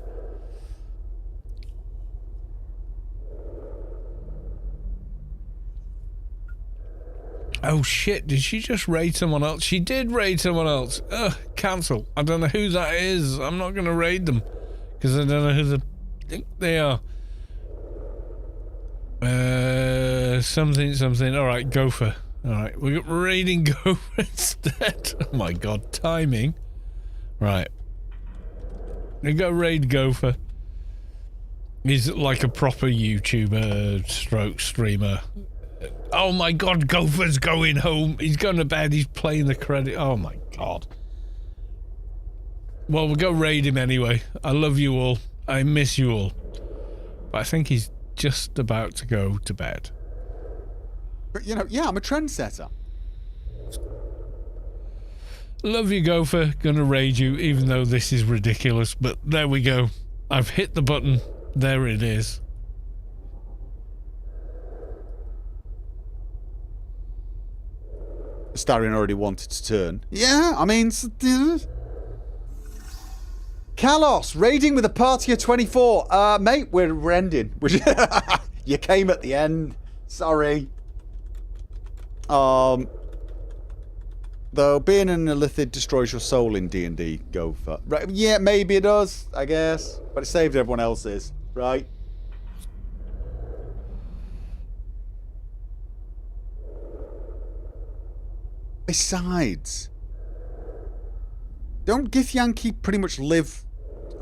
Oh shit, did she just raid someone else? She did raid someone else. Ugh, cancel. I don't know who that is. I'm not going to raid them. Because I don't know who they are. Something. Alright, Gopher. Alright, we're raiding Gopher instead. Oh my god, timing. Right. We go raid Gopher. He's like a proper YouTuber stroke streamer. Oh my god, Gopher's going home. He's going to bed. He's playing the credit. Oh my god. Well, we'll go raid him anyway. I love you all. I miss you all. But I think he's just about to go to bed. But, you know, yeah, I'm a trendsetter. Love you, Gopher. Gonna raid you, even though this is ridiculous. But there we go. I've hit the button. There it is. Starion already wanted to turn. Yeah, I mean... Kalos, raiding with a party of 24. Mate, we're ending. You came at the end. Sorry. Though being an illithid destroys your soul in D&D, go for... Right, yeah, maybe it does, I guess. But it saved everyone else's, right? Besides, don't Githyanki pretty much live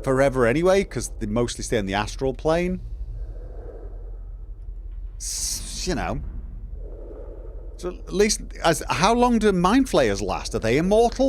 forever anyway? Because they mostly stay in the astral plane. You know. So at least, how long do mind flayers last? Are they immortal?